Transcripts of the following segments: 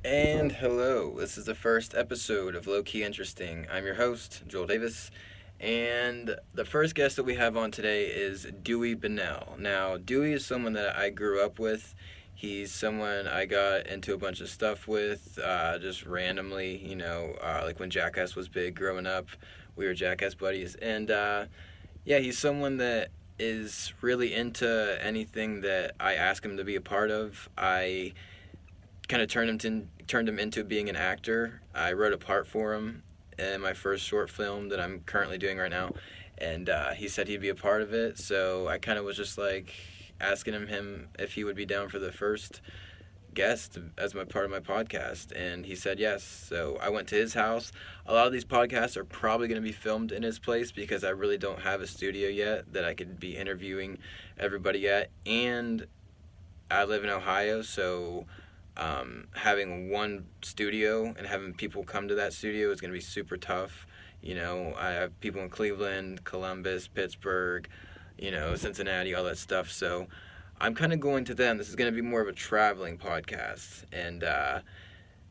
And hello, this is the first episode of Lowkey Interesting. I'm your host, Joel Davis, and the first guest that we have on today is Dewey Bunnell. Now, Dewey is someone that I grew up with. He's someone I got into a bunch of stuff with, just randomly, like when Jackass was big growing up. We were Jackass buddies. And, he's someone that is really into anything that I ask him to be a part of. I kind of turned him into being an actor. I wrote a part for him in my first short film that I'm currently doing right now, and he said he'd be a part of it. So I kind of was just like asking him if he would be down for the first guest as my part of my podcast, and he said yes. So I went to his house. A lot of these podcasts are probably going to be filmed in his place because I really don't have a studio yet that I could be interviewing everybody at, and I live in Ohio, so having one studio and having people come to that studio is going to be super tough. I have people in Cleveland, Columbus, Pittsburgh, Cincinnati, all that stuff. So I'm kind of going to them. This is going to be more of a traveling podcast. And,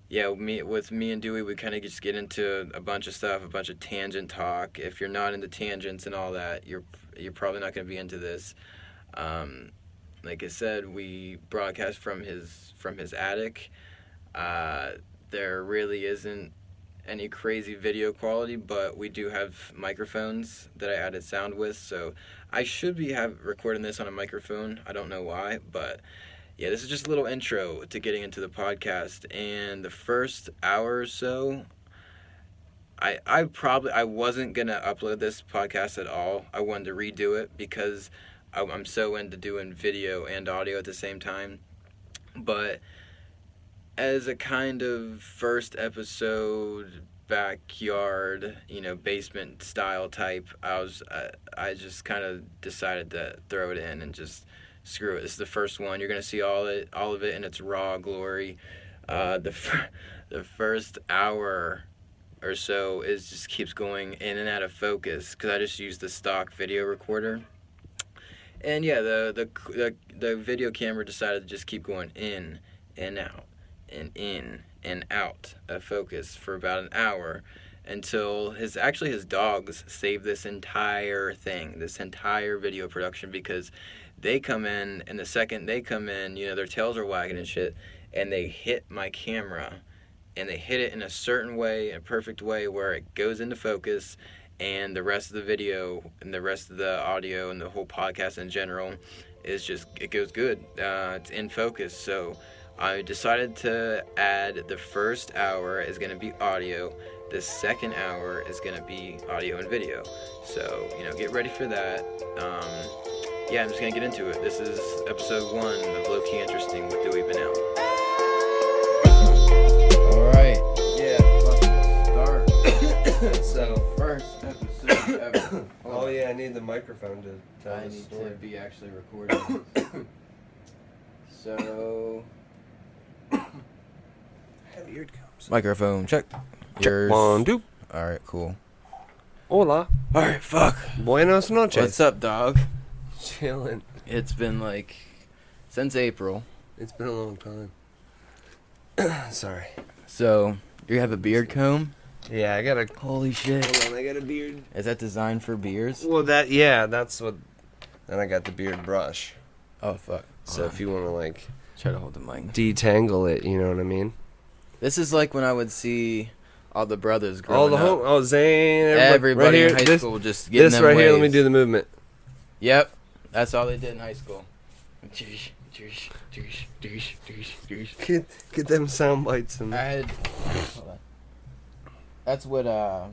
with me and Dewey, we kind of just get into a bunch of stuff, a bunch of tangent talk. If you're not into tangents and all that, you're probably not going to be into this. Like I said, we broadcast from his attic. There really isn't any crazy video quality, but we do have microphones that I added sound with, so I should be recording this on a microphone. I don't know why, but yeah, this is just a little intro to getting into the podcast. And the first hour or so, I wasn't gonna upload this podcast at all. I wanted to redo it because I'm so into doing video and audio at the same time. But as a kind of first episode, backyard, basement style type, I just kind of decided to throw it in and just screw it. This is the first one. You're gonna see all of it in its raw glory. The first hour or so just keeps going in and out of focus because I just use the stock video recorder. And yeah, the video camera decided to just keep going in and out and in and out of focus for about an hour until his dogs saved this entire thing, this entire video production, because they come in, and the second they come in, their tails are wagging and shit, and they hit my camera, and they hit it in a certain way, a perfect way where it goes into focus. And the rest of the video and the rest of the audio and the whole podcast in general it goes good. It's in focus. So I decided to add the first hour is going to be audio. The second hour is going to be audio and video. So, get ready for that. I'm just going to get into it. This is episode 1 of Lowkey Interesting with Dewey Bunnell. All right. Yeah, let's start. So, first episode ever. Oh yeah, I need the microphone to tell I the need story. to be actually recording. So, Beard comes. microphone check. Yours. 1, 2. All right, cool. Hola. All right, fuck. Buenos noches. What's up, dog? Chilling. It's been since April. It's been a long time. Sorry. So, you have a beard comb? Yeah, I got a. Holy shit. Hold on, I got a beard. Is that designed for beards? Well, that's what. Then I got the beard brush. Oh, fuck. So if you want to Try to hold the mic. detangle it, you know what I mean? This is like when I would see all the brothers growing up. Zane, Everybody right in here, high school just getting this them right here. Let me waves. do the movement. Yep. That's all they did in high school. Get them sound bites and. I had... Hold on. That's what, I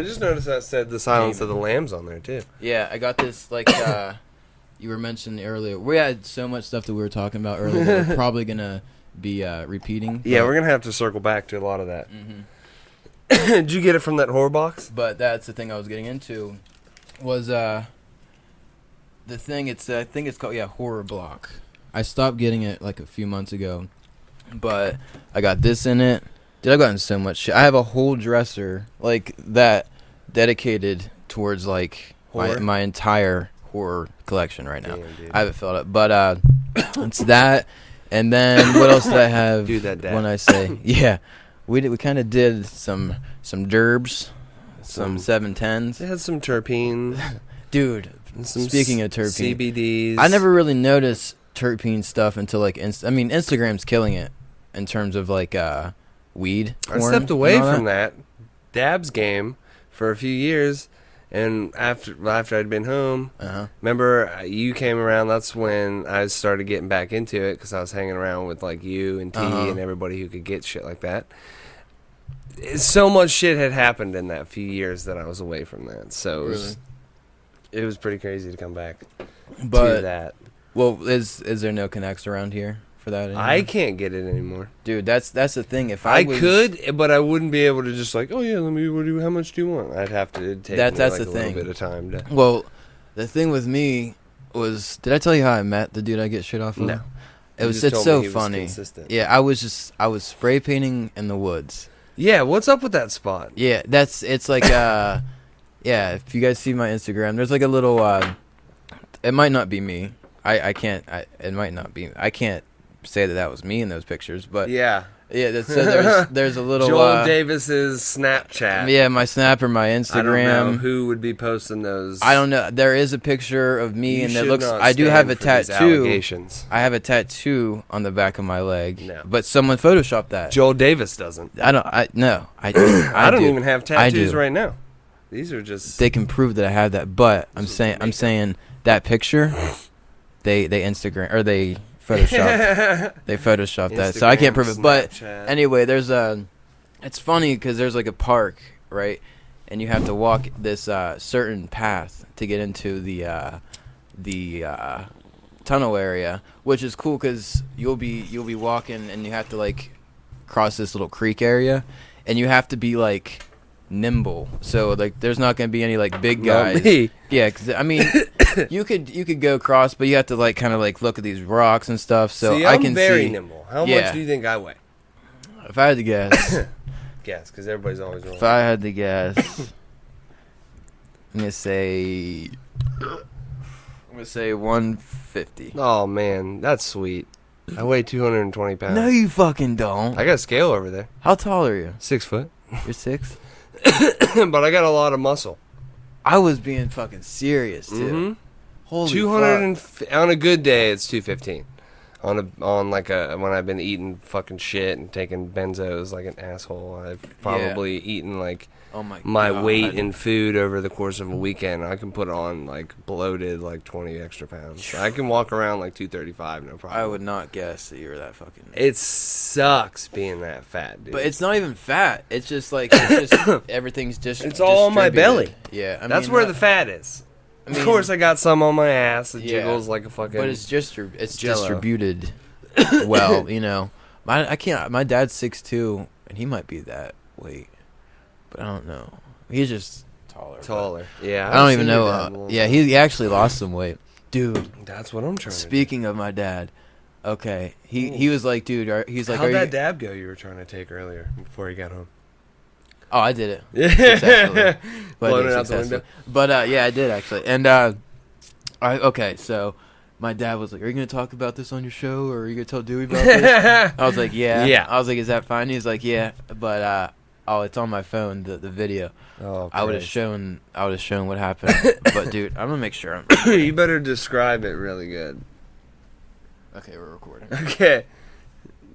just noticed that said the Silence of the Lambs on there too. Yeah, I got this, you were mentioning earlier. We had so much stuff that we were talking about earlier that we're probably going to be repeating. Yeah, we're gonna have to circle back to a lot of that. Mm-hmm. Did you get it from that horror box? But that's the thing I was getting into. Was the thing? I think it's called Horror Block. I stopped getting it a few months ago, but I got this in it. Dude, I've gotten so much shit. I have a whole dresser that dedicated towards my entire horror collection right now. Damn, dude. I have it filled up, but it's that. And then what else did I have? Do that, Dad. When I say we kind of did some derbs, some 710s. It had some terpenes. Dude, speaking of terpenes, CBDs. I never really noticed terpene stuff until like Instagram's killing it in terms of like weed. I stepped away from that dabs game for a few years, and after I'd been home, remember you came around. That's when I started getting back into it because I was hanging around with like you and T and everybody who could get shit like that. So much shit had happened in that few years that I was away from that, so it was pretty crazy to come back to that. Well, is there no connects around here for that anymore? I can't get it anymore, dude. That's the thing. If I could, but I wouldn't be able to just like, oh yeah, how much do you want? I'd have to take that's like the a thing. little bit of time to. Well, the thing with me was, did I tell you how I met the dude I get shit off of? No. It's so funny. Yeah, I was spray painting in the woods. Yeah, what's up with that spot? Yeah, it's like yeah, if you guys see my Instagram, there's like a little it might not be me. It might not be. I can't say that was me in those pictures, but yeah, so there's a little Joel Davis's Snapchat. Yeah, my Snap or my Instagram. I don't know who would be posting those. I don't know. There is a picture of me, and it looks. I do have a tattoo. I have a tattoo on the back of my leg. No. But someone photoshopped that. Joel Davis doesn't. I don't. I don't even have tattoos right now. These are just. They can prove that I have that, but I'm saying that picture. They Instagram or they photoshopped. They photoshopped that, so I can't prove it. But anyway, it's funny because there's like a park, right, and you have to walk this certain path to get into the tunnel area, which is cool because you'll be walking and you have to like cross this little creek area, and you have to be like nimble, so like there's not gonna be any like big guys. Yeah, because I mean you could go across, but you have to like kind of like look at these rocks and stuff. So see, I can very see. Nimble. How much do you think I weigh? If I had to guess, because everybody's always wrong. If I had to guess, I'm gonna say 150. Oh man, that's sweet. I weigh 220 pounds. No, you fucking don't. I got a scale over there. How tall are you? 6 foot. You're 6. But I got a lot of muscle. I was being fucking serious too. Mm-hmm. Holy 200 on a good day, it's 215. On like when I've been eating fucking shit and taking benzos like an asshole, I've probably eaten like my weight in food over the course of a weekend. I can put on like bloated like 20 extra pounds. I can walk around like 235, no problem. I would not guess that you were that fucking. It sucks being that fat, dude. But it's not even fat. It's just like everything's just. It's all on my belly. Yeah, that's where the fat is. Of course, I got some on my ass. It jiggles like a fucking. But it's distributed well, you know. I can't. My dad's 6'2", and he might be that weight, but I don't know. He's just taller. Yeah. I don't even know. He actually lost some weight, dude. That's what I'm trying to do. Speaking of my dad, okay, he was like, dude, he's like, how'd that dab go you were trying to take earlier before he got home? Oh, I did it. Yeah. Blowing it out the window. But yeah, I did actually. And so my dad was like, "Are you gonna talk about this on your show, or are you gonna tell Dewey about this?" I was like, "Yeah." Yeah. I was like, "Is that fine?" He's like, "Yeah." But it's on my phone, the video. Oh. I would have shown what happened. But dude, I'm gonna make sure. You better describe it really good. Okay, we're recording. Okay.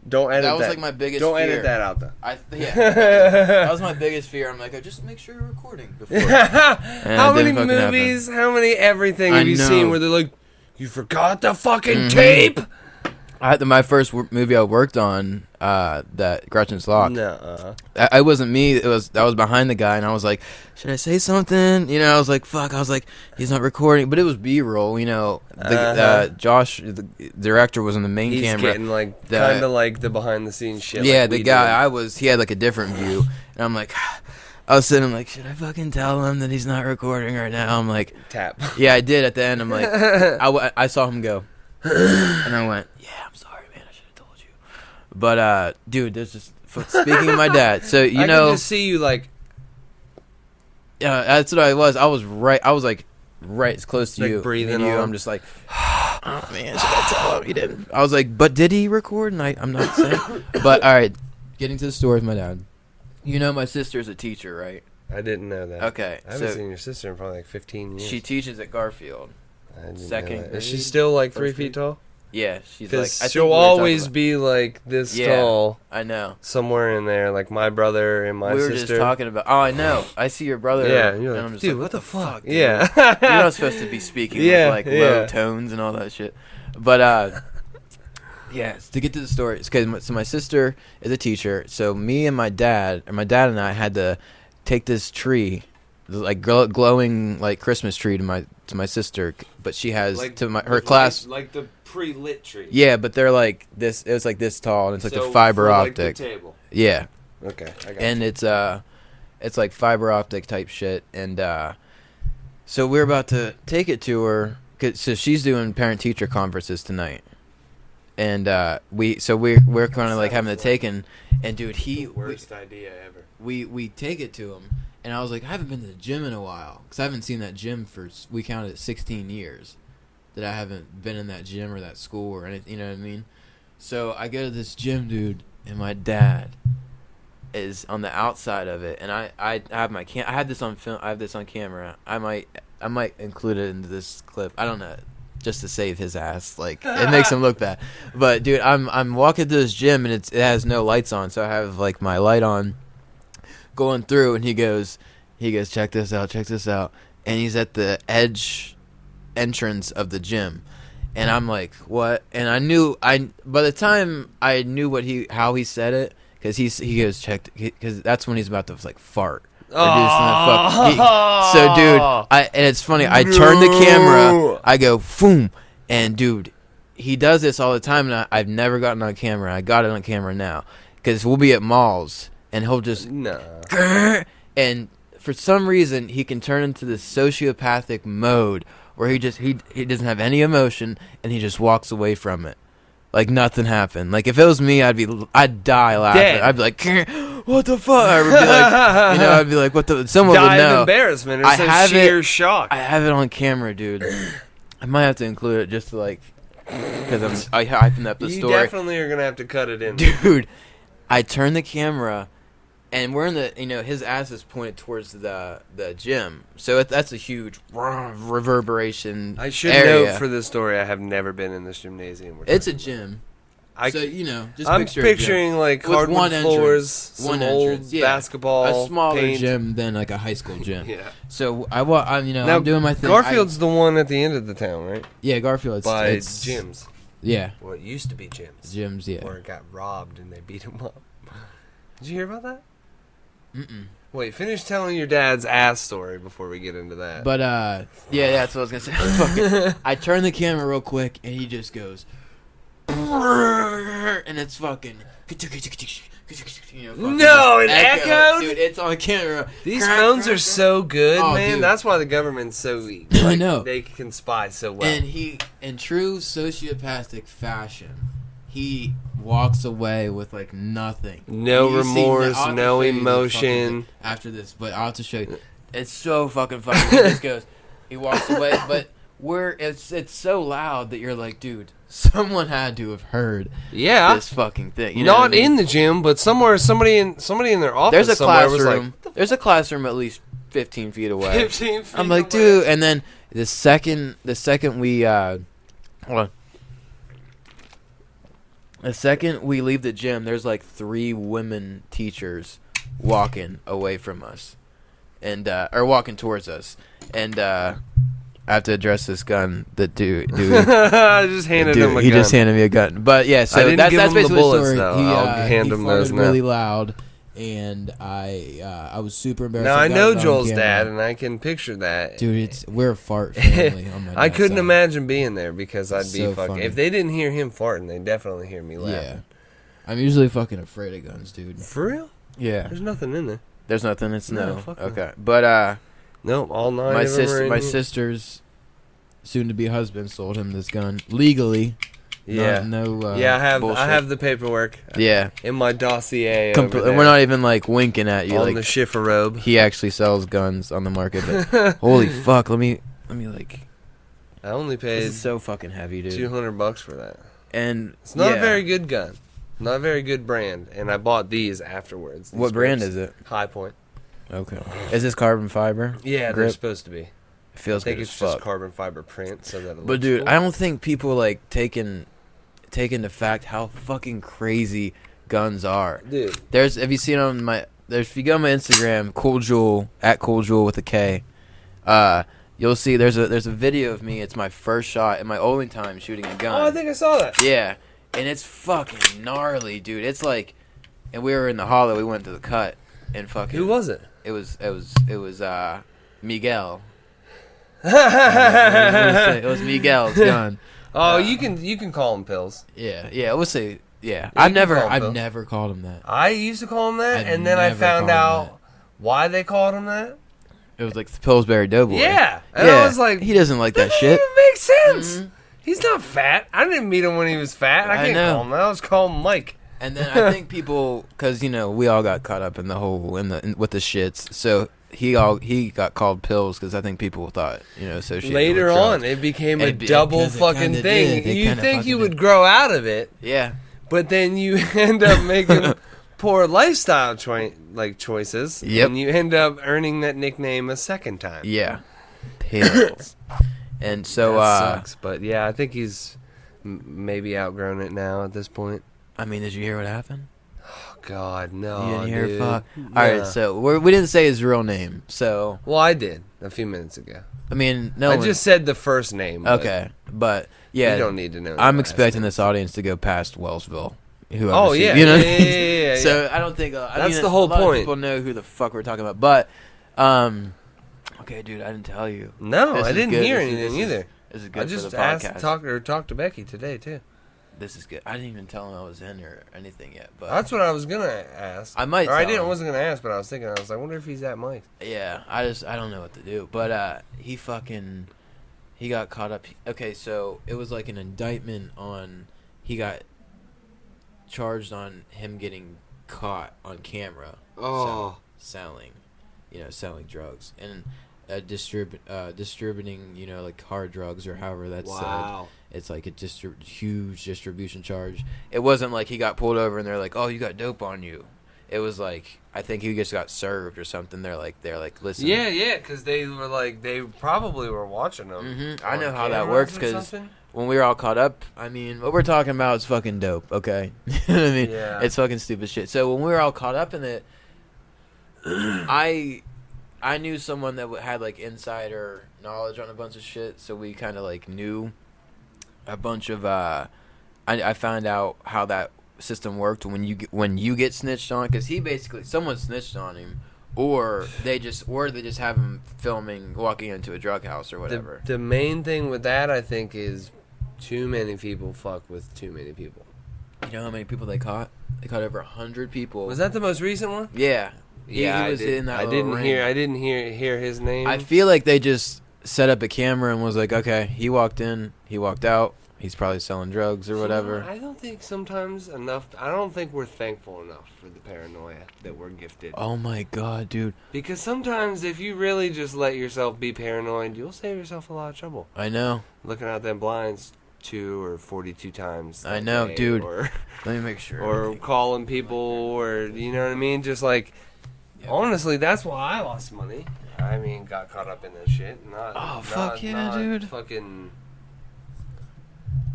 Don't edit that. That was like my biggest Don't fear. edit that out, though. That was my biggest fear. I'm like, just make sure you're recording before. How many movies, how many everything have you seen where they're like, you forgot the fucking tape? My first movie I worked on, that Gretchen's Lock. No. I wasn't me. I was behind the guy, and I was like, should I say something? You know, I was like, fuck. I was like, he's not recording, but it was B-roll. You know, Josh, the director, was on the main camera. He's getting like kind of like the behind the scenes shit. Yeah, like the guy he had like a different view, and I'm like. I was sitting, I'm like, should I fucking tell him that he's not recording right now? I'm like, tap. Yeah, I did at the end. I'm like, I saw him go, and I went, yeah, I'm sorry, man, I should have told you. But dude, there's just speaking of my dad. So I can just see you like. Yeah, that's what I was. I was like right as close to like you. Breathing you. on. I'm just like, Oh man, should I tell him? He didn't. I was like, but did he record? And I'm not saying. But all right, getting to the story with my dad. You know, my sister's a teacher, right? I didn't know that. Okay, I haven't seen your sister in probably like 15 years. She teaches at Garfield. I didn't Second know that. grade, Is she still like 3 feet tall? Yeah, she's like. Because she'll always be like this tall. I know. Somewhere in there, like my brother and my sister. We were just talking about. Oh, I know. I see your brother. Yeah, and you're like, I'm just dude, like, what the fuck? Dude? Yeah. You're not supposed to be speaking with like low tones and all that shit. But yeah. To get to the story, it's because my sister is a teacher. So me and my dad and I had to take this tree, like glowing like Christmas tree to my sister, but she has like, to her class like the pre-lit tree. Yeah, but they're like this. It was like this tall, and it's like so the fiber for, optic. Like the table. Yeah. Okay. I got and you. It's like fiber optic type shit, and so we're about to take it to her. So she's doing parent teacher conferences tonight, and we're kind of like having to take and dude worst idea ever. We take it to him, and I was like, I haven't been to the gym in a while because I haven't seen that gym we counted 16 years that I haven't been in that gym or that school or anything. You know what I mean? So I go to this gym, dude, and my dad is on the outside of it, and I have my I had this on film. I have this on camera. I might include it into this clip. I don't know, just to save his ass. Like it makes him look bad. But dude, I'm walking to this gym and it has no lights on, so I have like my light on, going through, and he goes, check this out, and he's at the entrance of the gym. And I'm like, what? And by the time I knew how he said it, because he goes, checked, because that's when he's about to like fart. So dude, and it's funny, I turn the camera, I go, boom, and dude, he does this all the time, and I've never gotten on camera. I got it on camera now, because we'll be at malls, and he'll just, and for some reason, he can turn into this sociopathic mode, where he doesn't have any emotion, and he just walks away from it. Like nothing happened. Like if it was me, I'd die laughing. Dead. I'd be like, what the fuck? I would be like, I'd be like, what the? Someone would know. Of embarrassment or some sheer shock. I have it on camera, dude. I might have to include it just to like, because I hyping up the story. You definitely are gonna have to cut it in, dude. I turn the camera, and we're in the, his ass is pointed towards the gym, so that's a huge reverberation. I should area. note for this story, I have never been in this gymnasium. It's a gym. So just I'm picture picturing like hardwood floors, some old basketball, a smaller paint. gym than like a high school gym. Yeah. So I'm doing my thing. Garfield's the one at the end of the town, right? Yeah, Garfield. By it's gyms. Yeah. Well, it used to be gyms. Gyms, yeah. Or it got robbed and they beat him up. Did you hear about that? Mm-mm. Wait, finish telling your dad's ass story before we get into that. But yeah, that's what I was gonna say. I turn the camera real quick, and he just goes, and it's fucking, no, it echoed. Dude, it's on camera. These phones are so good, man. Dude. That's why the government's so weak. I know they can spy so well. And he, in true sociopathic fashion, he walks away with like nothing. No remorse, no emotion. After this, but I'll have to show you. It's so fucking funny. He just goes, he walks away, but it's so loud that you're like, dude, someone had to have heard this fucking thing. You know Not what I mean? in the gym, but somewhere, somebody in their office. There's a classroom. There's a classroom at least 15 feet away. 15 feet. I'm like, away. dude, and then the second we hold on. The second we leave the gym, there's like 3 women teachers walking away from us, and or walking towards us, and I have to address this gun that Dewey I just handed him a gun. He just handed me a gun, but yeah, so that's basically the bullets, the story. though. He, I'll hand him those now. Really loud, and I was super embarrassed. Now I know Joel's dad, and I can picture that. Dude, we're a fart family. On my I couldn't side. imagine being there because I'd be so fucking. funny. If they didn't hear him farting, they definitely hear me laughing. Yeah, I'm usually fucking afraid of guns, dude. For real? Yeah. There's nothing in there. There's nothing. It's No, no. fuck Okay, but no, all 9. my of them are in my here. sister's soon-to-be husband sold him this gun legally. Yeah. No. Yeah, I bullshit. have the paperwork. Yeah. In my dossier. We're not even like winking at you. On like the shiffer robe. he actually sells guns on the market. But holy fuck! Let me like. I only This paid is so fucking heavy, dude. $200 for that. And it's not a very good gun. Not a very good brand. And I bought these afterwards. What brand is it? High Point. Okay. Is this carbon fiber? Yeah, they're supposed to be. It feels good as fuck. I think it's just carbon fiber print so that it But looks dude, cool. I don't think people like taking the fact how fucking crazy guns are. Dude. Have you seen on my if you go on my Instagram, Cool Jewel @CoolJewel with a K, you'll see there's a video of me. It's my first shot and my only time shooting a gun. Oh, I think I saw that. Yeah. And it's fucking gnarly, dude. It's like, and we were in the hollow. We went to the cut, and fucking. Who was it? It was Miguel. It was Miguel's gun. Oh, you can call him Pills. Yeah. We'll say yeah. You I've can never called him that. I used to call him that, I and then I never found called him out why they called him that. It was like the Pillsbury Doughboy. Yeah, and I was like, he doesn't like that doesn't shit. even make sense. Mm-hmm. He's not fat. I didn't meet him when he was fat. I can't know. call him that. I was calling him Mike. And then I think people, because we all got caught up in the whole with the shits. So he got called Pills because I think people thought associated. Later with on, drugs. it became a 'cause double it fucking kinda thing. did. It You kinda think fucking you would did. grow out of it, Yeah. but then you end up making poor lifestyle choices. Yep. And you end up earning that nickname a second time. Yeah. Pills. And so That sucks, but yeah, I think he's maybe outgrown it now at this point. I mean, did you hear what happened? Oh God, no, You didn't hear dude. fuck. Nah. All right, so we didn't say his real name. So Well, I did a few minutes ago. I mean, no. I one- just said the first name. but okay, but yeah, you don't need to know. the I'm last expecting name. this audience to go past Wellsville. Whoever Oh sees- yeah, you know. yeah, yeah. So I don't think That's the whole a lot of point. people know who the fuck we're talking about, but okay, dude, I didn't tell you. No, This I is didn't good. hear This is- anything this is- either. This is good I just for the podcast. talked to Becky today too. This is good. I didn't even tell him I was in or anything yet, but That's what I was gonna ask. I might. Or I tell him. wasn't gonna ask, but I was thinking. I was like, I wonder if he's at Mike's. Yeah, I don't know what to do. But he got caught up. Okay, so it was like an indictment on he got charged on him getting caught on camera selling drugs and distributing like hard drugs or however that's said. It's like a huge distribution charge. It wasn't like he got pulled over and they're like, "Oh, you got dope on you." It was like I think he just got served or something. They're like, listen. Yeah, because they probably were watching them. Mm-hmm. I know how that works because when we were all caught up, I mean, what we're talking about is fucking dope. Okay, you know what I mean, It's fucking stupid shit. So when we were all caught up in it, I knew someone that had like insider knowledge on a bunch of shit, so we kind of like knew a bunch of. I found out how that system worked when you get snitched on, because someone snitched on him, or they just have him walking into a drug house or whatever. The main thing with that, I think, is too many people fuck with too many people. You know how many people they caught? They caught over 100 people. Was that the most recent one? Yeah. Yeah, he was in that I little didn't ring. I didn't hear his name. I feel like they just set up a camera and was like, okay, he walked in, he walked out. He's probably selling drugs or whatever. I don't think sometimes enough. I don't think we're thankful enough for the paranoia that we're gifted. Oh my god, dude! Because sometimes if you really just let yourself be paranoid, you'll save yourself a lot of trouble. I know. Looking out them blinds 2 or 42 times. I know, day, dude. Or, Let me make sure. or calling people, or you know what I mean. Just like, honestly, that's why I lost money. I mean, got caught up in this shit. Fuck yeah, dude. Fucking.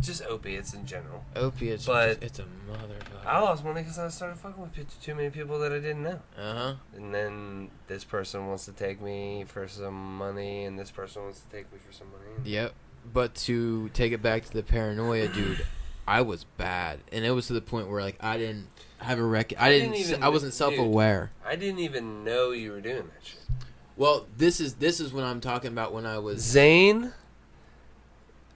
Just opiates in general. Opiates, but it's a motherfucker. I lost money because I started fucking with too many people that I didn't know. And then this person wants to take me for some money, and this person wants to take me for some money. Yep. But to take it back to the paranoia, dude, I was bad, and it was to the point where like I didn't have a I wasn't self-aware. Dude, I didn't even know you were doing that shit. Well, this is what I'm talking about when I was Zane,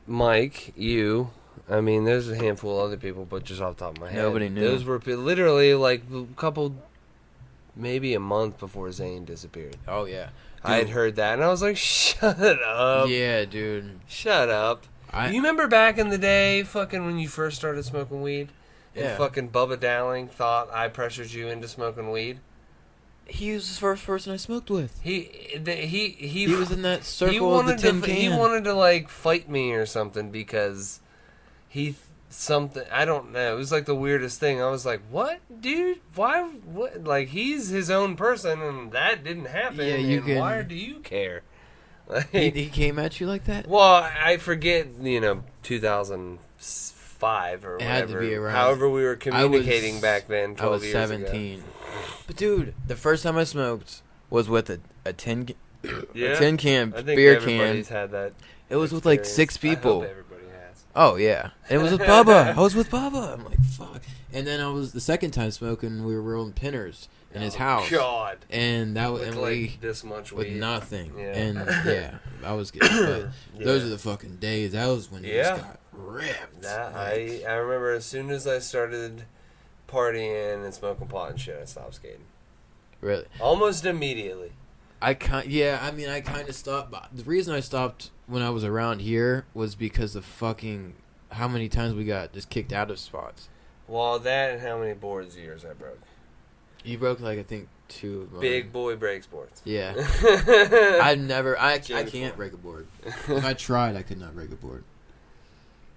Mike, you. I mean, there's a handful of other people, but just off the top of my head, Nobody knew. Those were literally like a couple, maybe a month before Zane disappeared. Oh yeah, I had heard that, and I was like, "Shut up!" Yeah, dude. Shut up. You remember back in the day, fucking when you first started smoking weed, and fucking Bubba Dowling thought I pressured you into smoking weed. He was the first person I smoked with. He was in that circle of the tin can. He wanted to like fight me or something because something, I don't know. It was like the weirdest thing. I was like, "What, dude? Why? What? Like he's his own person, and that didn't happen. Yeah, why do you care?" Like, he came at you like that? Well, I forget. 2005 or whatever. It had to be around. However, we were communicating back then. 12 years 17. Ago. But dude, the first time I smoked was with a tin, yeah, a tin can, I think beer everybody's can. had that. It was with like 6 people. I hope everybody has. Oh yeah, and it was with Bubba. I was with Bubba. I'm like, fuck. And then I was the second time smoking. We were rolling pinners in his house. God. And that was like this much with weed. Nothing. Yeah. And yeah, I was getting. But those are the fucking days. That was when you just got ripped. I remember as soon as I started partying and smoking pot and shit, I stopped skating. Really? Almost immediately. I kind of stopped. The reason I stopped when I was around here was because of fucking how many times we got just kicked out of spots. Well, that and how many boards years I broke. You broke like I think 2 of them. Big boy breaks boards. Yeah. I can't break a board. If I tried, I could not break a board.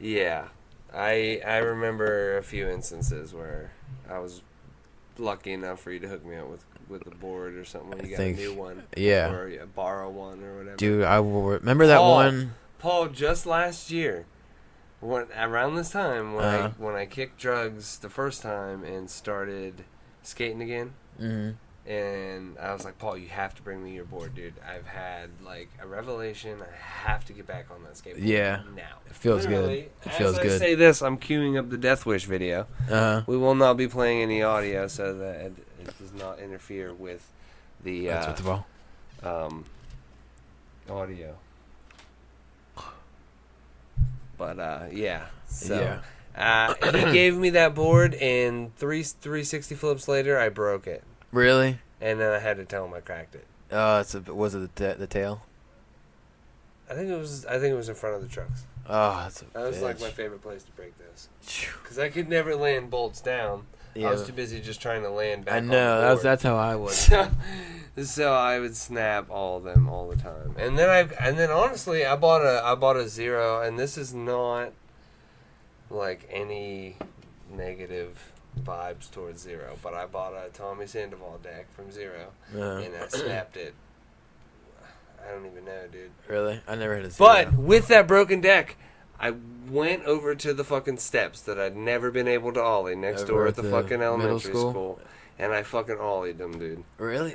Yeah. I remember a few instances where I was lucky enough for you to hook me up with a board or something when you got a new one. Yeah. Or borrow one or whatever. Dude, I will remember that one. Paul, just last year, around this time when I kicked drugs the first time and started skating again, and I was like, Paul, you have to bring me your board, dude. I've had like a revelation. I have to get back on that skateboard. Yeah. Now it feels good. It feels good. As I say this, I'm queuing up the Death Wish video. We will not be playing any audio so that it does not interfere with the That's what the ball. Audio. But yeah. So he gave me that board, and 360 flips later, I broke it. Really? And then I had to tell him I cracked it. Was it the tail? I think it was in front of the trucks. Oh, that was like my favorite place to break this, because I could never land bolts down. Yeah. I was too busy just trying to land back. I know that's how I was. So I would snap all of them all the time, and then honestly, I bought a Zero, and this is not like any negative vibes towards Zero, but I bought a Tommy Sandoval deck from Zero, and I snapped it. I don't even know, dude. Really? I never had a Zero. But with that broken deck, I went over to the fucking steps that I'd never been able to ollie next door at the fucking elementary school. And I fucking ollied them, dude. Really?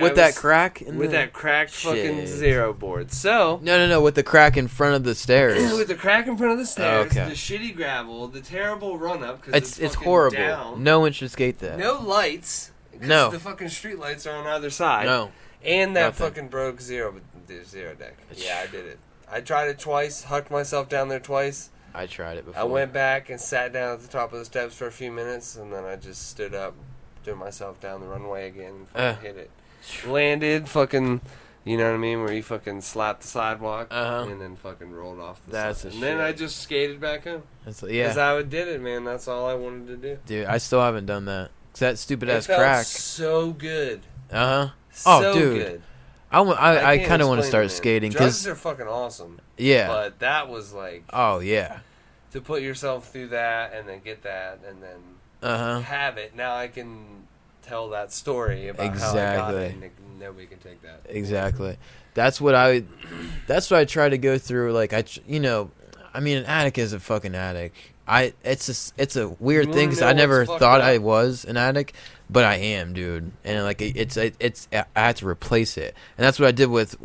With that crack? With that cracked fucking Zero board. So... No. With the crack in front of the stairs. With the crack in front of the stairs, the shitty gravel, the terrible run-up, because it's horrible. Down. No one should skate that. No lights. No. The fucking street lights are on either side. No. And that fucking broke Zero deck. Yeah, I did it. I tried it twice, hucked myself down there twice. I tried it before. I went back and sat down at the top of the steps for a few minutes, and then I just stood up, threw myself down the runway again, and fucking hit it. Landed, fucking, you know what I mean, where you fucking slapped the sidewalk, and then fucking rolled off the side. And then I just skated back home. Because I did it, man. That's all I wanted to do. Dude, I still haven't done that. Because that stupid-ass crack. So good. Oh, so dude. Good. I kind of want to start skating. Drugs are fucking awesome. Yeah. But that was like... Oh, yeah. To put yourself through that and then get that and then have it. Now I can tell that story about how I got it, and nobody can take that. Exactly. That's what I try to go through. Like, an addict is a fucking addict. It's a weird thing because I never thought I was an addict, but I am, dude. And like I had to replace it, and that's what I did with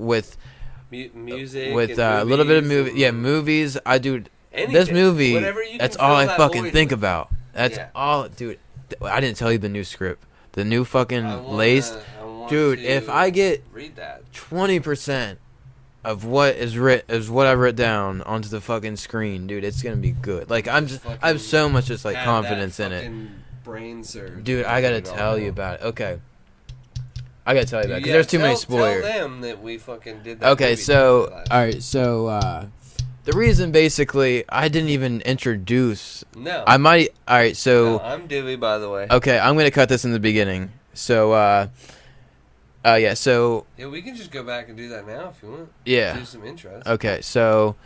music, with a little bit of movie. Yeah, movies. I do this movie. That's all I fucking think about. That's all, dude. I didn't tell you the new script, the new fucking laced, dude. If I get 20% of what is what I've written down onto the fucking screen, dude, it's gonna be good. Like I have so much just like confidence in it. Brain surge, dude. I gotta tell you about it. Okay, I gotta tell you about it because there's too many spoilers. Tell them that we fucking did that. Okay, so all right, so the reason basically I didn't even introduce. No, I might. All right, so I'm Dewey, by the way. Okay, I'm gonna cut this in the beginning. So Yeah, so... Yeah, we can just go back and do that now if you want. Yeah. Do some intros. Okay, so...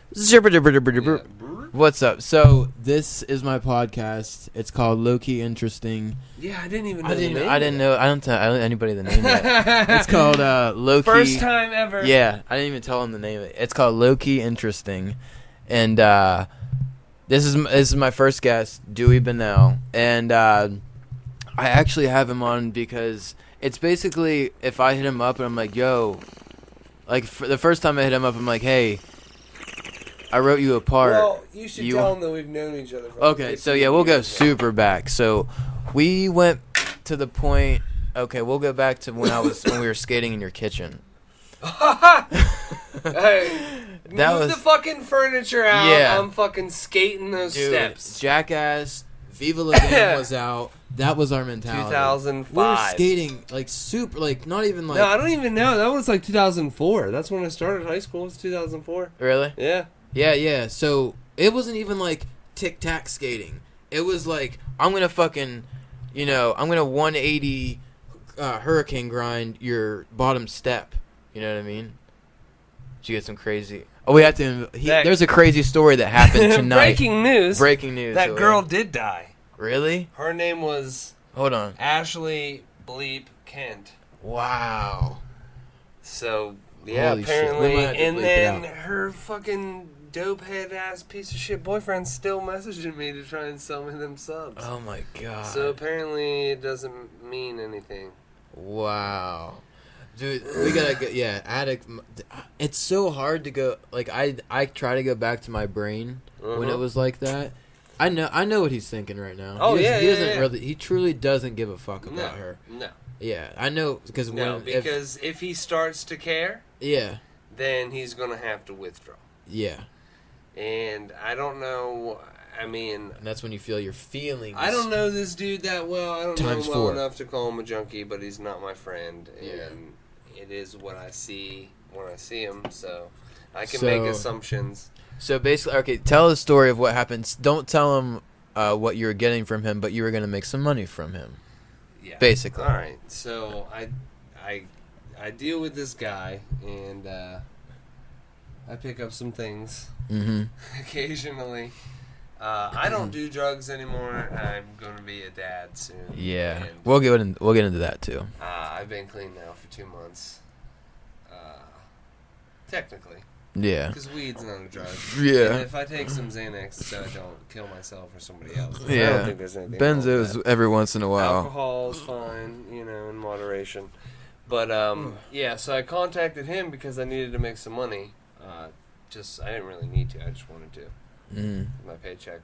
What's up? So, this is my podcast. It's called Lowkey Interesting. Yeah, I didn't even know I didn't know. I don't tell anybody the name yet. It's called Lowkey... First time ever. Yeah, I didn't even tell him the name of it. It's called Lowkey Interesting. And this is my first guest, Dewey Bunnell. And I actually have him on because... It's basically if I hit him up and I'm like, yo, like for the first time I hit him up, I'm like, hey, I wrote you a part. Well, you should tell him that we've known each other for okay, so yeah, we'll go super back. So we went to the point. Okay, we'll go back to when we were skating in your kitchen. Hey, move the fucking furniture out. Yeah. I'm fucking skating those steps. Jackass, Viva La Bam was out. That was our mentality. 2005. We were skating like super, like not even like. No, I don't even know. That was like 2004. That's when I started high school. It was 2004. Really? Yeah. Yeah. So it wasn't even like tic-tac skating. It was like I'm gonna fucking, I'm gonna 180 hurricane grind your bottom step. You know what I mean? Did you get some crazy? Oh, we have to. There's a crazy story that happened tonight. Breaking news. That girl did die. Really? Her name was... Hold on. Ashley Bleep Kent. Wow. So, yeah, Holy apparently. Shit. And then her fucking dope-head ass piece of shit boyfriend still messaging me to try and sell me them subs. Oh, my God. So, apparently, it doesn't mean anything. Wow. Dude, we gotta go. Yeah, addict. It's so hard to go. Like, I try to go back to my brain when it was like that. I know what he's thinking right now. Oh, he doesn't really. He truly doesn't give a fuck about her. No. Yeah, I know because if he starts to care, then he's gonna have to withdraw. Yeah. And I don't know. I mean, and that's when you feel your feelings. I don't know this dude that well. I don't know him well 4 enough to call him a junkie, but he's not my friend, and Yeah. it is what I see when I see him. So I can make assumptions. So basically, okay, tell the story of what happened. Don't tell him what you were getting from him, but you were going to make some money from him. Yeah. Basically. All right. So I deal with this guy, and I pick up some things occasionally. I don't do drugs anymore. I'm going to be a dad soon. Yeah. We'll get into that too. I've been clean now for 2 months. Technically. Yeah. Because weed's not a drug. Yeah. And if I take some Xanax so I don't kill myself or somebody else, I yeah. don't think there's anything wrong with Benzos that. every once in a while. Alcohol's fine, in moderation. But, so I contacted him because I needed to make some money. I didn't really need to. I just wanted to. My paycheck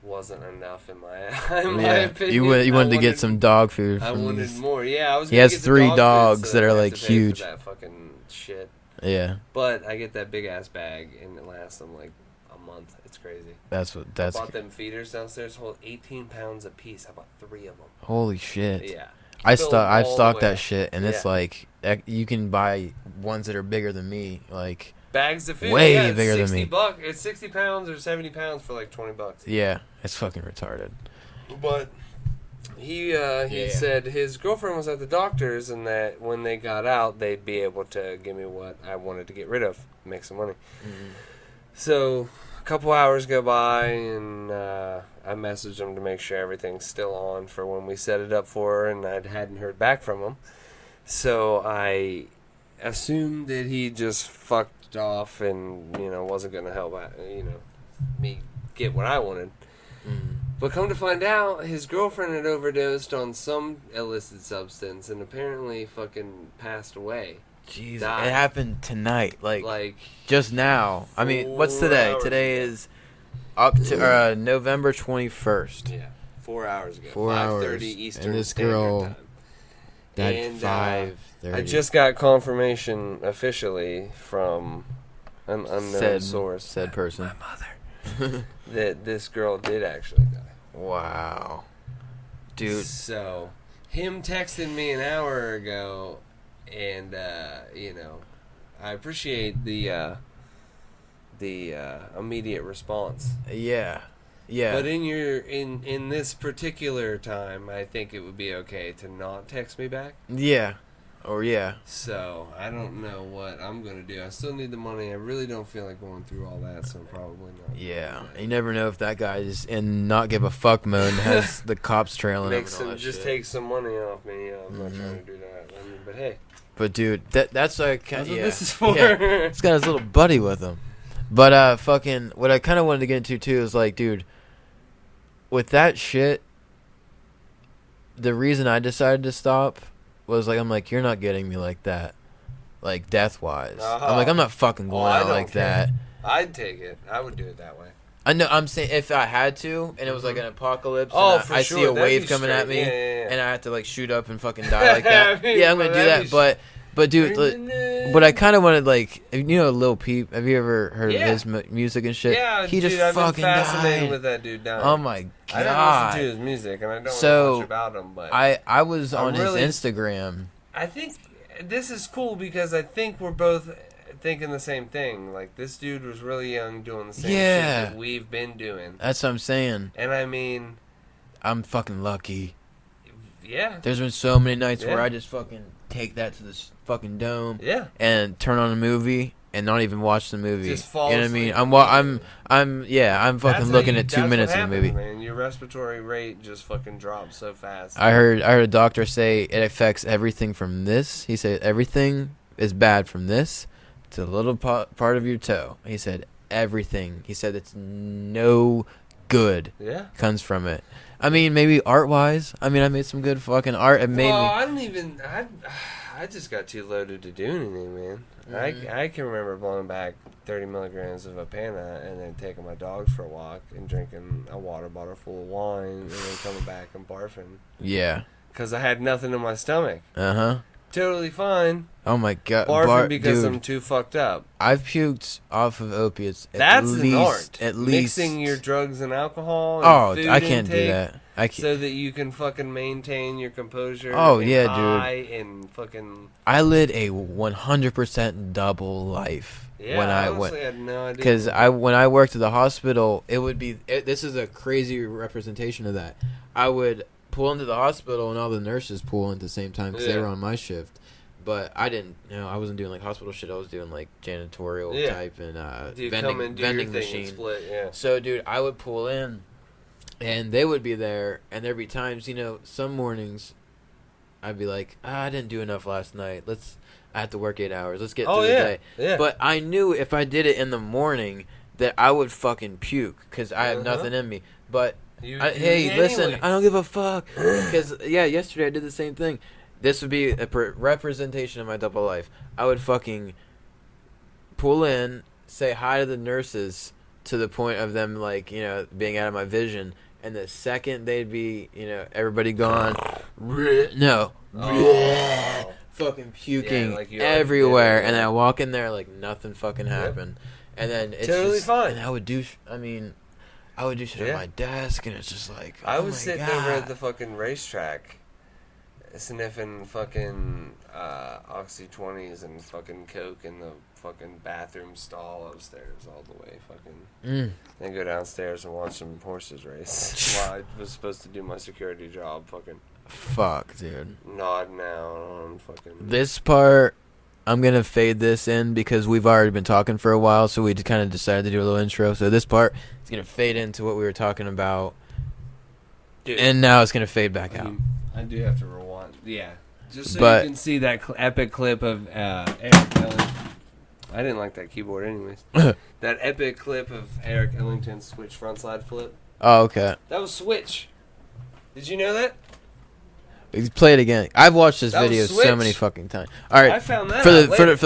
wasn't enough in my opinion. You wanted to get some dog food. I wanted more. Yeah, I was. He has 3 dogs that are like huge. That fucking shit. Yeah. But I get that big ass bag and it lasts them like a month. It's crazy. I bought them feeders downstairs, hold 18 pounds a piece. I bought 3 of them. Holy shit. Yeah. I've stocked that shit, and it's like you can buy ones that are bigger than me, like bags of food. Way bigger than me. $60. It's 60 pounds or 70 pounds for like $20. Yeah, it's fucking retarded. But he said his girlfriend was at the doctor's, and that when they got out, they'd be able to give me what I wanted to get rid of, make some money. So a couple hours go by, and I messaged him to make sure everything's still on for when we set it up for her, and I hadn't heard back from him. So I assumed that he just fucked off and, wasn't going to help me get what I wanted. But come to find out, his girlfriend had overdosed on some illicit substance and apparently fucking passed away. Jesus, it happened tonight, like just now. I mean, what's today? Today is November 21st. Yeah, 4 hours ago. 5:30 Eastern and this Standard girl Time. died And 5:30. I just got confirmation officially from an unknown source. Said person. My mother. That this girl did actually die. Wow. Dude. So, him texting me an hour ago, and, I appreciate the immediate response. Yeah. Yeah. But in this particular time, I think it would be okay to not text me back. Yeah. Or yeah. So I don't know what I'm gonna do. I still need the money. I really don't feel like going through all that, so probably not. Yeah, you never know if that guy is in not give a fuck mode and has the cops trailing him. Just take some money off me. I'm not trying to do that. I mean, but hey. But dude, that's like That's what this is for. Yeah. He's got his little buddy with him. But fucking, what I kind of wanted to get into too is like, dude, with that shit, the reason I decided to stop was like, I'm like, you're not getting me like that, like death wise. I'm like, I'm not fucking going out like that. I'd take it. I would do it that way. I know. I'm saying if I had to, and it was like an apocalypse, and I see a wave coming at me, and I have to like shoot up and fucking die like that. Yeah, I'm gonna do that. But dude, but I kind of wanted like, you know, Lil Peep. Have you ever heard of his music and shit? Yeah, he just I've fucking been fascinated died. with that dude dying. Oh my god! I don't listen to his music, and I don't know much about him. But I was on his Instagram. I think this is cool because I think we're both thinking the same thing. Like, this dude was really young doing the same shit that we've been doing. That's what I'm saying. And I mean, I'm fucking lucky. Yeah. There's been so many nights where I just fucking take that to the fucking dome. Yeah. And turn on a movie and not even watch the movie. Just fall You know what I mean? I'm fucking looking at 2 minutes of the movie. Man. Your respiratory rate just fucking drops so fast. I heard a doctor say it affects everything from this. He said everything is bad from this to the little part of your toe. He said everything. He said it's no good comes from it. I mean, maybe art-wise. I mean, I made some good fucking art. It made me... I don't even... I just got too loaded to do anything, man. Mm-hmm. I can remember blowing back 30 milligrams of Apana and then taking my dogs for a walk and drinking a water bottle full of wine and then coming back and barfing. Yeah. Because I had nothing in my stomach. Uh-huh. Totally fine. Oh my god. Barfing because I'm too fucked up. I've puked off of opiates That's an art. At least. Mixing your drugs and alcohol and food I can't intake do that. I can't. So that you can fucking maintain your composure. Oh, and yeah, high dude. And fucking... I led a 100% double life. Yeah, when I honestly had no idea. Because when I worked at the hospital, it would be... this is a crazy representation of that. I would pull into the hospital and all the nurses pull in at the same time because they were on my shift. But I didn't, I wasn't doing like hospital shit. I was doing like janitorial type and vending machine. Split, So, dude, I would pull in, and they would be there, and there'd be times, some mornings, I'd be like, I didn't do enough last night. I have to work 8 hours. Let's get through the day. Yeah. But I knew if I did it in the morning that I would fucking puke because I have nothing in me. But listen, I don't give a fuck because yesterday I did the same thing. This would be a representation of my double life. I would fucking pull in, say hi to the nurses to the point of them, like, being out of my vision. And the second they'd be, everybody gone, fucking puking everywhere. And I walk in there like nothing fucking happened. And then it's totally fine. And I would do shit at my desk, and it's just like, I was sitting over at the fucking racetrack. Sniffing fucking Oxy 20s and fucking Coke in the fucking bathroom stall upstairs all the way fucking. Then go downstairs and watch some horses race while I was supposed to do my security job. Fucking. Fuck, dude. Nodding out on fucking. This part, I'm gonna fade this in because we've already been talking for a while, so we kind of decided to do a little intro. So this part is gonna fade into what we were talking about, and now it's gonna fade back out. I do have to rewind. Yeah. Just so you can see that epic clip of Eric Ellington. I didn't like that keyboard anyways. That epic clip of Eric Ellington's switch front slide flip. Oh, okay. That was switch. Did you know that? Play it again. I've watched this video so many fucking times. All right. I found that for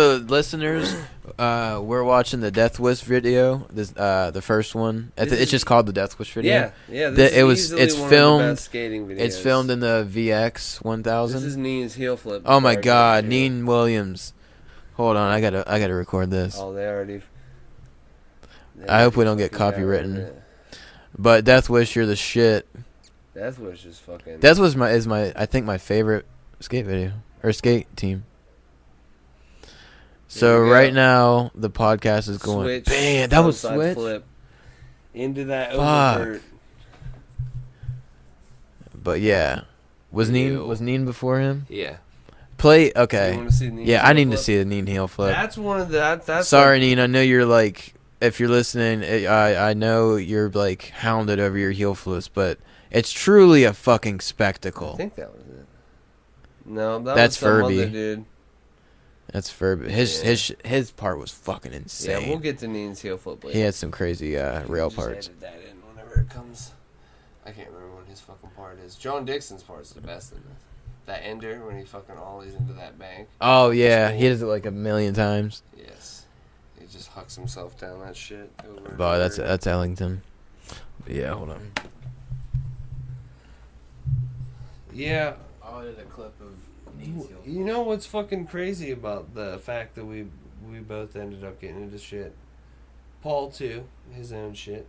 the listeners, we're watching the Death Wish video. This the first one. It's just called the Death Wish video. Yeah. It's filmed. Of the best skating videos. It's filmed in the VX 1000. This is Neen's heel flip. Oh my God, Neen Williams. Hold on, I gotta record this. Oh, they already. I hope we don't get copywritten. But Death Wish, you're the shit. Death Wish is fucking. Death Wish is I think my favorite skate video or skate team. So right now the podcast is going. Switch, bam, that was switch. Flip into that oververt. But yeah, was Neen before him? Yeah. Play. So you Okay. want to see the knee Yeah, heel I need flip? to see the knee and heel flip. That's one of the. That's Sorry, like, Neen. I know you're like, if you're listening, I know you're like hounded over your heel flips, but it's truly a fucking I spectacle. think that was it. No, That's was some Furby. other dude. That's Furby. His part was fucking insane. Yeah, we'll get to Neen's heel flip later. He had some crazy rail Just parts. edit that in whenever it comes. I can't remember what his fucking part is. John Dixon's part's the best in this. That ender when he fucking ollies into that bank. Oh yeah, Cool. he does it like a million times. Yes. He just hucks himself down that shit over and Oh, over. that's Ellington. But yeah, hold on. Yeah. Oh, there's a clip of You know what's fucking crazy about the fact that we both ended up getting into shit? Paul too, his own shit.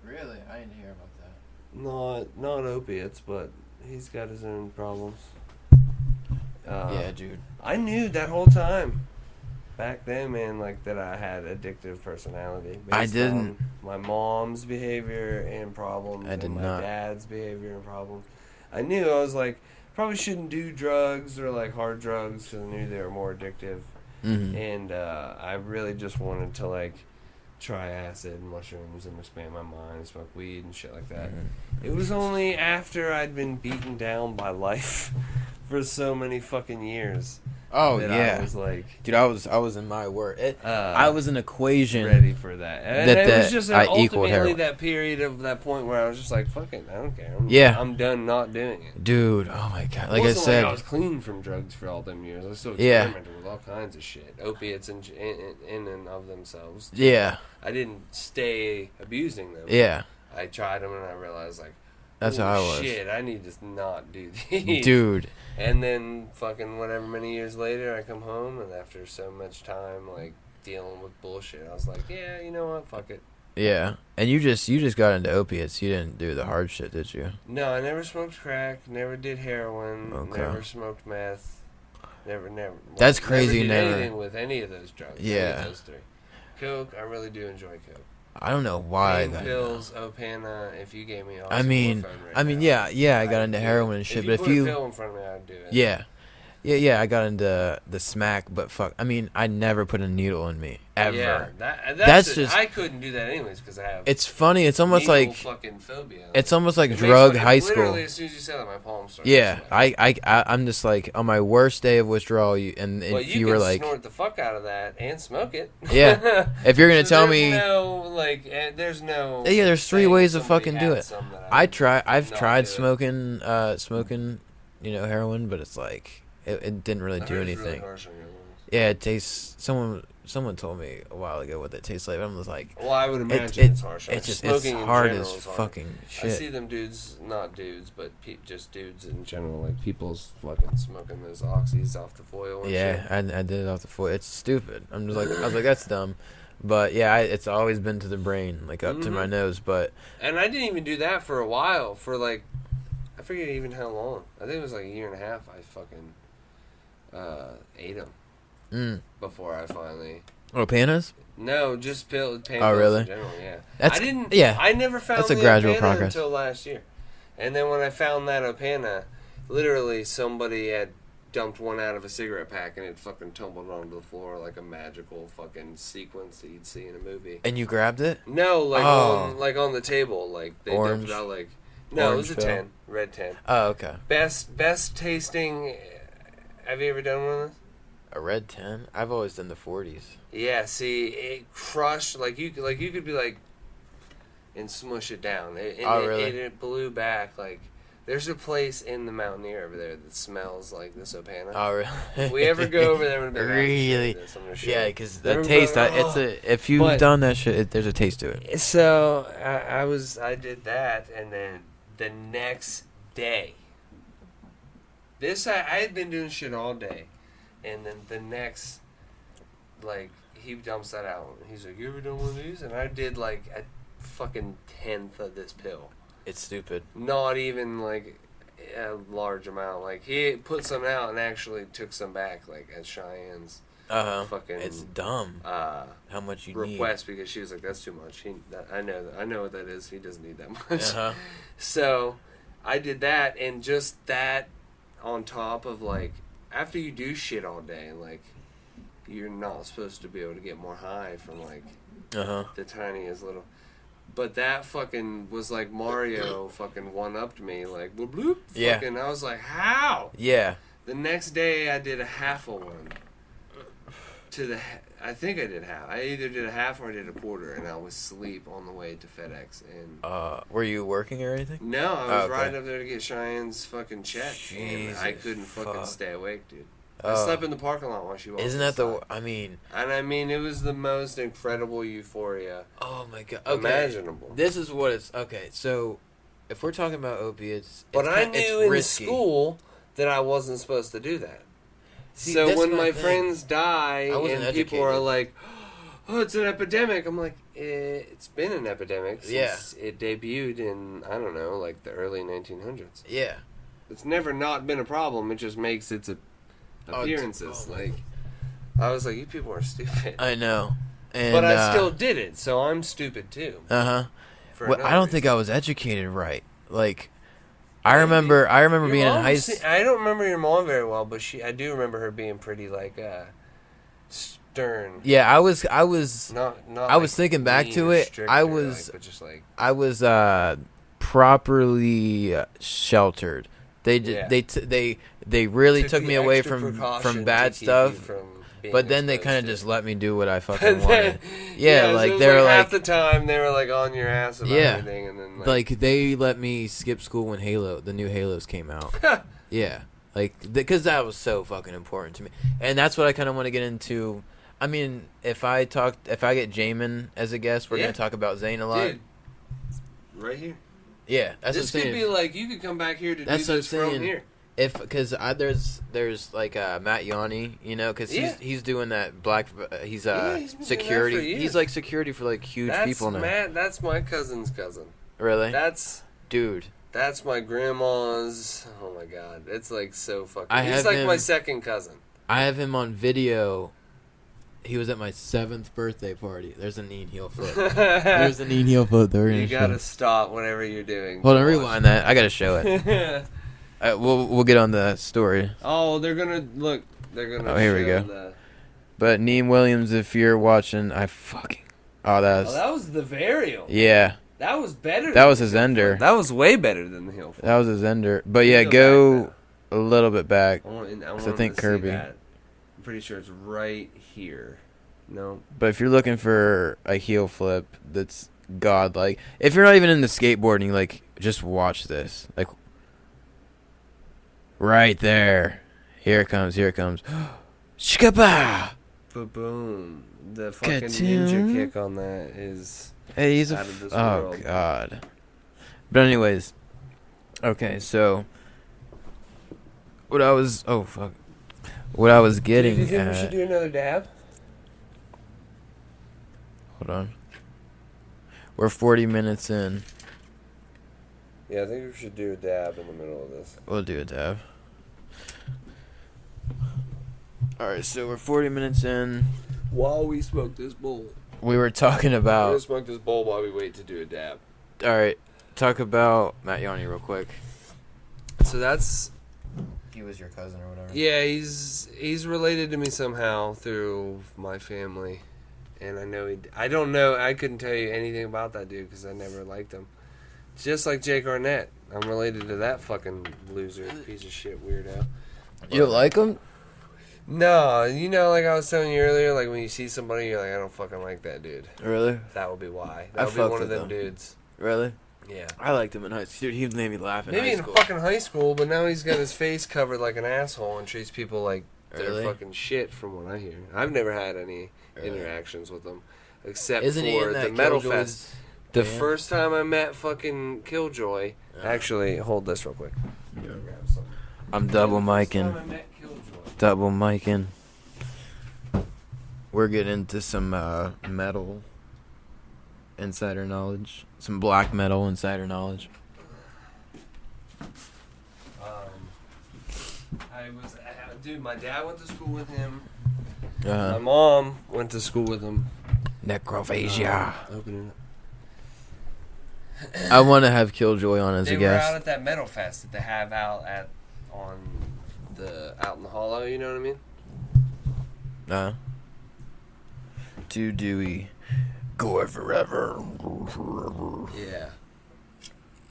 Really? I didn't hear about that. Not opiates, but he's got his own problems. Yeah, dude. I knew that whole time. Back then, man, like that I had addictive personality. I based didn't. on my mom's behavior and problems. I did and my not. dad's behavior and problems. I knew I was like, probably shouldn't do drugs or like hard drugs because I knew they were more addictive. Mm-hmm. And I really just wanted to like try acid and mushrooms and expand my mind, smoke weed and shit like that. Mm-hmm. It was only after I'd been beaten down by life for so many fucking years. Oh that yeah, I was like, dude. I was in my word. I was an equation. ready for that. And that it was just I equaled ultimately heroin. that period of that point where I was just like, fuck it, I don't care. Yeah. I'm done not doing it. Dude, oh my god! Like It I wasn't said, I was clean from drugs for all them years. I still Yeah. experimented with all kinds of shit, opiates in and of themselves. yeah, I didn't stay abusing them. yeah. I tried them and I realized like, That's how I was, shit, I need to not do these. dude. And then fucking whatever many years later, I come home and after so much time like dealing with bullshit, I was like, yeah, you know what, fuck it. Yeah, and you just got into opiates. You didn't do the hard shit, did you? No, I never smoked crack, never did heroin, Okay. never smoked meth, never. That's crazy, Never did never. anything with any of those drugs. Any Yeah. of those three. Coke, I really do enjoy Coke. I don't know why. Pain pills, Opana. If you gave me, all I some mean, Morphine right now, yeah. I got I'd into do it. heroin and shit, but If if you you, put a pill in front of me, I'd do it. yeah, I got into the smack, but fuck, I mean, I never put a needle in me ever. Yeah, That's it. just- I couldn't do that anyways because I have. It's funny. It's almost needle like fucking phobia. it's almost like It drug makes high Literally, school. as soon as you said that, my palms started. Yeah, sweating. I'm just like on my worst day of withdrawal, and Well, if you you can were like, snort the fuck out of that and smoke it. Yeah. If you're gonna So tell there's me, no like, there's no. Yeah, there's three saying ways to somebody fucking do had it. some that I've not tried do. smoking, heroin, but it's like it didn't really I do heard it's really anything. harsh on your lungs. Yeah, it tastes. Someone told me a while ago what that tastes like. I'm just like, Well, I would imagine it's harsh. it's just Smoking it's in hard general as is hard. fucking I see shit. them dudes, not dudes, but just dudes in general, like people's fucking smoking those oxys off the foil. And Yeah, shit. I did it off the foot. It's stupid. I'm just like I was like that's dumb, but yeah, it's always been to the brain, like up to my Mhm. nose. But And I didn't even do that for a while. For like, I forget even how long. I think it was like a year and a half. I fucking ate them before I finally. panas? No, just pain pills Oh, really? in general. Yeah, That's I didn't. yeah. I never found That's a the gradual Opana progress. until last year, and then when I found that Opana, literally somebody had dumped one out of a cigarette pack and it fucking tumbled onto the floor like a magical fucking sequence that you'd see in a movie. And you grabbed it? No, like Oh. on the table, like they Orange? dumped it out like. No, it was a Orange pill? 10, red 10. Oh, okay. Best tasting. Have you ever done one of those? A red 10? I've always done the 40s. Yeah, see, it crushed like you could be like, and smush it down. Really? It blew back like. There's a place in the Mountaineer over there that smells like this Opana. Oh, really? If we ever go over there, we're gonna be like, Really? This, I'm gonna show Yeah, you. because the Everybody- taste, if you've But- done that shit, there's a taste to it. So I did that, and then the next day. I had been doing shit all day, and then the next, like, he dumps that out. He's like, "You ever done one of these?" And I did like a fucking 1/10 of this pill. It's stupid. Not even like a large amount. Like he put some out and actually took some back, like at Cheyenne's fucking. It's dumb. How much you request because she was like, "That's too much." I know what that is. He doesn't need that much. need. So I did that, and just that on top of like after you do shit all day, like, you're not supposed to be able to get more high from, like, the tiniest little. But that fucking was like Mario fucking one-upped me, like, bloop, bloop. Yeah. Fucking, I was like, how? Yeah. The next day, I did a half of one. I think I did half. I either did a half or I did a quarter, and I was asleep on the way to FedEx. And were you working or anything? no, I was riding up there to get Cheyenne's fucking check, Jesus, and I couldn't fucking stay awake, dude. I Oh. slept in the parking lot while she walked. Isn't that outside. I mean... And I mean, it was the most incredible euphoria Oh, my God. Okay. imaginable. This is what it's... Okay, so if we're talking about opiates... But I knew in risky. school that I wasn't supposed to do that. See, So that's when my my thing. friends die I wasn't and people are educated. like, oh, it's an epidemic, I'm like, it's been an epidemic since it debuted in, I don't know, like the early 1900s. Yeah. It's never not been a problem. It just makes its appearances. Like, I was like, you people are stupid. I know. And, but I still did it, so I'm stupid too. Well, I don't think I was educated right. Like, I remember being in high school. I don't remember your mom very well, but I do remember her being pretty like stern. Yeah, I was Not I was thinking back to it. I was but just like I was properly sheltered. They really took me away from bad stuff. But then they kind of just let me do what I fucking wanted. Yeah, like so they were like half the time they were like on your ass about everything, and then like they let me skip school when the new Halos came out. Yeah, like because that was so fucking important to me, and that's what I kind of want to get into. I mean, if I get Jamin as a guest, we're gonna talk about Zane a lot. Dude, right here. Yeah, that's This what I'm could saying. be like you could come back here to That's do what this I'm from saying. here. Because there's like Matt Yanni, you know, because he's doing that black. He's he's been doing that security. for years. He's like security for like huge people now. Matt, that's my cousin's cousin. Really? Dude. That's my grandma's. Oh my god, it's like so fucking. He's like my second cousin. I have him on video. He was at my 7th birthday party. There's a knee and heel flip. There's a knee and heel flip. You gotta stop whatever you're doing. Hold on, rewind that. I gotta show it. We'll get on the story. Oh, they're gonna look. They're gonna. Oh, here we go. But Neem Williams, if you're watching, that was the varial. Yeah. That was better. That was his ender. That was way better than the heel flip. That was his ender. But yeah, go a little bit back. I think Kirby. I'm pretty sure it's right here. No. But if you're looking for a heel flip that's godlike, if you're not even into skateboarding, like, just watch this. Like, right there. Here it comes. Shkaba! Boom. The fucking ninja kick on that is he's out of this oh world. God. But anyways, okay, so what I was getting Do you think at. we should do another dab? Hold on. We're 40 minutes in. Yeah, I think we should do a dab in the middle of this. We'll do a dab. Alright, so we're 40 minutes in. While we smoke this bowl. We were talking We're about. gonna smoke this bowl while we wait to do a dab. Alright, talk about Matt Yanni real quick. So that's. He was your cousin or whatever. Yeah, he's related to me somehow through my family, and I know I don't know. I couldn't tell you anything about that dude because I never liked him. It's just like Jake Arnett. I'm related to that fucking loser, piece of shit, weirdo. You don't like him? No, you know, like I was telling you earlier, like when you see somebody, you're like, I don't fucking like that dude. Really? That would be why. I That would be fucked one of with them him. dudes. Really? Yeah. I liked him in high school. Dude, he made me laugh in Maybe high in school. fucking high school, but now he's got his face covered like an asshole and treats people like Really? they're fucking shit from what I hear. I've never had any interactions with him except Isn't he for in that the Metal Killjoy's Fest. The band? first time I met fucking Killjoy. Actually, hold this real quick. I'm double micing. First time I met Killjoy. Double micing. We're getting into some metal insider knowledge. Some black metal insider knowledge. Dude, my dad went to school with him. My Uh, mom went to school with him. Necrophagia. Open I want to have Killjoy on as They a were out guest. at that Metal Fest that they have out on the out in the hollow. You know what I mean? To Dewey, go forever. Yeah.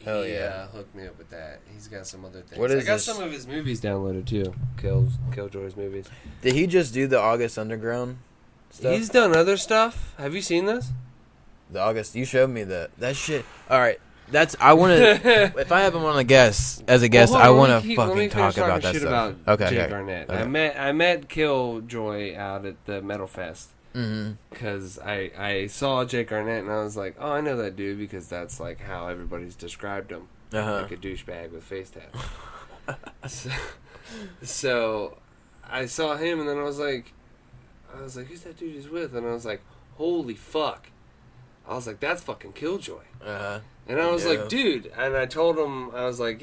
Hell yeah. Hooked me up with that. He's got some other things. What is I got this? some of his movies downloaded too. Killjoy's movies. Did he just do the August Underground stuff? He's done other stuff. Have you seen this? The August. You showed me that shit. All right. I want to. If I have him on as a guest, I want to fucking talk about that stuff. Okay. Okay. Garnett. Okay. I met Killjoy out at the Metal Fest. Mm-hmm. Because I saw Jake Garnett and I was like, oh, I know that dude because that's like how everybody's described him, like a douchebag with face tats. so I saw him and then I was like, who's that dude he's with? And I was like, holy fuck! I was like, that's fucking Killjoy. And I was like, dude, and I told him, I was like,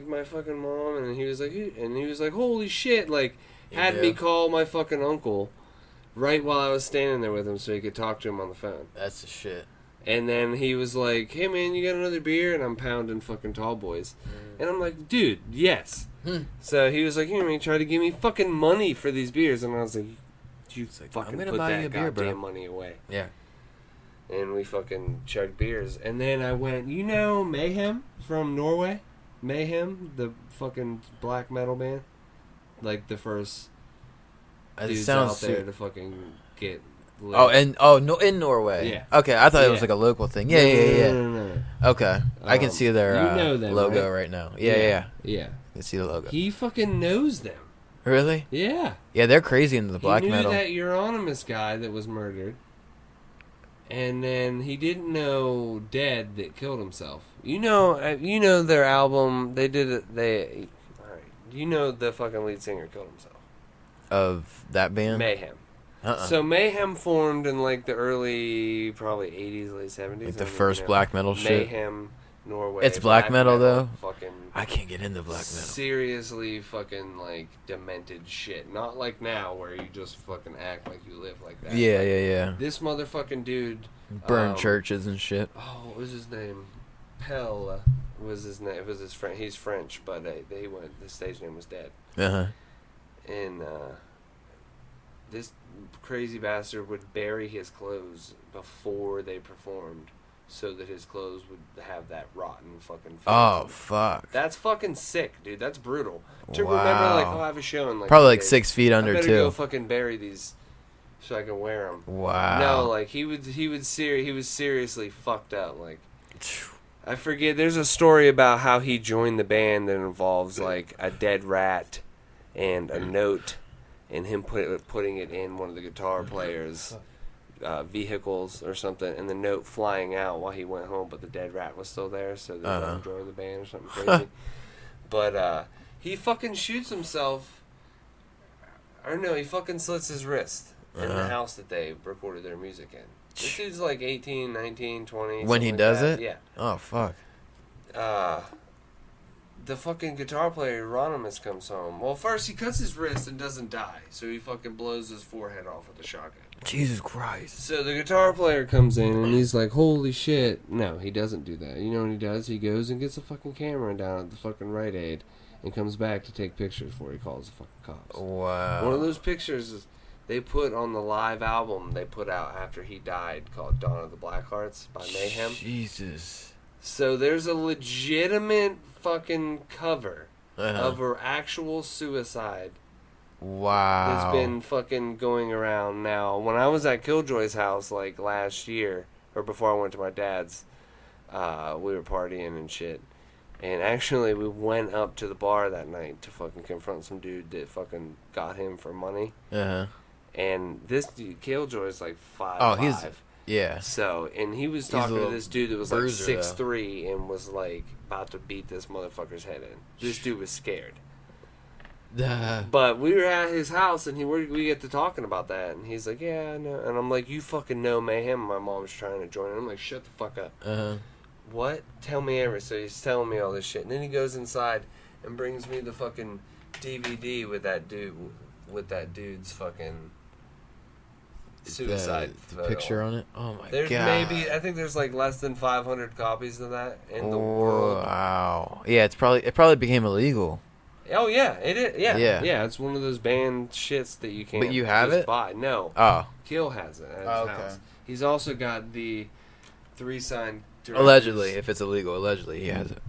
my fucking mom, and he was like, holy shit, like, had me call my fucking uncle. Right while I was standing there with him so he could talk to him on the phone. That's the shit. And then he was like, hey man, you got another beer? And I'm pounding fucking tall boys. And I'm like, dude, yes. So he was like, here man, try to give me fucking money for these beers. And I was like, you fucking put that goddamn money away. Yeah. And we fucking chugged beers. And then I went, you know Mayhem from Norway? Mayhem, the fucking black metal band? Like the first... dudes out there to fucking get lit. In Norway. Yeah. Okay, I thought it was like a local thing. Yeah. No. Okay, I can see their them, logo right now. Yeah. I can see the logo. He fucking knows them. Really? Yeah. Yeah, they're crazy into the black metal. He knew that Euronymous guy that was murdered, and then he didn't know Dead that killed himself. You know their album. They did it. All right. You know the fucking lead singer killed himself. Of that band? Mayhem. So Mayhem formed in like the early, probably 80s, late 70s. Like the first black metal shit? Mayhem, Norway. It's black metal though? Fucking I can't get into black metal. Seriously fucking like demented shit. Not like now where you just fucking act like you live like that. Yeah. This motherfucking dude... Burn churches and shit. Oh, what was his name? Pell was his name. It was his friend. He's French, but the stage name was Dead. And this crazy bastard would bury his clothes before they performed so that his clothes would have that rotten fucking face. Oh, fuck. That's fucking sick, dude. That's brutal. To remember, like, I have a show in, like... Probably like 6 feet under, I better too. go fucking bury these so I can wear them. Wow. No, like, he was seriously fucked up, like... I forget, there's a story about how he joined the band that involves, like, a dead rat and a note, and him putting it in one of the guitar players' vehicles or something, and the note flying out while he went home, but the dead rat was still there, so they let him join the band or something crazy. But he fucking shoots himself, or no, he fucking slits his wrist in the house that they recorded their music in. This dude's like 18, 19, 20. When he does it? Yeah. Oh, fuck. The fucking guitar player, Euronymous, comes home. Well, first he cuts his wrist and doesn't die, so he fucking blows his forehead off with a shotgun. Jesus Christ. So the guitar player comes in and he's like, holy shit. No, he doesn't do that. You know what he does? He goes and gets a fucking camera down at the fucking Rite Aid and comes back to take pictures before he calls the fucking cops. Wow. One of those pictures they put on the live album they put out after he died called Dawn of the Blackhearts by Mayhem. Jesus. So there's a legitimate fucking cover of her actual suicide. Wow. That's been fucking going around now. When I was at Killjoy's house like last year, or before I went to my dad's, we were partying and shit. And actually we went up to the bar that night to fucking confront some dude that fucking got him for money. And this dude, Killjoy's like 5'5". Oh, he's... Yeah. So, and he was talking to this dude that was like 6'3" and was like about to beat this motherfucker's head in. This dude was scared. But we were at his house and we get to talking about that, and he's like, yeah, I know. And I'm like, you fucking know Mayhem. My mom's trying to join. And I'm like, shut the fuck up. What? Tell me everything. So he's telling me all this shit, and then he goes inside and brings me the fucking DVD with that dude's fucking suicide the picture on it. Oh my god. I think there's like less than 500 copies of that in the world. Wow. Yeah, it probably became illegal. Oh yeah, it is. Yeah, Yeah. yeah. It's one of those banned shits that you can't. But you have just it? buy. No. Oh. Kill has it at his house. He's also got the 3 signed. Allegedly, if it's illegal, allegedly he has it.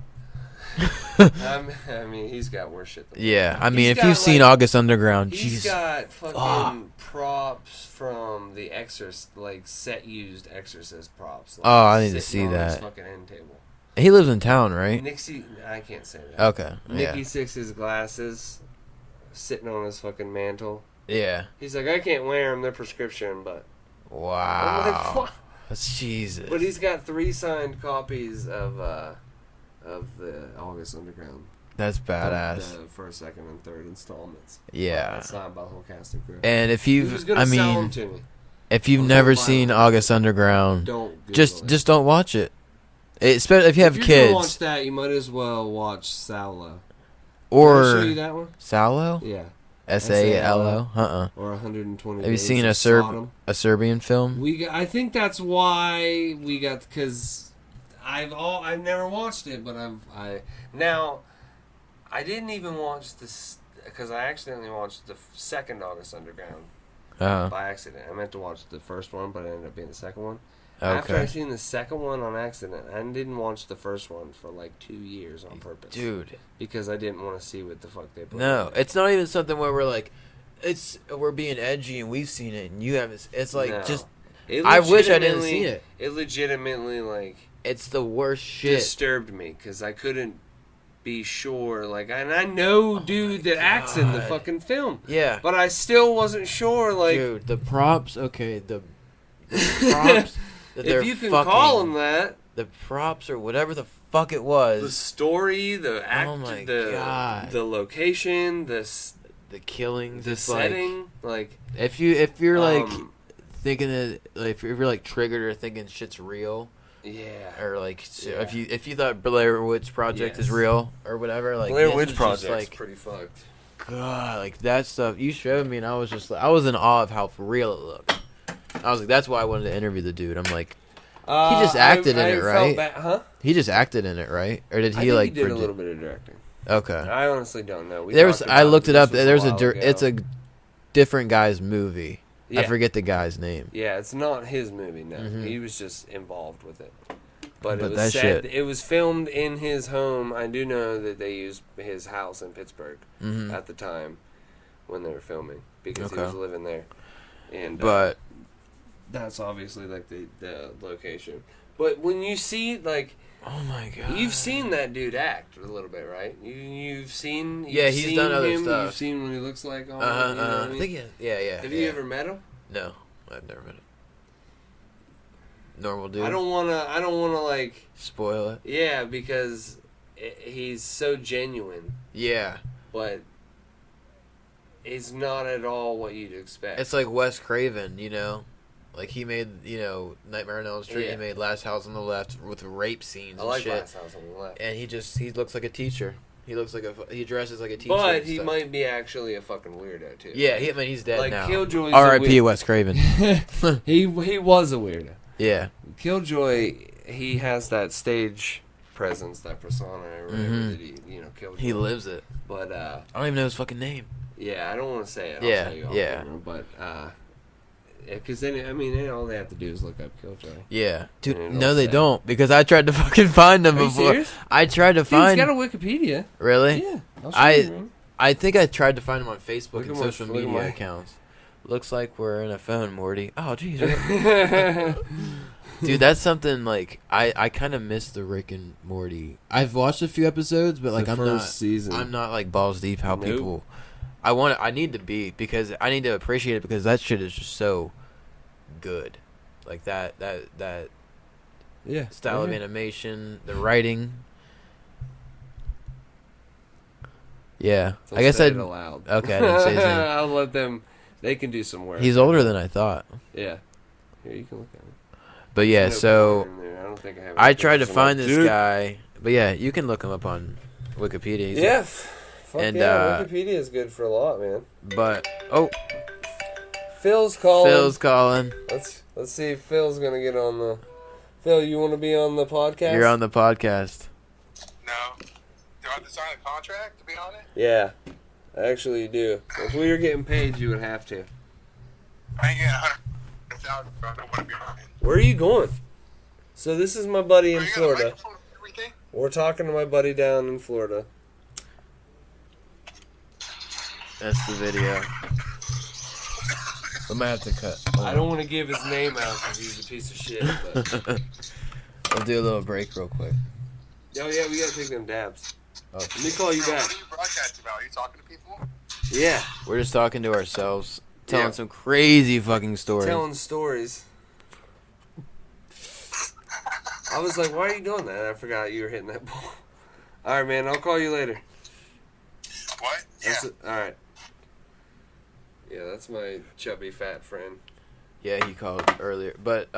I mean, he's got worse shit than that. Yeah, I mean, He's if you've got, seen like- August Underground, He's jeez. got fucking props from the Exorcist, like set used Exorcist props. Like, Oh, I need to sitting see on his that. fucking end table. He lives in town, right? Nixie, I can't say that. Okay. Nicky Yeah. Six's glasses sitting on his fucking mantle. Yeah. He's like, I can't wear them, they're prescription, but. I'm like, Wow. "Fuck." That's Jesus. But he's got 3 signed copies of the August Underground. That's badass. The first, second, and third installments. Yeah. Signed by the whole cast and crew. And if He was you've, gonna I sell them mean, to me. if you've Okay, never fine. seen August Underground, Don't Google just it. don't watch it. Especially if you have If you're gonna watch kids that, you might as well watch Saulo. Did I show you or that one? Salo, Yeah. SALO. Or 120 Have you Days seen of Sodom. a Serbian film? I think that's why we got, because I've never watched it, but I didn't even watch this because I accidentally watched the second August Underground by accident. I meant to watch the first one, but it ended up being the second one. After I Okay. seen the second one on accident, I didn't watch the first one for like 2 years on purpose. Dude. Because I didn't want to see what the fuck they put No, in there. it's not even something where we're like, we're being edgy and we've seen it and you haven't. It's like No. just. It I wish I didn't legitimately- see it. It legitimately like It's the worst shit. disturbed me because I couldn't be sure. Like, and I know dude that acts in the God. fucking film, Yeah. but I still wasn't sure. Like, Dude, the props. Okay, the props. That they're if you can fucking, call them that, the props or whatever the fuck it the was. story, the act, Oh my the God. the location, the Killings. the It's like setting, like if you're like um, thinking that, like, if you're like triggered or thinking shit's real, yeah. or like Yeah. if you thought Blair Witch Project is Yes. real or whatever, like Blair this Witch was Project's just, like, pretty fucked. God, like that stuff you showed me, and I was just like, I was in awe of how real it looked. I was like, that's why I wanted to interview the dude. I'm like, just acted in it, right? Huh? he just acted in it, right? Or did I he think like he did a produ- little bit of directing. Okay. I honestly don't know. We There was talked I about looked it this up. was There's while ago. it's a different guy's movie. I Yeah. forget the guy's name. Yeah, it's not his movie. No, Mhm. he was just involved with it. But it But was that said shit- it was filmed in his home. I do know that they used his house in Pittsburgh Mhm. at the time when they were filming because he Okay. was living there. And But that's obviously like the location. But when you see like oh my god, you've seen that dude act a little bit, right? You've seen Yeah, he's seen done other him, stuff. You've seen what he looks like. On, Uh-huh, you know what I I mean? think yeah. Have yeah. you ever met him? No, I've never met him. Normal dude. I don't wanna like. spoil it. Yeah, because he's so genuine, Yeah, but he's not at all what you'd expect. it's like Wes Craven, you know. Like he made, Nightmare on Elm Street. Yeah. He made Last House on the Left with rape scenes I and like shit. Last House on the Left. And he looks like a teacher. He looks like he dresses like a teacher. But and he stuff. might be actually a fucking weirdo, too. Yeah, he's dead Like, now. Killjoy's R.I.P. a Wes Craven. he was a weirdo. Yeah. Killjoy, he has that stage presence, that persona, or whatever Mhm. that Killjoy. He lives it. But, I don't even know his fucking name. yeah, I don't want to say it. I'll Yeah, tell you off yeah. camera, but, because then all they have to do is look up Killjoy. Yeah. Dude, And no it'll they say- don't, because I tried to fucking find them Are you before. serious? I tried to Dude, find he's got a Wikipedia. Really? Yeah. I'll show I- you, man. I think I tried to find him on Facebook Look and at my- social look at media my- accounts. Looks like we're in a phone, Morty. Oh, jeez. Dude, that's something like I kind of miss the Rick and Morty. I've watched a few episodes, but like The I'm first season. I'm not like balls deep how Nope. people. I need to be, because I need to appreciate it, because that shit is just so good. Like that Yeah. style of animation, the writing. Yeah, Don't I guess say I'd. it aloud. Okay, I didn't say his name. I'll let them. They can do some work. He's older than I thought. Yeah. Here, you can look at it. But yeah, There's no so picture in there. I don't think I have. I any tried to pictures. find this Dude. guy. But yeah, you can look him up on Wikipedia. He's Yeah. Fuck And, yeah. Wikipedia is good for a lot, man. But Phil's calling. Phil's calling. Let's see if Phil's gonna get on the. Phil, you want to be on the podcast? You're on the podcast. No. Do have to sign a contract to be on it? Yeah, I actually do. If we were getting paid, you would have to. I ain't getting 100,000, bro. I don't want to be on it. Where are you going? So this is my buddy in Bro, you got a Florida. microphone and everything? We're talking to my buddy down in Florida. That's the video. I might have to cut. I don't want to give his name out because he's a piece of shit. But... I'll do a little break real quick. Oh yeah, we gotta take them dabs. Oh. Let me call you Bro, back. what are you broadcasting about? Are you talking to people? Yeah, We're just talking to ourselves, telling Yeah. some crazy fucking stories. telling stories. I was like, why are you doing that? I forgot you were hitting that ball. All right, man. I'll call you later. What? Yeah. All right. Yeah, that's my chubby fat friend. Yeah, he called earlier. But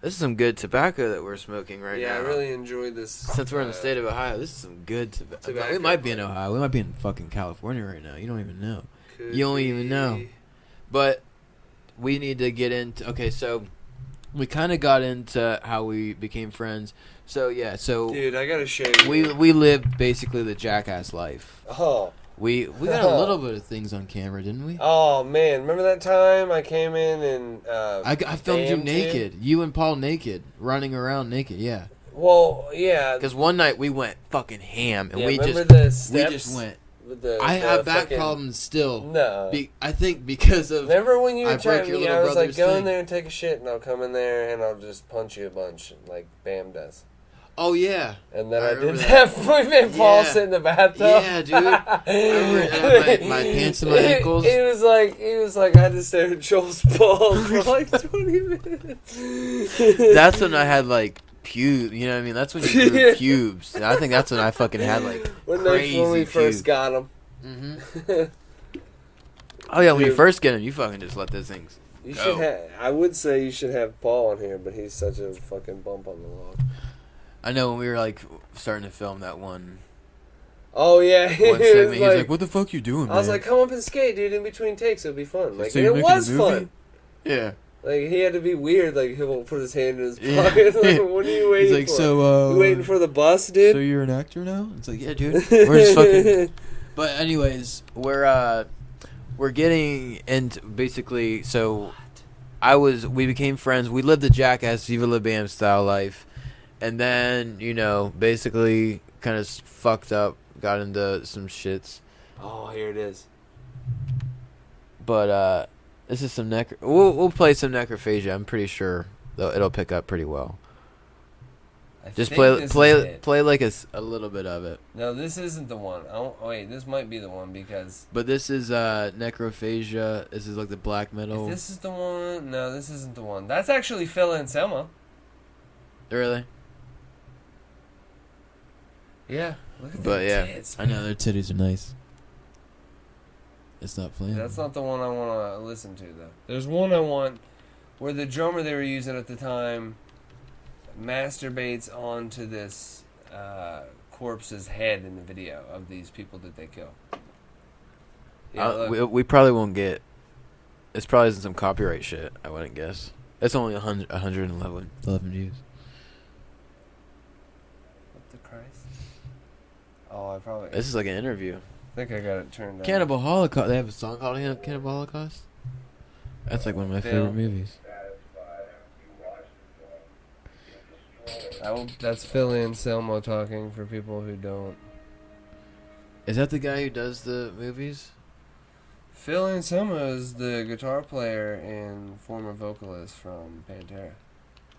this is some good tobacco that we're smoking right Yeah, now. I really enjoyed this. Since we're in the state of Ohio, this is some good tobacco. We might be in Ohio. We might be in fucking California right now. You don't even know. You don't even know. But we need to get into... Okay, so we kind of got into how we became friends. So, yeah, so... Dude, I gotta show you. We lived basically the jackass life. Oh. We got a little bit of things on camera, didn't we? Oh, man. Remember that time I came in and... I filmed you bammed naked. You and Paul naked. Running around naked, yeah. Well, yeah. Because one night we went fucking ham, and Yeah, we remember just the steps we just went. with the, I the have back fucking- problems still. No. I think because of Remember when you were I broke trying your me? little I was like, brother's go in thing. there and take a shit, and I'll come in there and I'll just punch you a bunch, like Bam does. oh yeah, And then I I, remember did that. that. We made Paul Yeah. sit in the bathtub. Yeah, dude. I remember my pants and my ankles. He was like, I had to stare at Joel's balls for like 20 minutes. that's when I had like pubes. You know what I mean? That's when you grew pubes. And I think that's when I fucking had like when crazy we pubes. first got him. Mm-hmm. Oh yeah, when you Dude. first get them, you fucking just let those things. You Go. should have. I would say you should have Paul on here, but he's such a fucking bump on the log. I know when we were like starting to film that one Oh yeah, one He was segment, he was like, "What the fuck you doing, man?" I was like, come up and skate, dude. In between takes, it'll be fun. Like, So and you're it making a was movie? fun. "Yeah." Like he had to be weird. Like he'll put his hand in his Yeah. pocket. Like, what are you waiting He's like, for? "So, You waiting for the bus, dude?" so you're an actor now?" It's like, "Yeah, dude. We're just fucking." But anyways, we're getting into basically. So, we became friends. We lived the Jackass Viva La Bam style life, and then basically kind of fucked up, got into some shits. Oh, here it is. But this is some We'll play some Necrophagia. I'm pretty sure it'll pick up pretty well. I Just think this is it. play like a little bit of it. No, this isn't the one. Wait, this might be the one because But this is Necrophagia. This is like the black metal. if this is the one. No, this isn't the one. That's actually Phil and Selma. Really? Yeah, look at But their yeah, tits, I know their titties are nice. It's not playing. That's not the one I want to listen to, though. There's one I want where the drummer they were using at the time masturbates onto this corpse's head in the video of these people that they kill. Yeah, look. we probably won't get. It's probably some copyright shit. I wouldn't guess. It's only 111 views. What the Christ? Oh, I probably. This is like an interview. I think I got it turned down. Cannibal Holocaust. They have a song called Cannibal Holocaust. That's like one of my favorite movies. That's Phil and Selma talking for people who don't. Is that the guy who does the movies? Phil and Selma is the guitar player and former vocalist from Pantera.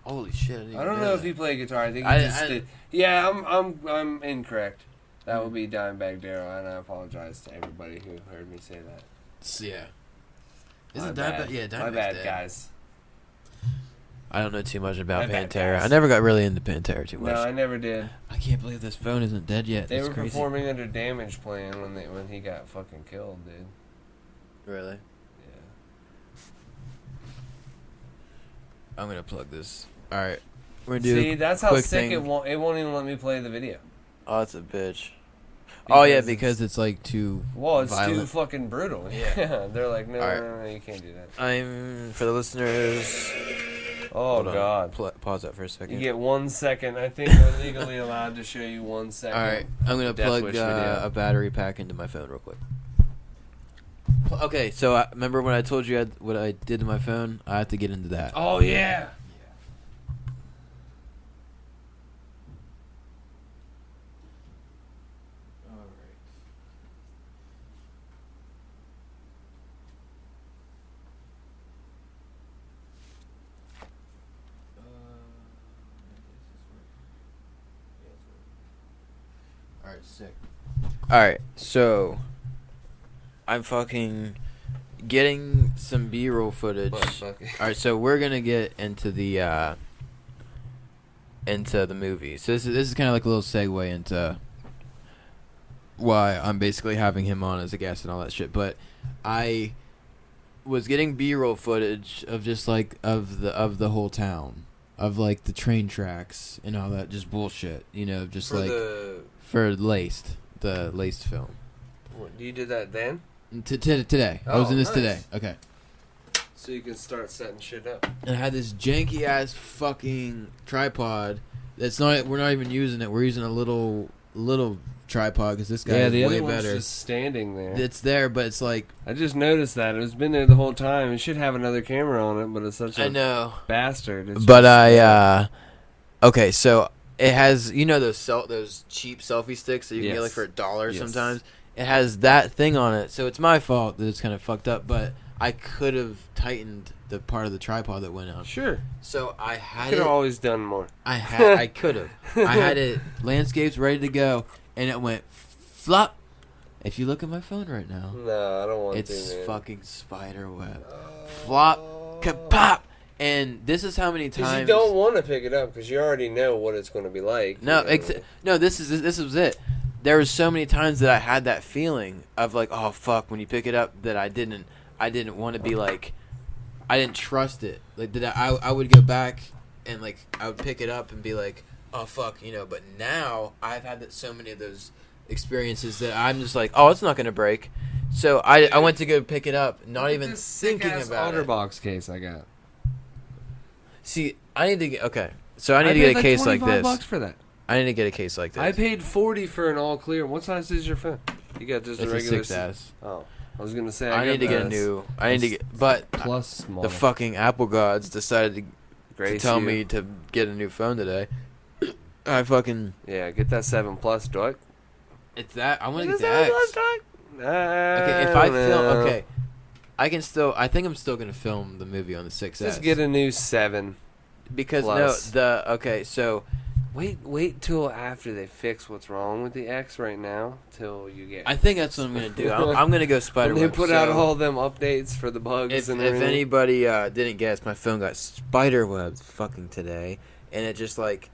Holy shit! I don't know if he played guitar. I think he just did. Yeah, I'm incorrect. That would be Dimebag Darrell, and I apologize to everybody who heard me say that. Yeah. My Isn't bad. Dimebag? Yeah, Dimebag's My bad, dead. guys. I don't know too much about My bad, Pantera. guys. I never got really into Pantera too much. No, I never did. I can't believe this phone isn't dead yet. They That's were crazy. performing under Damage Plan when he got fucking killed, dude. Really? Yeah. I'm gonna plug this. All right, we're gonna do. See, that's how quick sick thing. it won't even let me play the video. Oh, that's a bitch. Oh yeah, Because because it's like too. Well, it's too violent. fucking brutal. Yeah. They're like, no, All right. no, you can't do that. I'm for the listeners. Oh, Hold on. God. Pause that for a second. You get 1 second. I think we're legally allowed to show you 1 second. All right, I'm gonna Death plug Wish video. a battery pack into my phone real quick. Okay, so remember when I told you what I did to my phone? I have to get into that. Oh, yeah. Alright, sick. Alright, so I'm fucking getting some B-roll footage. Alright, so we're gonna get into the movie. So this is kind of like a little segue into why I'm basically having him on as a guest and all that shit. But I was getting B-roll footage of just like of the whole town, of like the train tracks and all that, just bullshit. You know, just for the Laced film. What, you did that then? Today. I was in this today. Okay. So you can start setting shit up. And I had this janky ass fucking tripod. We're not even using it. We're using a little tripod because this guy is the way other one's better. just standing there. It's there, but it's like I just noticed that it's been there the whole time. It should have another camera on it, but it's such a bastard. It's but okay, so it has those cheap selfie sticks that you can get like for $1 sometimes. It has that thing on it, so it's my fault that it's kind of fucked up. But I could have tightened the part of the tripod that went out. Sure. So I had could have always done more. I could have. I had it landscapes ready to go, and it went flop. If you look at my phone right now, no, I don't want to. It's fucking spider web. Flop, kapop. And this is how many times. Because you don't want to pick it up because you already know what it's going to be like. No, this was it. There was so many times that I had that feeling of like, oh fuck, when you pick it up, that I didn't want to be like, I didn't trust it. Like that I would go back and like I would pick it up and be like, oh fuck, But now I've had so many of those experiences that I'm just like, oh, it's not gonna break. So I went to go pick it up, not even thinking about it. OtterBox case I got. See, I need to get So I need to get a case like this. $25 for that. I need to get a case like this. I paid $40 for an all clear. What size is your phone? You got just a regular 6S. Oh, I was gonna say I need to get a new. I need to get, but plus small. The fucking Apple gods decided to tell me to get a new phone today. I fucking get that 7 Plus, dog. It's that I want to Is get it the 7 X. Plus, dog? Okay, if I film, I can still. I think I'm still gonna film the movie on the 6S. Just get a new 7. Because Plus. so. Wait till after they fix what's wrong with the X right now till you get. I think that's what I'm gonna do. I'm gonna go spider When web. they put out all them updates for the bugs. If everything. anybody didn't guess, my phone got spider webbed fucking today, and it just like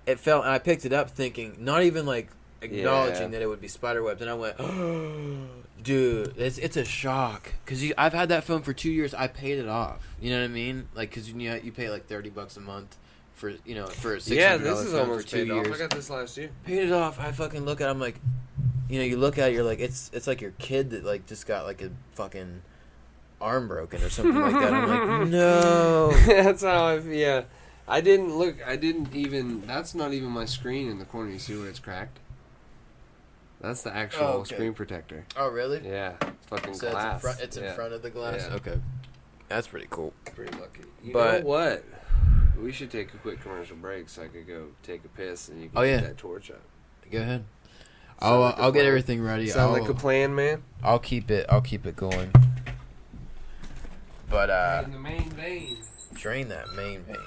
it felt. And I picked it up thinking, not even like acknowledging that it would be spider webbed, and I went, oh, dude, it's a shock because I've had that phone for 2 years. I paid it off. You know what I mean? Like because you pay like $30 a month. For a $600 this is phone almost for 2 paid off. years. I got this last year. Paid it off. I fucking look at it, I'm like, you look at it, you're like, it's like your kid that like just got like a fucking arm broken or something like that. I'm like, no. That's how I didn't even. That's not even my screen in the corner. You see where it's cracked? That's the actual screen protector. Oh really? Yeah, it's fucking so glass. It's in front of the glass. Yeah. Okay, that's pretty cool. Pretty lucky. You But know what? We should take a quick commercial break so I could go take a piss and you can get that torch up. Go ahead. I'll get everything ready. Sound like a plan, man? I'll keep it going. But in the main vein. Drain that main vein.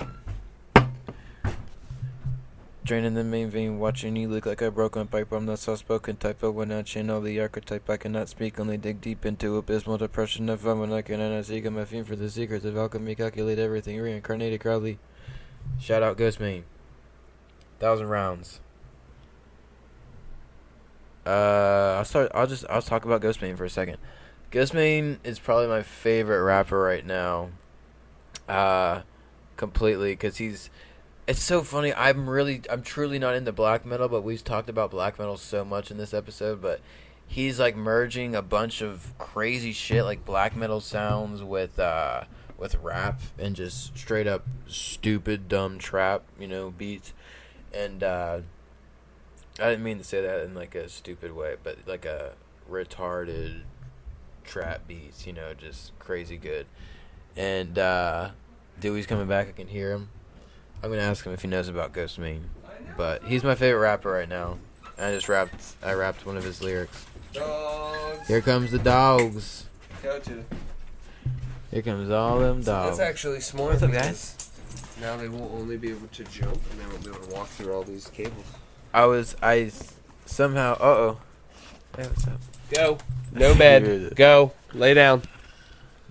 Draining the main vein, watching you look like a broken pipe. I'm the soft-spoken type. I will not channel the archetype. I cannot speak, only dig deep into abysmal depression. If I'm I cannot seek, I'm a fiend for the secrets of alchemy. Calculate everything, reincarnated Crowley. Shout out Ghostmane. 1,000 rounds. I'll talk about Ghostmane for a second. Ghostmane is probably my favorite rapper right now. Completely, because it's so funny. I'm truly not into black metal, but we've talked about black metal so much in this episode. But he's like merging a bunch of crazy shit, like black metal sounds with with rap and just straight up stupid dumb trap, beats. And I didn't mean to say that in like a stupid way, but like a retarded trap beats, just crazy good. And Dewey's coming back. I can hear him. I'm gonna ask him if he knows about Ghost Main, but he's my favorite rapper right now. I rapped one of his lyrics. Dogs. Here comes the dogs. Go to. Here comes all them dogs. That's actually smart. What's up, because now they won't only be able to jump, and they won't be able to walk through all these cables. I somehow. Hey, what's up? Go. No bed. Go. Lay down.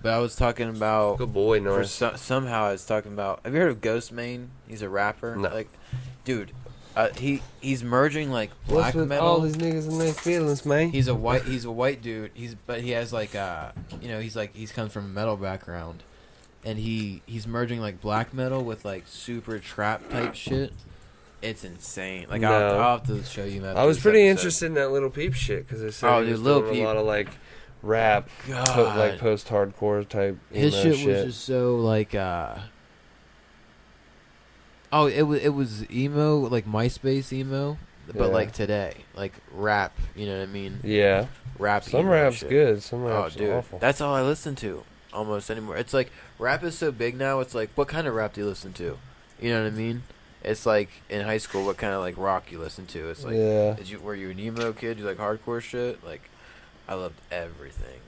But I was talking about. Good boy, Norris. Somehow I was talking about. Have you heard of Ghost Main? He's a rapper. No. Like, dude, he's merging like black What's with metal. all these niggas and their feelings, man? He's a white dude. But he has like he's comes from a metal background, and he's merging like black metal with like super trap type shit. It's insane. Like I'll have to show you. I was pretty interested in that Little Peep shit because they said he was doing a lot of like rap, like post-hardcore type. His shit was just so like. Oh, it was emo, like MySpace emo, but like today, like rap. You know what I mean? Yeah. Rap. Some rap's shit. Good. Some rap's awful. That's all I listen to almost anymore. It's like rap is so big now. It's like, what kind of rap do you listen to? You know what I mean? It's like in high school, what kind of like rock you listen to? It's like, were you an emo kid? You like hardcore shit? Like, I loved everything.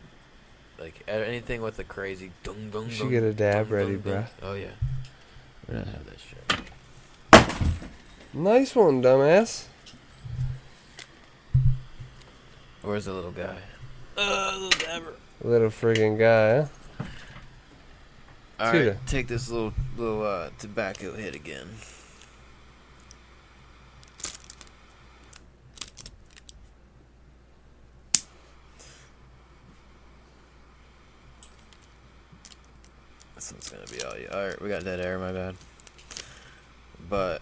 Like anything with the crazy dung dung. You should get a dab ready, bruh. Oh yeah, we're gonna have that shit. Nice one, dumbass. Where's the little guy? Little dabber. Little friggin' guy, huh? All right, take this little tobacco hit again. This one's gonna be all you. All right, we got dead air. My bad. But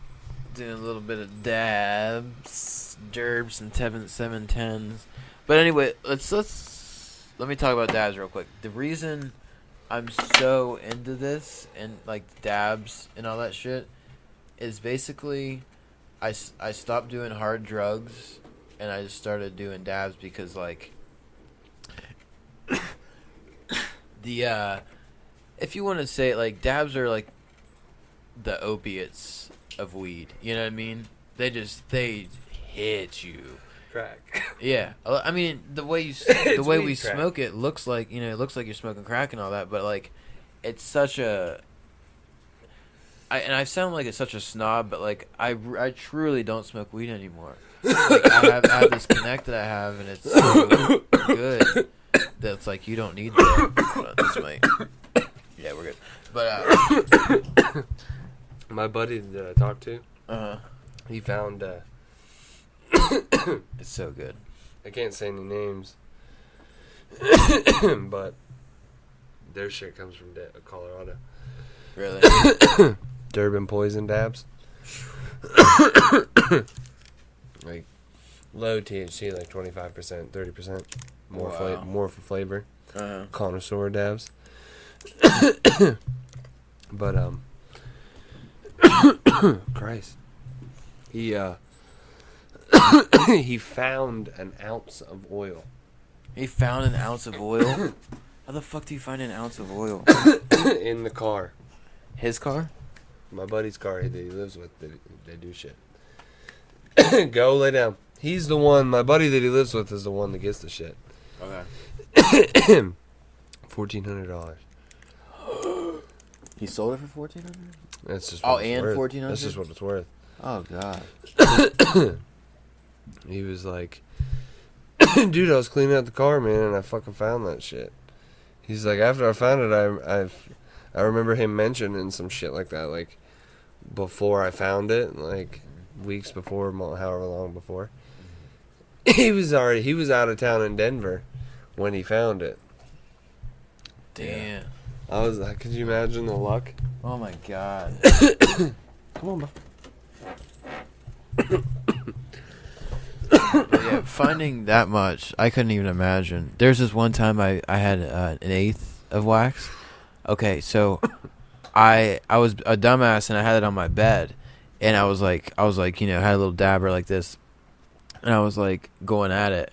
doing a little bit of dabs, derbs, and 710s. But anyway, let me talk about dabs real quick. The reason I'm so into this and like dabs and all that shit is basically I stopped doing hard drugs and I just started doing dabs because like the if you want to say it, like dabs are like the opiates of weed. You know what I mean? They hit you. Crack. Yeah, I mean the way we crack. Smoke it looks like it looks like you're smoking crack and all that, but like it's such a. I sound like it's such a snob, but like I truly don't smoke weed anymore. Like I have this connect that I have, and it's so good that it's like you don't need that. Hold on, this might. Yeah, we're good. But my buddy that I talked to, he found. It's so good. I can't say any names, but their shit comes from Colorado. Really? Durban poison dabs. Like low THC, like 25%, 30%. More for flavor. Connoisseur dabs. But Christ, he found an ounce of oil. He found an ounce of oil? How the fuck do you find an ounce of oil? In the car. His car? My buddy's car that he lives with. They do shit. Go lay down. He's the one. My buddy that he lives with is the one that gets the shit. Okay. $1,400. He sold it for $1,400? That's just. Oh, and $1,400. That's just what it's worth. Oh God. He was like, dude, I was cleaning out the car, man, and I fucking found that shit. He's like, after I found it, I remember him mentioning some shit like that, like before I found it, like weeks before, however long before. He was out of town in Denver when he found it. Damn. Yeah. I was like, could you imagine the luck? Oh my God. Come on, bro. Yeah, finding that much, I couldn't even imagine. There's this one time I had an eighth of wax, Okay, so I was a dumbass and I had it on my bed, and I was like, you know, had a little dabber like this, and I was like going at it,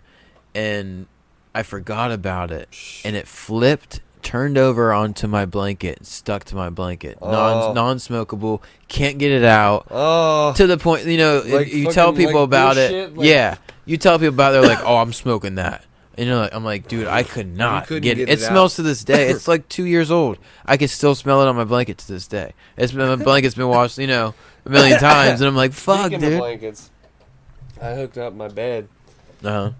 and I forgot about it, and it flipped, turned over onto my blanket, stuck to my blanket, non-smokable, can't get it out. Oh, To the point, you know, like if you tell people about it, shit, like, yeah, you tell people about it, they're like, oh, I'm smoking that. And you know, I'm like, dude, I could not get it. It smells to this day. It's like 2 years old. I can still smell it on my blanket to this day. My blanket's been washed, you know, a million times, and I'm like, fuck, Speaking dude. of blankets, I hooked up my bed. Uh-huh.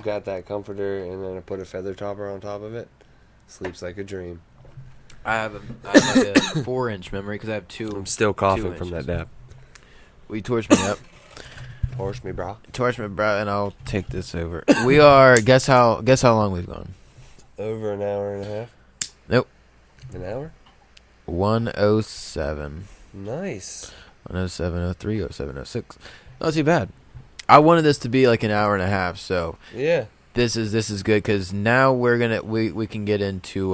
Got that comforter, and then I put a feather topper on top of it. Sleeps like a dream. I have like a 4-inch memory because I have two. I'm still coughing from inches. that dab. Will you torch me up? Torch me, bro. Torch me, bro, and I'll take this over. We are. Guess how long we've gone? Over an hour and a half. Nope. An hour? 107. Nice. 107, 03, 07, 06. Not too bad. I wanted this to be like an hour and a half, so Yeah. this is good because now we can get into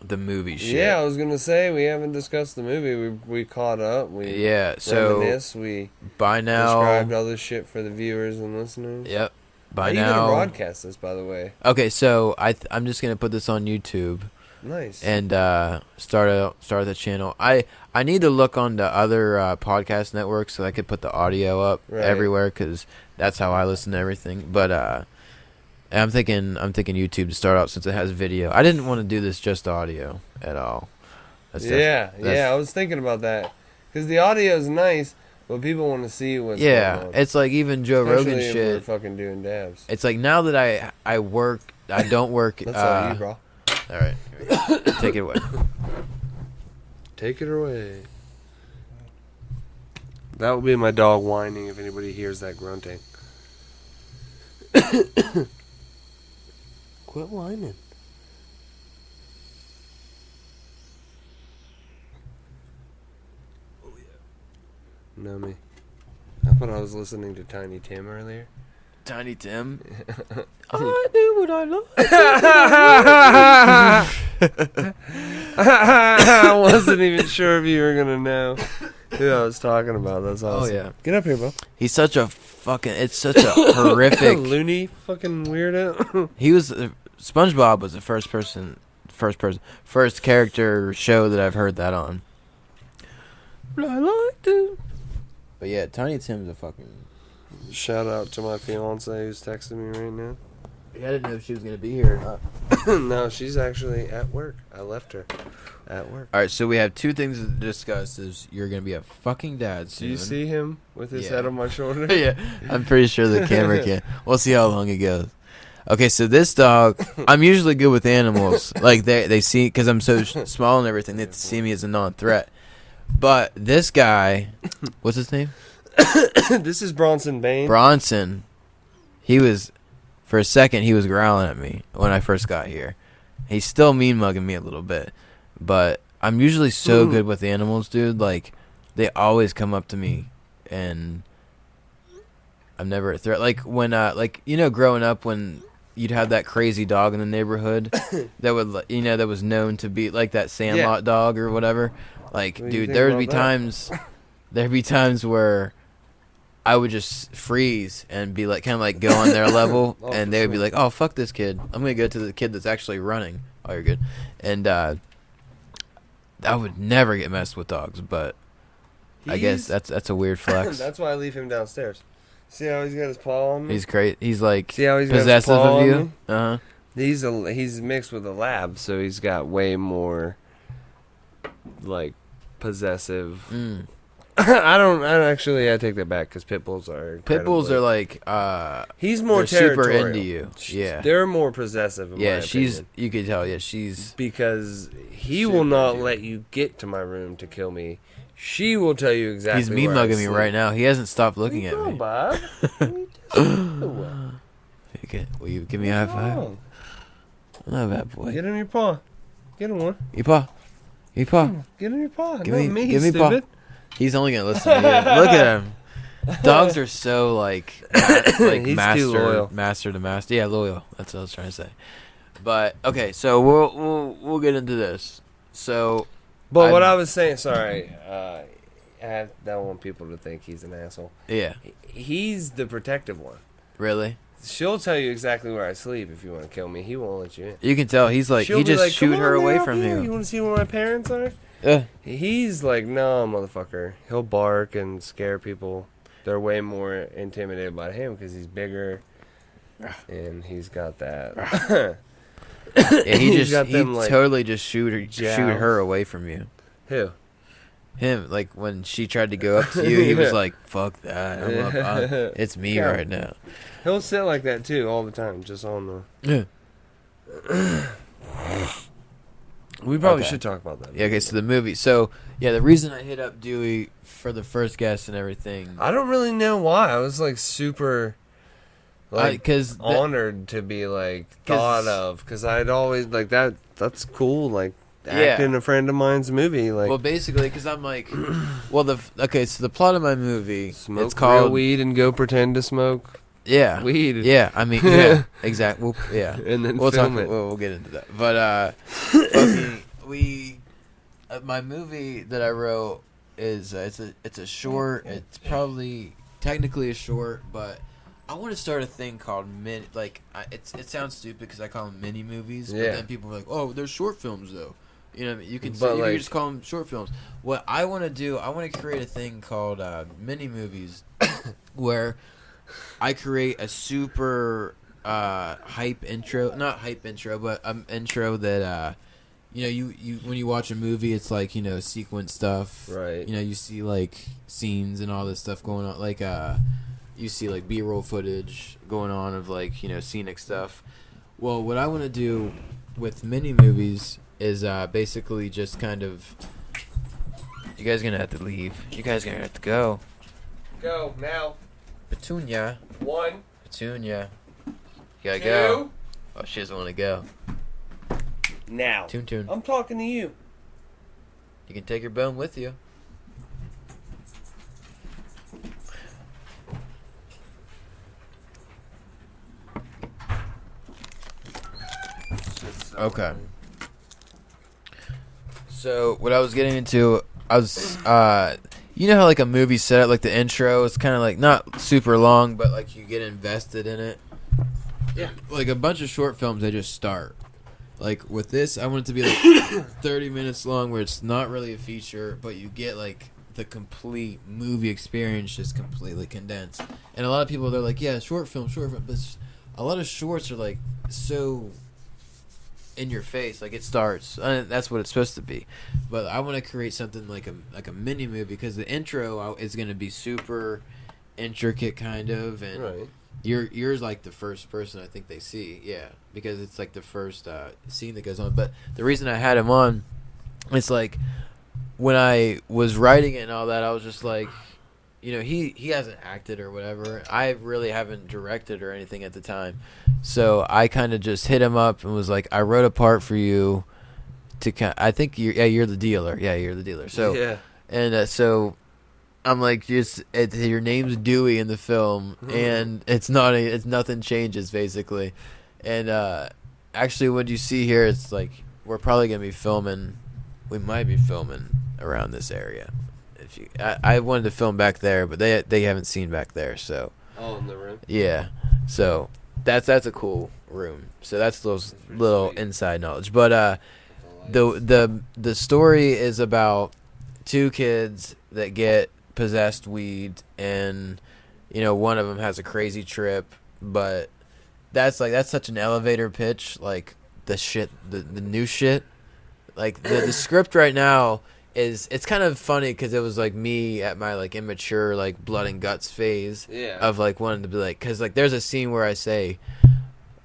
the movie shit. Yeah, I was gonna say we haven't discussed the movie. We caught up. We reminisced. We by now described all this shit for the viewers and listeners. Yep. By How are you now, gonna broadcast this, by the way? Okay, so I'm just gonna put this on YouTube. Nice. And start the channel. I need to look on the other podcast networks so I could put the audio up everywhere because that's how I listen to everything. But I'm thinking YouTube to start out since it has video. I didn't want to do this just audio at all. I was thinking about that because the audio is nice, but people want to see what's going on. It's like even Joe Especially Rogan if shit. We're fucking doing dabs. It's like now that I don't work. That's all you, bro. All right, take it away. Take it away. That will be my dog whining if anybody hears that grunting. Quit whining. Know me. I thought I was listening to Tiny Tim earlier. Tiny Tim. I do what I like. I wasn't even sure if you were gonna know who I was talking about. That's awesome. Oh yeah. Get up here, bro. He's such a fucking. It's such a horrific. Loony fucking weirdo. He was. SpongeBob was the first character show that I've heard that on. I like to. But yeah, Tiny Tim's a fucking. Shout out to my fiance who's texting me right now. I didn't know if she was gonna be here or not. No, she's actually at work. I left her at work. All right, so we have two things to discuss. Is you're gonna be a fucking dad soon. Do you see him with his head on my shoulder? Yeah, I'm pretty sure the camera can. We'll see how long it goes. Okay, so this dog, I'm usually good with animals. Like they see, because I'm so small and everything, they see me as a non-threat. But this guy, what's his name? This is Bronson Bain. Bronson. He was, for a second, he was growling at me when I first got here. He's still mean mugging me a little bit, but I'm usually so good with animals, dude. Like they always come up to me, and I'm never a threat. Like when, like you know, growing up when you'd have that crazy dog in the neighborhood that would, you know, that was known to be like that Sandlot dog or whatever. Like, dude, there'd be times where I would just freeze and be like, kind of like go on their level, and they would be like, "Oh, fuck this kid! I'm gonna go to the kid that's actually running." Oh, you're good. And I would never get messed with dogs, but I guess that's a weird flex. That's why I leave him downstairs. See how he's got his paw on me? He's great. He's like See how he's possessive got his paw of on you. me? He's mixed with a lab, so he's got way more like possessive. I take that back because pit bulls are Pit bulls are like he's more super territorial. into you. Yeah, they're more possessive. In my opinion. You could tell. Yeah, she's because he will not let you get to my room to kill me. She will tell you exactly. He's mean mugging me right now. He hasn't stopped looking at me. Bob. Will you give me a high five? Not a bad boy. Get in your paw. Get in one. Your paw. Get in your paw. Give Not me stupid. paw. He's only gonna listen to you. Look at him. Dogs are so like He's too loyal. master to master. Yeah, loyal. That's what I was trying to say. But okay, so we'll get into this. So, But what I was saying, sorry, I don't want people to think he's an asshole. Yeah. He's the protective one. Really? She'll tell you exactly where I sleep if you want to kill me. He won't let you in. You can tell he's like She'll he be just like, shoot "Come her on, away man, from up here. you. You want to see where my parents are? Yeah. He's like, no, motherfucker. He'll bark and scare people. They're way more intimidated by him because he's bigger, and he's got that. Yeah, he like, totally just shoot her away from you. Who? Him, like when she tried to go up to you, he was like, "Fuck that! It's me Yeah. right now." He'll sit like that too all the time, just on the. Yeah. We probably Okay. should talk about that. Yeah. Okay. So the movie. So yeah, the reason I hit up Dewey for the first guest and everything. I don't really know why. I was like super, like, because honored to be like thought of, because I'd always like that. That's cool. Like acting a friend of mine's movie. Like, well, basically, because I'm like, well, okay. So the plot of my movie, smoke it's called real weed and go pretend to smoke weed. Yeah, I mean, yeah, exactly. Yeah, And then we'll film talk. it. We'll get into that. But fucking, my movie that I wrote is it's a short. It's probably technically a short, but I want to start a thing called it sounds stupid because I call them mini movies, but Yeah. then people are like, oh, they're short films though. You know, what I mean? You can But, you like- can just call them short films. What I want to do, I want to create a thing called mini movies, where I create a super hype intro, not hype intro, but intro that you when you watch a movie, it's like, sequence stuff. Right. You see like scenes and all this stuff going on, like you see like B-roll footage going on of like, scenic stuff. Well, what I want to do with mini movies is basically just kind of. You guys are gonna have to leave. You guys are gonna have to go. Go now. Petunia. 1, Petunia. You gotta 2. go. Oh, she doesn't want to go. Now. Tune. I'm talking to you. You can take your bone with you. Okay. So what I was getting into, I was, you know how like a movie set up, like the intro, it's kind of like not super long, but like you get invested in it. Yeah. Like a bunch of short films, they just start. Like with this, I want it to be like 30 minutes long, where it's not really a feature, but you get like the complete movie experience just completely condensed. And a lot of people, they're like, yeah, short film, but a lot of shorts are like so in your face, like it starts, and that's what it's supposed to be. But I want to create something like a mini movie, because the intro is going to be super intricate, kind of, and Right. you're like the first person I think they see, yeah, because it's like the first scene that goes on. But the reason I had him on, it's like when I was writing it and all that, I was just like, he hasn't acted or whatever. I really haven't directed or anything at the time. So I kind of just hit him up and was like, I wrote a part for you to I think you're the dealer. Yeah, you're the dealer. So, yeah. and so I'm like, your name's Dewey in the film, and it's nothing changes basically. And actually what you see here, it's like we're probably going to be filming, we might be filming around this area. I wanted to film back there, but they haven't seen back there, so. Oh, in the room. Yeah, so that's a cool room. So that's those little sweet. inside knowledge. But the story is about two kids that get possessed weed, and one of them has a crazy trip. But that's such an elevator pitch, like the new shit. Like the script right now. It's kind of funny because it was like me at my like immature like blood and guts phase of like wanting to be like, because like there's a scene where I say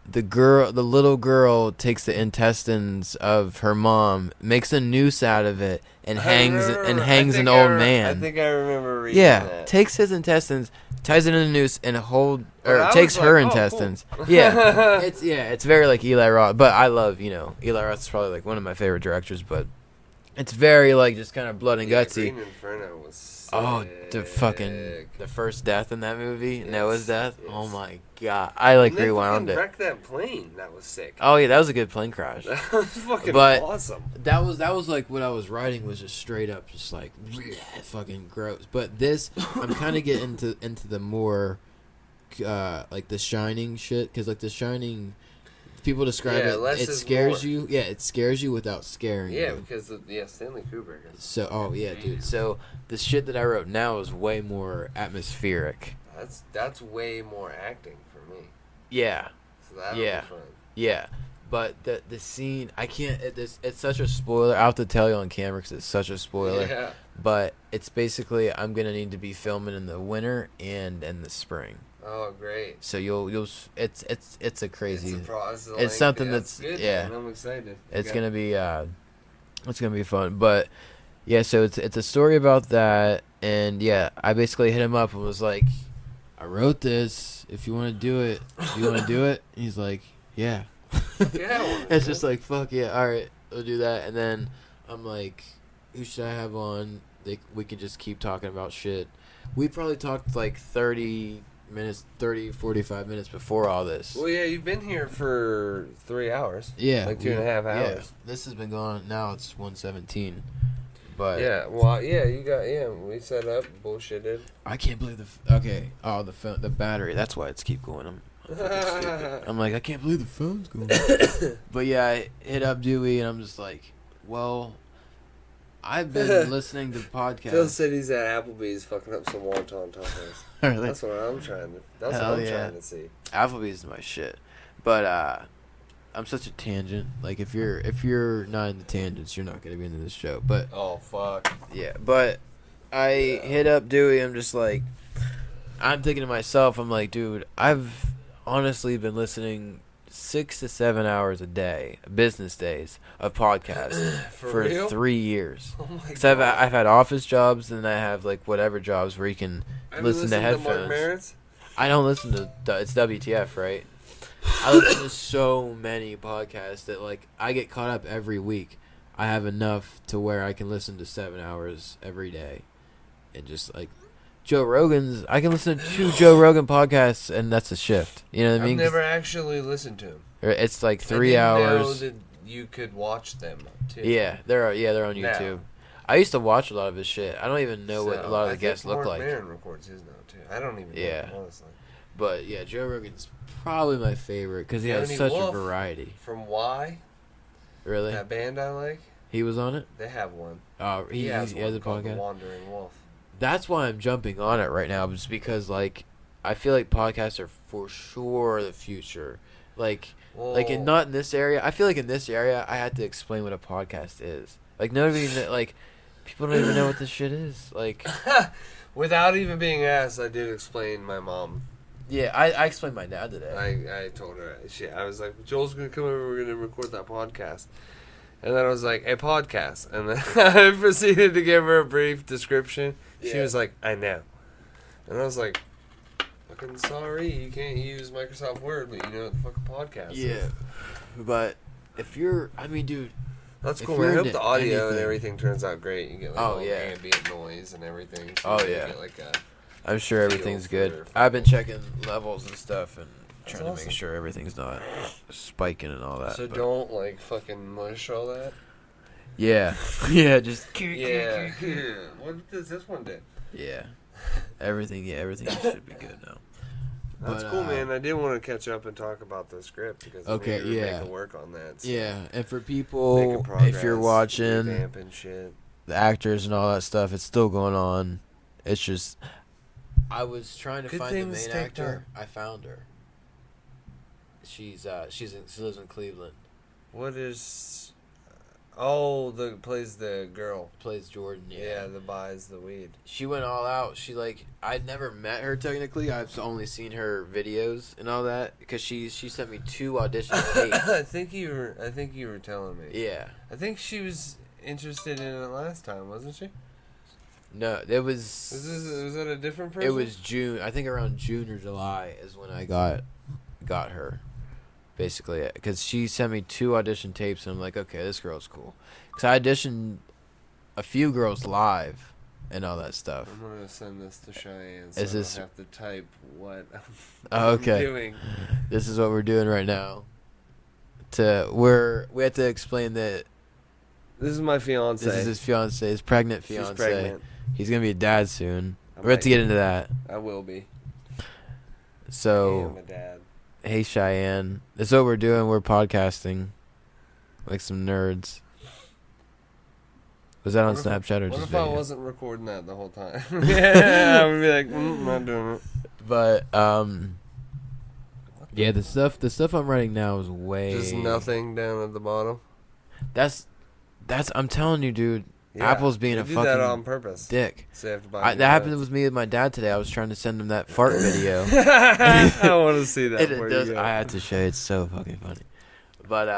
the little girl takes the intestines of her mom, makes a noose out of it, and hangs an old man. I think I remember reading that. Takes his intestines, ties it in a noose, and I takes was her like, oh, intestines. cool. It's very like Eli Roth, but I love Eli Roth is probably like one of my favorite directors, but. It's very like just kind of blood and Yeah, gutsy. Green Inferno was sick. Oh, the first death in that movie, Yes, Noah's death. yes. Oh my god, I like And they rewound fucking it. wrecked that plane. That was sick. Oh yeah, that was a good plane crash. That was fucking But- awesome. That was like what I was writing was just straight up, just like fucking gross. But this, I'm kind of getting into the more, like the Shining shit, because like the Shining, people describe Yeah, it. less It is scares more. you. Yeah, it scares you without scaring Yeah, you. because Stanley Kubrick. So, oh yeah, dude. So the shit that I wrote now is way more atmospheric. That's way more acting for me. Yeah, So that'll Yeah. be fun. yeah. But the scene, I can't. It's such a spoiler. I have to tell you on camera because it's such a spoiler. Yeah. But it's basically I'm gonna need to be filming in the winter and in the spring. Oh, great. So you'll it's a crazy. It's something that's- good, yeah. Man. I'm excited. It's gonna be fun. But yeah, so it's a story about that, and yeah, I basically hit him up and was like, I wrote this. If you want to do it, you want to do it. And he's like, yeah. Yeah. It's just like fuck yeah, all right, we'll do that. And then I'm like, who should I have on? We could just keep talking about shit. We probably talked like 30 minutes, 45 minutes before all this. Well, yeah, you've been here for 3 hours. Yeah, Like 2.5 yeah. hours. This has been going on. Now it's 1:17. But Yeah, well, yeah, we set up, bullshitted. I can't believe the battery. That's why it's keep going. I'm fucking stupid. I'm like, I can't believe the phone's going. But yeah, I hit up Dewey and I'm just like, well, I've been listening to podcasts. Phil said he's at Applebee's fucking up some wonton tacos. Really? That's what I'm trying to. That's Hell what I'm yeah. trying to see. Applebee's is my shit. But I'm such a tangent. Like if you're not into tangents, you're not gonna be into this show. But Oh fuck. yeah, but I hit up Dewey. I'm just like, I'm thinking to myself, I'm like, dude, I've honestly been listening 6 to 7 hours a day, business days, of podcasts for real? 3 years. Oh my Because god. I've had office jobs, and I have like whatever jobs where you can Have listen you to listened headphones. Mark Maron's? I don't listen to it's WTF, right? I listen to so many podcasts that like I get caught up every week. I have enough to where I can listen to 7 hours every day, and just like Joe Rogan's, I can listen to 2 Joe Rogan podcasts, and that's a shift. You know what I mean? I've never actually listened to him. It's like I 3 didn't hours. know that you could watch them too. Yeah, they're on Now. YouTube. I used to watch a lot of his shit. I don't even know what a lot of the guests look like. Mark Maron records his now too. I don't even Yeah. know, honestly. But yeah, Joe Rogan's probably my favorite because he has Tony such Wolf. a variety. From Y, Really? that band I like, He was on it? they have one. He has one a called The podcast? Wandering Wolf. That's why I'm jumping on it right now, just because like I feel like podcasts are for sure the future. Like not in this area. I feel like in this area I had to explain what a podcast is. Like nobody like people don't even know what this shit is. Like Without even being asked, I did explain my mom. yeah, I explained my dad today. I told her, I was like, Joel's going to come over, we're going to record that podcast. And then I was like, a podcast. And then I proceeded to give her a brief description. She Yeah. was like, I know. And I was like, fucking sorry, you can't use Microsoft Word, but you know what the fucking podcast is. Yeah. But if you're dude, That's If cool, man. I you're hope into the audio and anything- everything turns out great. You get like Oh, all yeah. ambient noise and everything. So Oh, you yeah. Get like a, I'm sure everything's feel good. for- I've been checking levels and stuff and trying to awesome. make sure everything's not spiking and all that. so but- don't like fucking mush all that. Yeah. Yeah, just Yeah. What does this one do? yeah. Everything should be good now. That's But, cool, man. I did want to catch up and talk about the script because Okay, we were yeah. making work on that. So Yeah, and for making people, progress, if you're watching revamping shit. the actors and all that stuff, it's still going on. It's just, I was trying to Good find the things main take actor. I found her. She lives in Cleveland. What is? Oh, the plays the girl. Plays Jordan. Yeah, the buys the weed. She went all out. She I'd never met her technically. I've only seen her videos and all that because she sent me 2 audition tapes. I think you were telling me. Yeah. I think she was interested in it last time, wasn't she? No, it was. Was that a different person? It was June. I think around June or July is when I got her. Basically, because she sent me 2 audition tapes, and I'm like, okay, this girl's cool. Because I auditioned a few girls live and all that stuff. I'm gonna send this to Cheyenne, so Is I this- don't have to type what Oh, I'm okay. doing. This is what we're doing right now. We have to explain that This is my fiance. this is his fiance, his pregnant She's fiance. pregnant. He's gonna be a dad soon. I We're about to might- get into that. I will be. So, I'm a dad. hey Cheyenne, this is what we're doing. We're podcasting, like some nerds. Was that on What if- Snapchat or What just if I video? wasn't recording that the whole time? Yeah, I would be like, not doing it. But yeah, the stuff I'm writing now is way Just nothing down at the bottom. That's I'm telling you, dude. Yeah, Apple's being they a do fucking that on purpose. dick. So you have to buy That happened with me with my dad today. I was trying to send him that fart video. I want to see that. It before does. you go. I had to show you. It's so fucking funny. But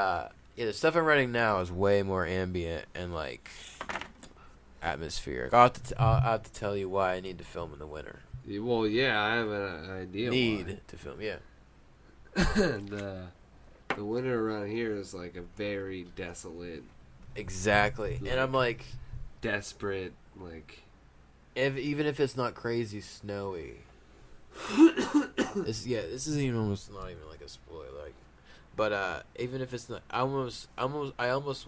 yeah, the stuff I'm writing now is way more ambient and like atmospheric. I'll have to tell you why I need to film in the winter. Well, yeah, I have an idea. Need to film, yeah. the winter around here is like a very desolate, Exactly. And I'm like, desperate, like. even if it's not crazy snowy. This isn't even almost not even like a spoiler. Like, but even if it's not, I almost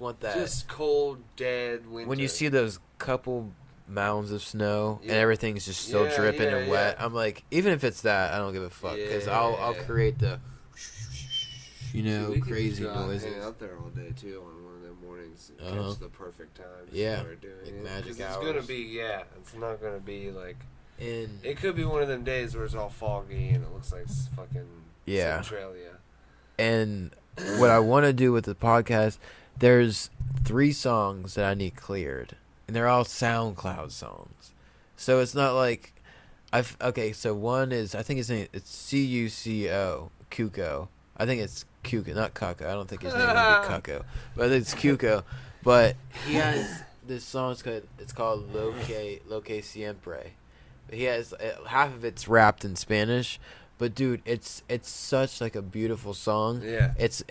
want that. Just cold, dead winter. When you see those couple mounds of snow and Yeah. everything's just still Yeah, dripping yeah, and wet, yeah. I'm like, even if it's that, I don't give a fuck because I'll Yeah. create the, We could crazy just go out and noises. hang out there all day too on one of them mornings. And Uh-huh. catch the perfect time. to Yeah, start doing like it. magic 'Cause hours. It's gonna be It's not gonna be like. And It could be one of them days where it's all foggy and it looks like fucking Yeah. Centralia. and what I want to do with the podcast, there's 3 songs that I need cleared, and they're all SoundCloud songs. So it's not like so one is, I think his name, it's Cuco. Cuco. I think it's Cuco, not Cuco. I don't think his name would be Cuco, but I think it's Cuco. But he has this song. It's called Lowkey Siempre. He has half of it's rapped in Spanish, but dude, it's such like a beautiful song. Yeah. It's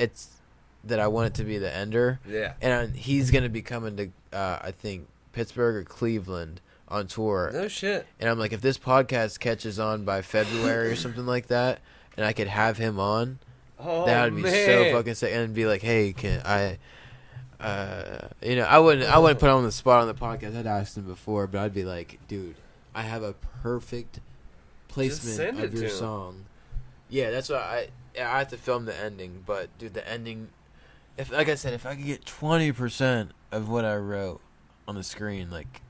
that I want it to be the ender. Yeah. And he's gonna be coming to I think Pittsburgh or Cleveland on tour. No shit. And I'm like, if this podcast catches on by February or something like that, and I could have him on, Oh, that would be man. so fucking sick. And be like, hey, can I? I wouldn't put him on the spot on the podcast. I'd asked him before, but I'd be like, dude, I have a perfect placement send of it your to him. song. Yeah, that's why I have to film the ending. But dude, the ending, if like I said, if I could get 20% of what I wrote on the screen, like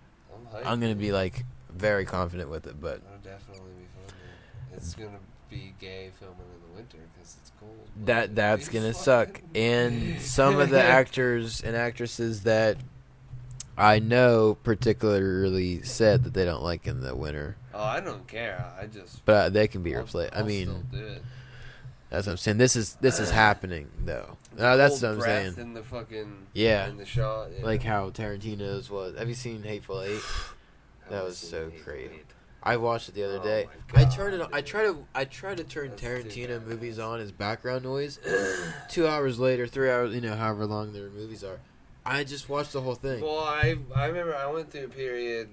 hyped. I'm gonna be like very confident with it. But It'll definitely be fun, man. It's gonna be gay filming in the winter because it's cold. that's gonna suck. And some of the actors and actresses that I know particularly said that they don't like in the winter, Oh, I don't care. I just. but they can be I'll- replaced. I I'll mean, still do it. that's what I'm saying. This is happening though. No, that's Cold what I'm breath saying. In the fucking. Yeah. In the shot. Yeah. Like how Tarantino's was. Have you seen Hateful Eight? I that was was seeing so Hateful great. Eight. I watched it the other Oh day. my I God, turned it on. dude. I try to turn That's too Tarantino bad. movies on as background noise. 2 hours later, 3 hours, however long their movies are. I just watched the whole thing. Well, I remember I went through a period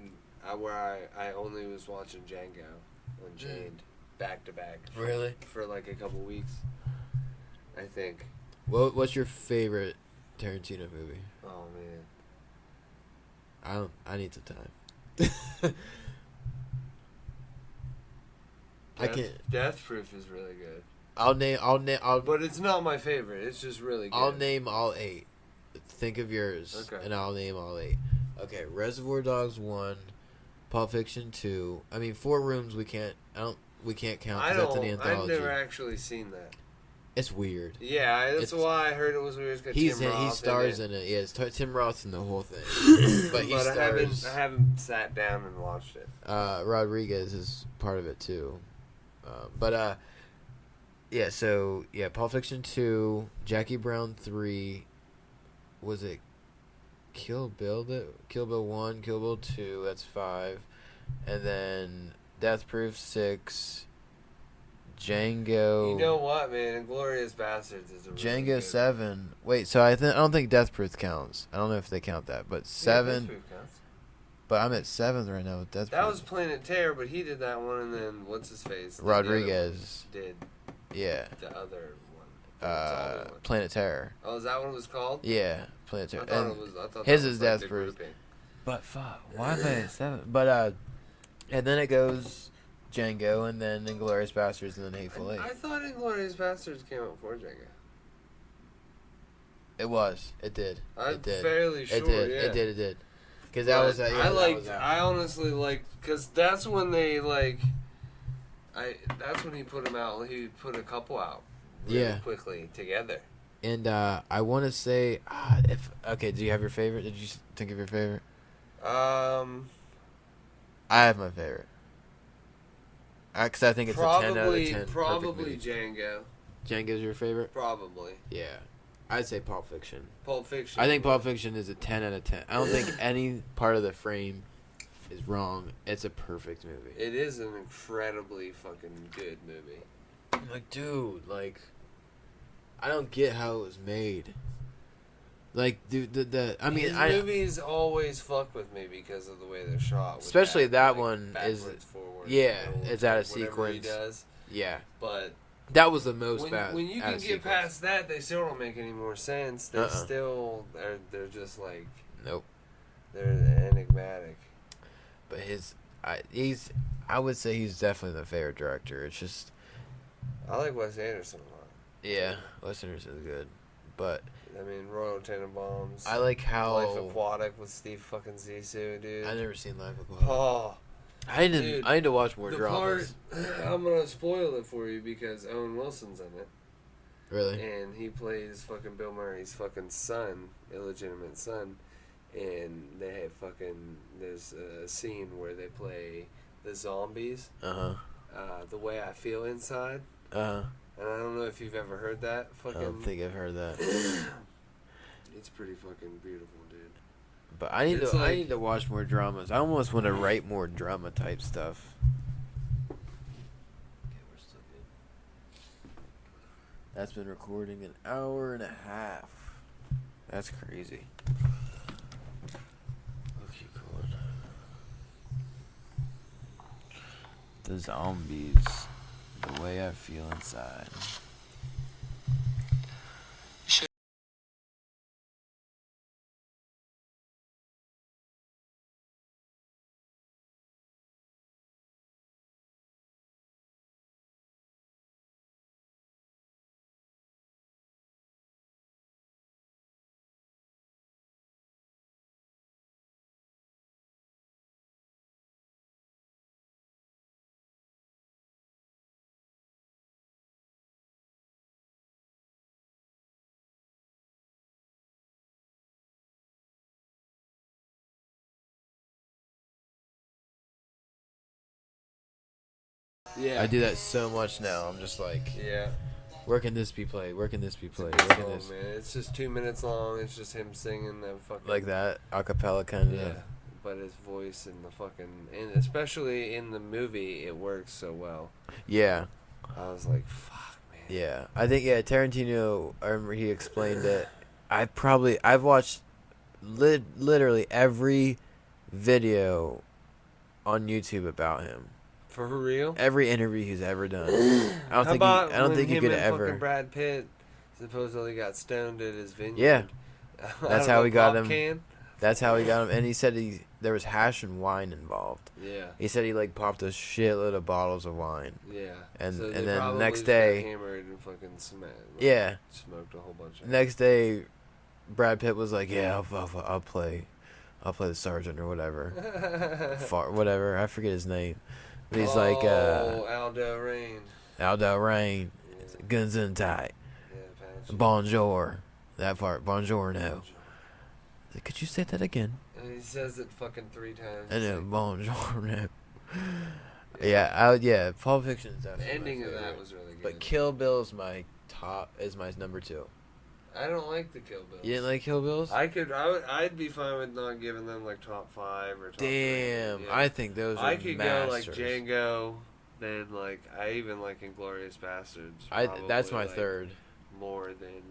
where I only was watching Django Unchained back to back. Really? For like a couple weeks. I think. What's your favorite Tarantino movie? Oh man. I need some time. I can't. Death Proof is really good. But it's not my favorite. It's just really good. I'll name all 8. Think of yours, Okay. and I'll name all 8. Okay, Reservoir Dogs 1, Pulp Fiction 2. I mean, 4 Rooms we can't count because that's an I've anthology. never actually seen that. It's weird. Yeah, that's It's- why I heard it was weird. It's got He Tim Roth stars in it. in it. Yeah, it's Tim Roth's in the whole thing, but he But stars. I haven't sat down and watched it. Rodriguez is part of it too, yeah. So yeah, Pulp Fiction 2, Jackie Brown 3. Was it Kill Bill? Kill Bill 1, Kill Bill 2. That's 5, and then Death Proof 6. Django. You know what, man? Inglourious Bastards is a really Django good 7. Wait, so I don't think Death Proof counts. I don't know if they count that, but 7. Yeah, Death Proof counts. But I'm at 7th right now with Death That Proof. was Planet Terror, but he did that one, and then what's his face? Rodriguez. Did Yeah. the other one. Planet Terror. Oh, is that what it was called? Yeah, Planet Terror. I thought it was. I thought his that is was like Death the Proof. grouping. But fuck, why am I at 7? But and then it goes Django, and then Inglourious Basterds, and then Hateful Eight. I thought Inglourious Basterds came out before Django. It was. It did. I'm It did. fairly sure. It did. Yeah. It did. It did. Because that was. I liked. I honestly liked because that's when they like. That's when he put them out. He put a couple out. Really quickly together. And I want to say, do you have your favorite? Did you think of your favorite? I have my favorite. Because I think it's a 10 out of 10. Probably Django. Django's your favorite? Probably. Yeah. I'd say Pulp Fiction. Pulp Fiction. I think Pulp Fiction is a 10 out of 10. I don't think any part of the frame is wrong. It's a perfect movie. It is an incredibly fucking good movie. I'm like, dude, like, I don't get how it was made. Like, dude, His movies always fuck with me because of the way they're shot. Especially that one is, forward, it's out of sequence. He sequence. does. Yeah, but that was the most bad. When you can get past that, they still don't make any more sense. They still they're just like nope. They're enigmatic. But I would say he's definitely the favorite director. It's just I like Wes Anderson a lot. Yeah, Wes Anderson's good, but I mean, Royal Tenenbaums. I like how Life Aquatic with Steve fucking Zissou, dude. I never seen Life Aquatic. Oh, I need to watch more dramas. I'm gonna spoil it for you because Owen Wilson's in it. Really? And he plays fucking Bill Murray's fucking son, illegitimate son, and they have fucking there's a scene where they play the zombies. The Way I Feel Inside. And I don't know if you've ever heard that. Fucking. I don't think I've heard that. It's pretty fucking beautiful, dude. But I need to watch more dramas. I almost want to write more drama type stuff. Okay, we're still good. That's been recording an hour and a half. That's crazy. We'll keep going. The zombies. The Way I Feel Inside. Yeah. I do that so much now. I'm just like, yeah. Where can this be played? Where can this be played? It's Where can long, this? man. It's just 2 minutes long. It's just him singing the fucking Like that acapella kind of. Yeah. But his voice and the fucking and especially in the movie, it works so well. Yeah. I was like, fuck, man. Yeah, I think Tarantino. I remember he explained it. I've watched literally every video on YouTube about him. For real? Every interview he's ever done. I don't think he could ever. Fucking Brad Pitt supposedly got stoned at his vineyard. Yeah, that's how he got him. Can? That's how he got him, and he said there was hash and wine involved. Yeah. He said he like popped a shitload of bottles of wine. Yeah. And so then probably next just day, got hammered and fucking smoked a whole bunch of. Next day, Brad Pitt was like, "Yeah, I'll play the sergeant or whatever, whatever. I forget his name." But he's like, Aldo Rain. Aldo Rain, yeah. Guns in tight. Yeah, Bonjour. That part, bonjour now. Like, could you say that again? And he says it fucking 3 times. I know, bonjour now. Yeah, Pulp Fiction is definitely the ending my of favorite. that was really good. But Kill Bill is my number 2. I don't like the Kill Bills. You didn't like Kill Bills? I'd be fine with not giving them like top 5 or top 3. Damn, Yeah. I think those are I could masters. go like Django, then like I even like Inglourious Basterds. That's my like, 3rd. More than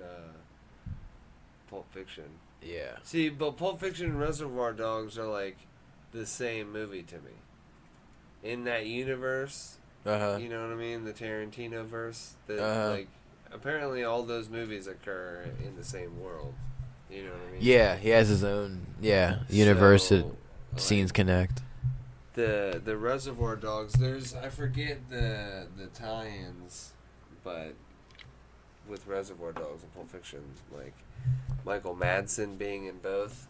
Pulp Fiction. Yeah. See, but Pulp Fiction and Reservoir Dogs are like the same movie to me. In that universe, Uh-huh. you know what I mean? The Tarantino verse. Uh-huh. Apparently all those movies occur in the same world. You know what I mean? Yeah, he has his own universe that So, scenes connect. The Reservoir Dogs. I forget the tie-ins, but with Reservoir Dogs and Pulp Fiction, like Michael Madsen being in both,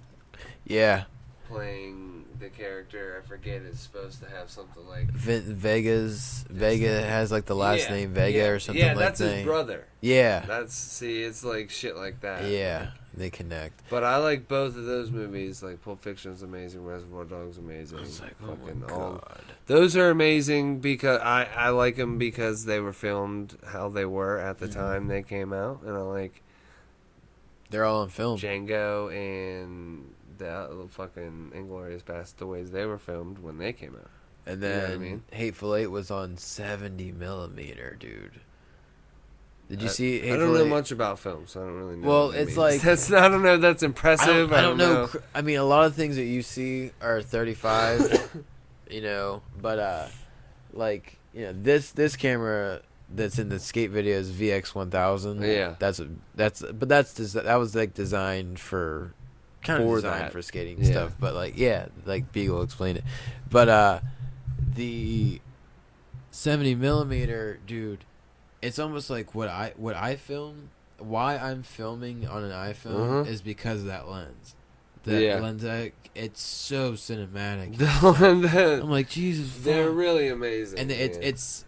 Yeah. playing the character. I forget it's supposed to have something like Vega has like the last name Vega or something like that. Yeah, that's his brother. Yeah. It's like shit like that. Yeah, they connect. But I like both of those movies. Like Pulp Fiction's amazing, Reservoir Dogs amazing. It's like, oh Fucking my all- god. Those are amazing because I like them because they were filmed how they were at the time they came out, and I like They're all on film. Django and the fucking Inglourious Basterds. They were filmed when they came out. And You know then what I mean? Hateful Eight was on 70 millimeter, dude. Did you see I Hateful don't know Eight? much about film, so I don't really know. Well, what that it's means. like- that's I don't know. If that's impressive. I don't know. I mean, a lot of things that you see are 35, you know, but like, you know, this camera that's in the skate video is VX1000. Yeah. That was like designed for For designed that. for skating Yeah. stuff, but like like Beagle explained it. But the 70 millimeter, dude, it's almost like what I film. Why I'm filming on an iPhone is because of that lens. The lens, it's so cinematic. I'm like, Jesus. They're fuck. really amazing. And it's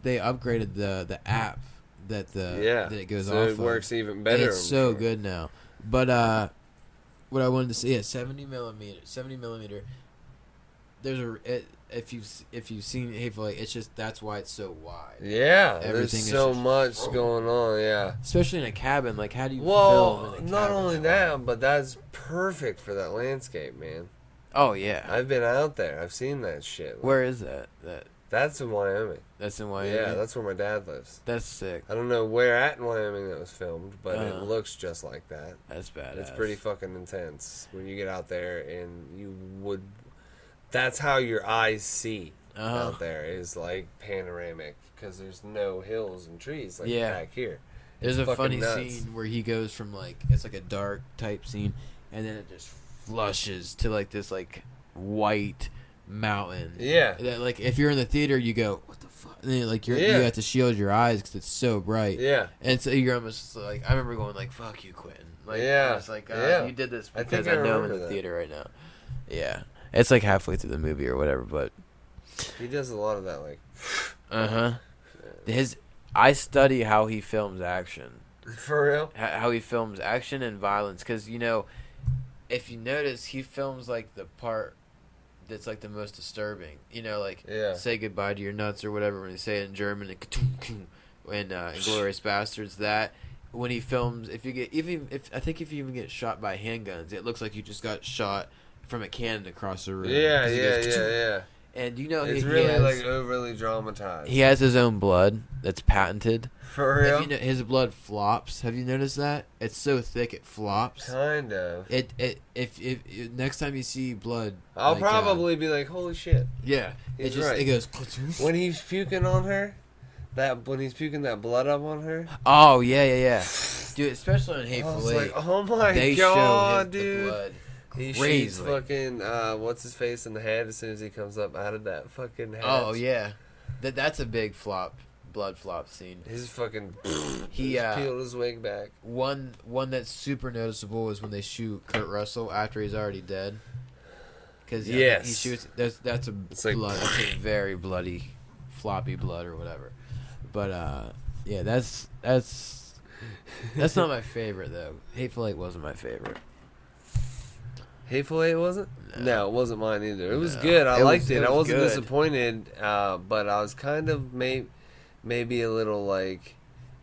they upgraded the app that it goes so off. it works even better. It's so good now. But what I wanted to say, 70 millimeter. If you've seen Hateful Eight, it's just that's why it's so wide. Yeah, Everything there's is so just- much going on. Yeah. Especially in a cabin, like how do you film Well, in a not cabin only wide? that, but that's perfect for that landscape, man. Oh yeah. I've been out there. I've seen that shit. Like, Where is that? That's in Wyoming. That's in Wyoming. Yeah, that's where my dad lives. That's sick. I don't know where at in Wyoming that was filmed, but it Uh-huh. looks just like that. That's badass. It's pretty fucking intense when you get out there and you would. That's how your eyes see out there is like panoramic because there's no hills and trees like back here. There's It's a funny fucking nuts. scene where he goes from like it's like a dark type scene, and then it just flushes to like this like white mountain. Yeah. That, like if you're in the theater, you go, what the fuck? And then, like you Yeah. have to shield your eyes because it's so bright. Yeah. And so you're almost like I remember going like, fuck you, Quentin. Like Yeah. I was like, Yeah. you did this I because think I I know I'm in remember the that. theater right now. Yeah. It's like halfway through the movie or whatever, but He does a lot of that, like. I study how he films action. For real? How he films action and violence, because you know, if you notice, he films like the part that's like the most disturbing. You know, like say goodbye to your nuts or whatever when they say it in German. And when Inglourious Basterds, that when he films, if you even get shot by handguns, it looks like you just got shot from a cannon across the room. Yeah, 'Cause he yeah, goes, yeah. And you know, It's he really has, like overly dramatized. he has his own blood that's patented. For real? If you know, his blood flops. Have you noticed that? It's so thick it flops. Kind of. If next time you see blood, I'll like, probably be like, holy shit. yeah. He's It just right. it goes. When he's puking on her, when he's puking that blood up on her, Oh yeah. Dude, especially in I Hateful was Eight, like, oh my they god, show the dude. blood. He crazily. shoots fucking what's his face in the head as soon as he comes up out of that fucking head. Oh yeah, that's a big blood flop scene. His fucking He just peeled his wig back. One that's super noticeable is when they shoot Kurt Russell after he's already dead. Because Yes. he shoots. That's a It's like- blood. That's a very bloody, floppy blood or whatever. But yeah, that's not my favorite though. Hateful Eight wasn't my favorite. Hateful Eight wasn't? No, it wasn't mine either. It was No. good. I It liked was- it. it I was wasn't good. disappointed, but I was kind of maybe a little like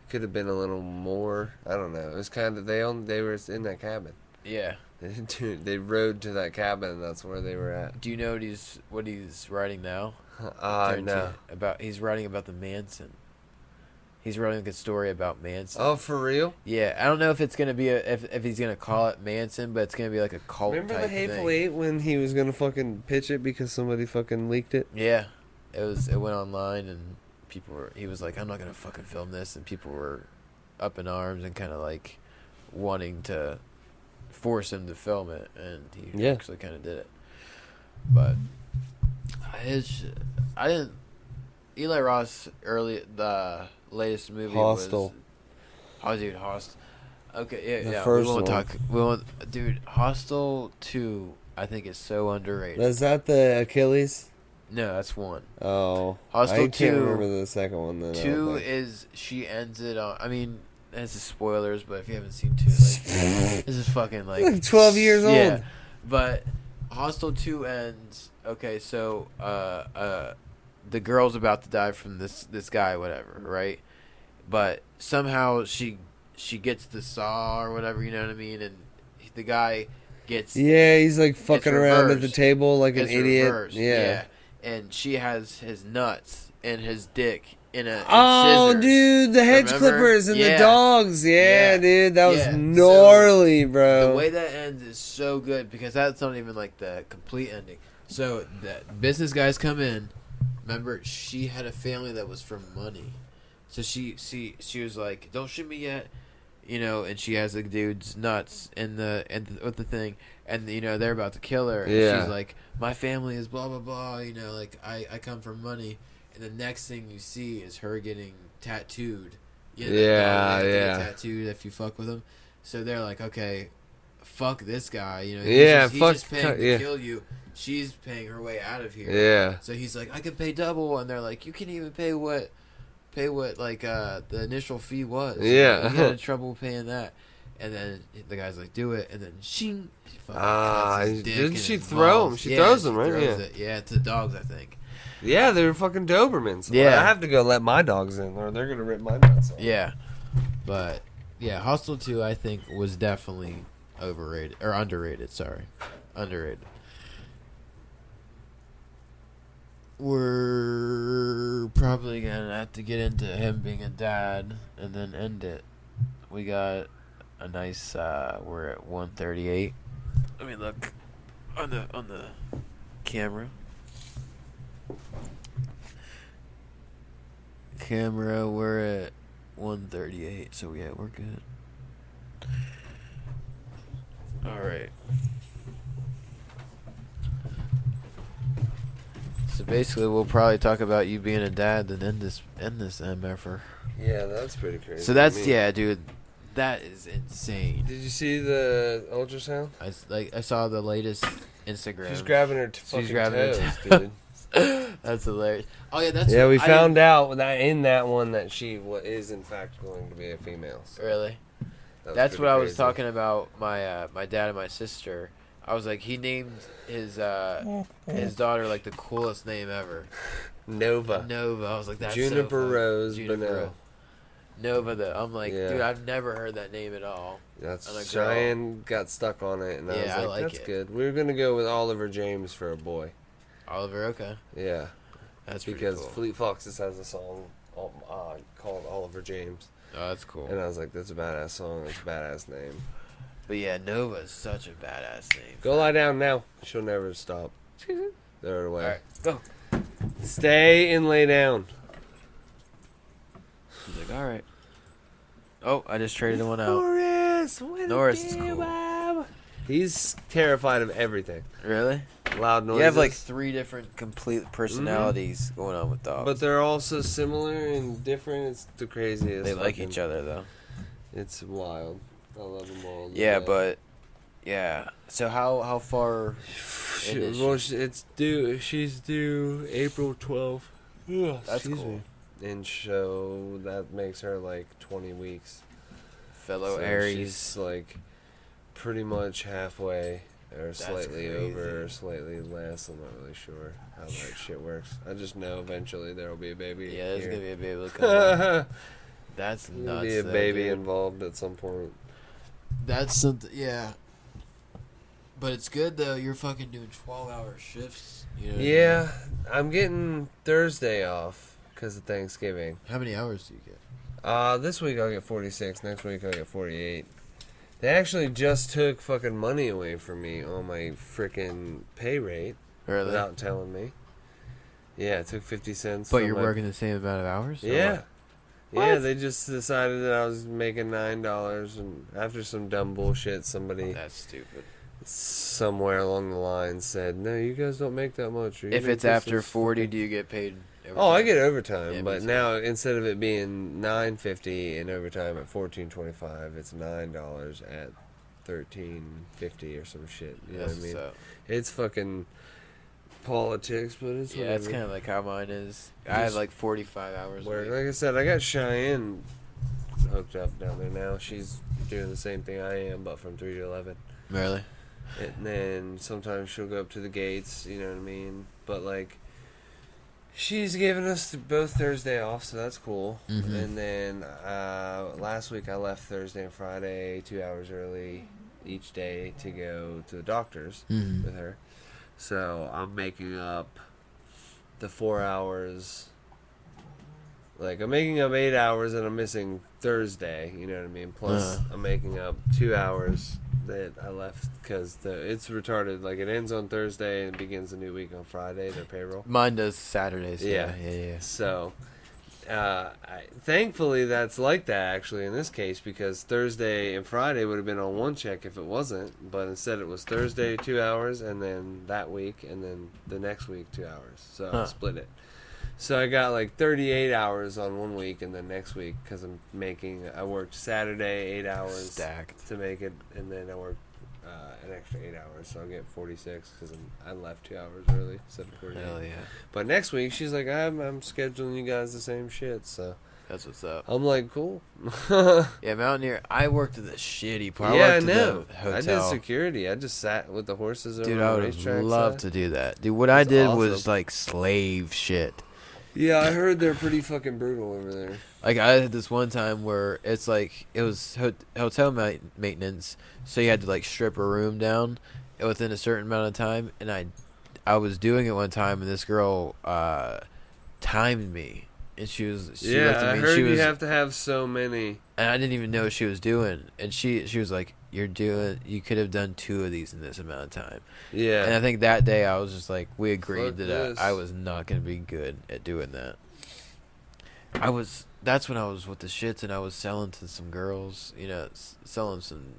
could have been a little more. I don't know. It was kind of they were in that cabin. Yeah. They rode to that cabin. And that's where they were at. Do you know what he's writing now? No. He's writing about the Manson. He's writing a story about Manson. Oh, for real? Yeah, I don't know if it's gonna be if he's gonna call it Manson, but it's gonna be like a cult. Remember type the Hateful thing. Eight when he was gonna fucking pitch it because somebody fucking leaked it? Yeah, it went online and he was like, I'm not gonna fucking film this, and people were up in arms and kind of like wanting to force him to film it, and he actually kind of did it. But I didn't. Eli Roth the latest movie Hostel. Oh, dude, Hostel. Okay, The yeah. first we won't one. talk. Dude, Hostel 2, I think is so underrated. Is that the Achilles? No, that's 1. Oh, Hostel I 2. can't remember the second one. Then 2 is she ends it on. I mean, this is spoilers, but if you haven't seen 2, like, this is fucking like 12 years old. Yeah, but Hostel 2 ends. Okay, so the girl's about to die from this guy, whatever, right? But somehow she gets the saw or whatever, you know what I mean? And the guy gets he's like fucking around at the reversed. table like an It's idiot. reversed, Yeah. And she has his nuts and his dick in Oh, scissors. dude, the hedge Remember? clippers and Yeah. the dogs. Yeah, Yeah. dude, that was Yeah. gnarly, bro. The way that ends is so good because that's not even like the complete ending. So the business guys come in. Remember, she had a family that was from money, so she was like, "Don't shoot me yet," you know. And she has the dude's nuts with the thing, and you know they're about to kill her. And Yeah. she's like, "My family is blah blah blah," you know, like I come from money. And the next thing you see is her getting tattooed. You know, that Yeah, dog, they have to yeah. get tattooed if you fuck with him. So they're like, okay, fuck this guy. You know, Yeah, he's fuck- just paying to yeah. kill you. She's paying her way out of here. Yeah. So he's like, I can pay double, and they're like, you can't even pay what like the initial fee was. Yeah. You had trouble paying that. And then the guy's like, do it, and then she fucking cuts his dick didn't and she his throw balls. him? She throws them, right? throws Yeah. it. Yeah, to the dogs, I think. Yeah, they were fucking Dobermans. Yeah. I have to go let my dogs in, or they're gonna rip my nuts off. Yeah, but yeah, Hostel 2 I think was definitely overrated or underrated. Sorry, underrated. We're probably gonna have to get into him being a dad and then end it. We got a nice. We're at 1:38. Let me look on the camera. We're at 1:38, so yeah, we're good. All right. So basically, we'll probably talk about you being a dad, then end this MFR. Yeah, that's pretty crazy. So that's I mean, yeah, dude. That is insane. Did you see the ultrasound? I saw the latest Instagram. She's grabbing her fucking grabbing her toes, toe- dude. That's hilarious. Oh yeah, that's Yeah, we I found out that in that one that she is in fact going to be a female. So Really? that was That's pretty what I was crazy. talking about. My dad and my sister. I was like, he named his daughter like the coolest name ever, Nova. Nova. I was like, that's Juniper so funny. Rose Juniper Bunnell. Rose. Nova. I'm like, Yeah. dude, I've never heard that name at all. That's And a girl. Cheyenne got stuck on it, and Yeah, I I was like, like that's it. good. We were gonna go with Oliver James for a boy. Oliver, okay, Yeah, that's pretty because cool. Fleet Foxes has a song called Oliver James, Oh, that's cool. and I was like, that's a badass song. That's a badass name. But yeah, Nova is such a badass name. Go lie down now. She'll never stop. Throw it away. All right, go. Stay and lay down. She's like, all right. Oh, I just traded one out. Norris, Norris is cool. He's terrified of everything. Really? Loud noises. You have like 3 different complete personalities going on with dogs. but they're also similar and different. It's the craziest. they like each other though. It's wild. I love them all. Yeah, but yeah. So how far? is she? Well, it's due. She's due April 12th. Yeah, That's cool. And so that makes her like 20 weeks. Fellow So Aries. She's like pretty much halfway, or That's slightly crazy. over, or slightly less. I'm not really sure how that shit works. I just know eventually there will be a baby. Yeah, there's here. gonna be a baby that comes out. That's There'll nuts. be a though, baby dude. involved at some point. That's something. Yeah. But it's good though. You're fucking doing 12-hour shifts. You know what I mean? Yeah, I'm getting Thursday off because of Thanksgiving. How many hours do you get? This week I'll get 46. Next week I'll get 48. They actually just took fucking money away from me on my freaking pay rate. Really? Without telling me. Yeah, it took 50 cents. But you're working the same amount of hours? Yeah. What? Yeah, they just decided that I was making $9, and after some dumb bullshit, somebody That's stupid. somewhere along the line said, "No, you guys don't make that much." If it's after 40, do you get paid overtime? Oh, I get overtime, Yeah, but me too. now instead of it being $9.50 and overtime at $14.25, it's $9 at $13.50 or some shit. You know what I mean? So, It's fucking politics, but it's yeah, it's whatever. kind of like how mine is. I have like 45 hours a Work. week. Like I said, I got Cheyenne hooked up down there now. She's doing the same thing I am, but from 3 to 11. Really? And then sometimes she'll go up to the gates, you know what I mean? But like, she's giving us both Thursday off, so that's cool. Mhm. And then last week I left Thursday and Friday 2 hours early each day to go to the doctor's Mhm. with her. So I'm making up the 4 hours. Like, I'm making up 8 hours and I'm missing Thursday, you know what I mean? Plus, I'm making up 2 hours that I left because it's retarded. Like, it ends on Thursday and begins a new week on Friday, their payroll. Mine does Saturdays. Yeah. Yeah. So, thankfully, that's like that, actually, in this case, because Thursday and Friday would have been on one check if it wasn't. But instead, it was Thursday 2 hours, and then that week, and then the next week 2 hours. So, I split it. So I got like 38 hours on one week, and then next week, because I worked Saturday 8 hours Stacked. to make it, and then I worked an extra 8 hours, so I'll get 46 because I left 2 hours early instead of 48. Hell yeah. But next week, she's like, I'm scheduling you guys the same shit, so That's what's up. I'm like, cool. Yeah, Mountaineer. I worked at the shitty part. Yeah, I worked at know. the hotel. I did security. I just sat with the horses over Dude, the I would racetrack. have loved to do that. Dude, what I That's did awesome. was like slave shit. Yeah, I heard they're pretty fucking brutal over there. Like I had this one time where it's like it was hotel maintenance, so you had to like strip a room down within a certain amount of time, and I was doing it one time, and this girl timed me, and she looked at I me, heard she you was, have to have so many. and I didn't even know what she was doing, and she was like, you could have done 2 of these in this amount of time. Yeah. And I think that day I was just like, we agreed Fuck that this. I was not going to be good at doing that. That's when I was with the shits, and I was selling to some girls, selling some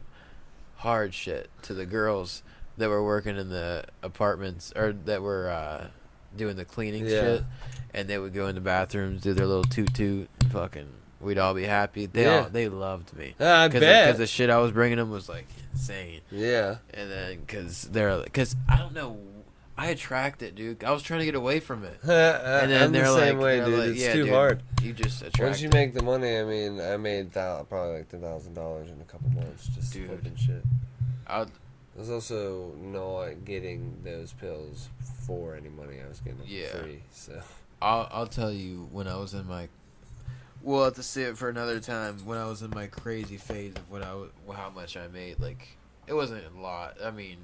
hard shit to the girls that were working in the apartments, or that were doing the cleaning shit, and they would go in the bathrooms, do their little toot-toot, and fucking, we'd all be happy. They loved me. I bet. Because the shit I was bringing them was, like, insane. Yeah. And then, because I don't know, I attract it, dude. I was trying to get away from it. And then I'm the they're same like- way, they're dude. like, It's yeah, too dude. hard. You just attract Once you it. make the money, I mean, I made probably like $1,000 in a couple months just Dude. flipping shit. I'll- There's also not getting those pills for any money. I was getting them Yeah. for free. So I'll tell you, when I was in my, we'll have to see it for another time. When I was in my crazy phase of how much I made, like, it wasn't a lot. I mean,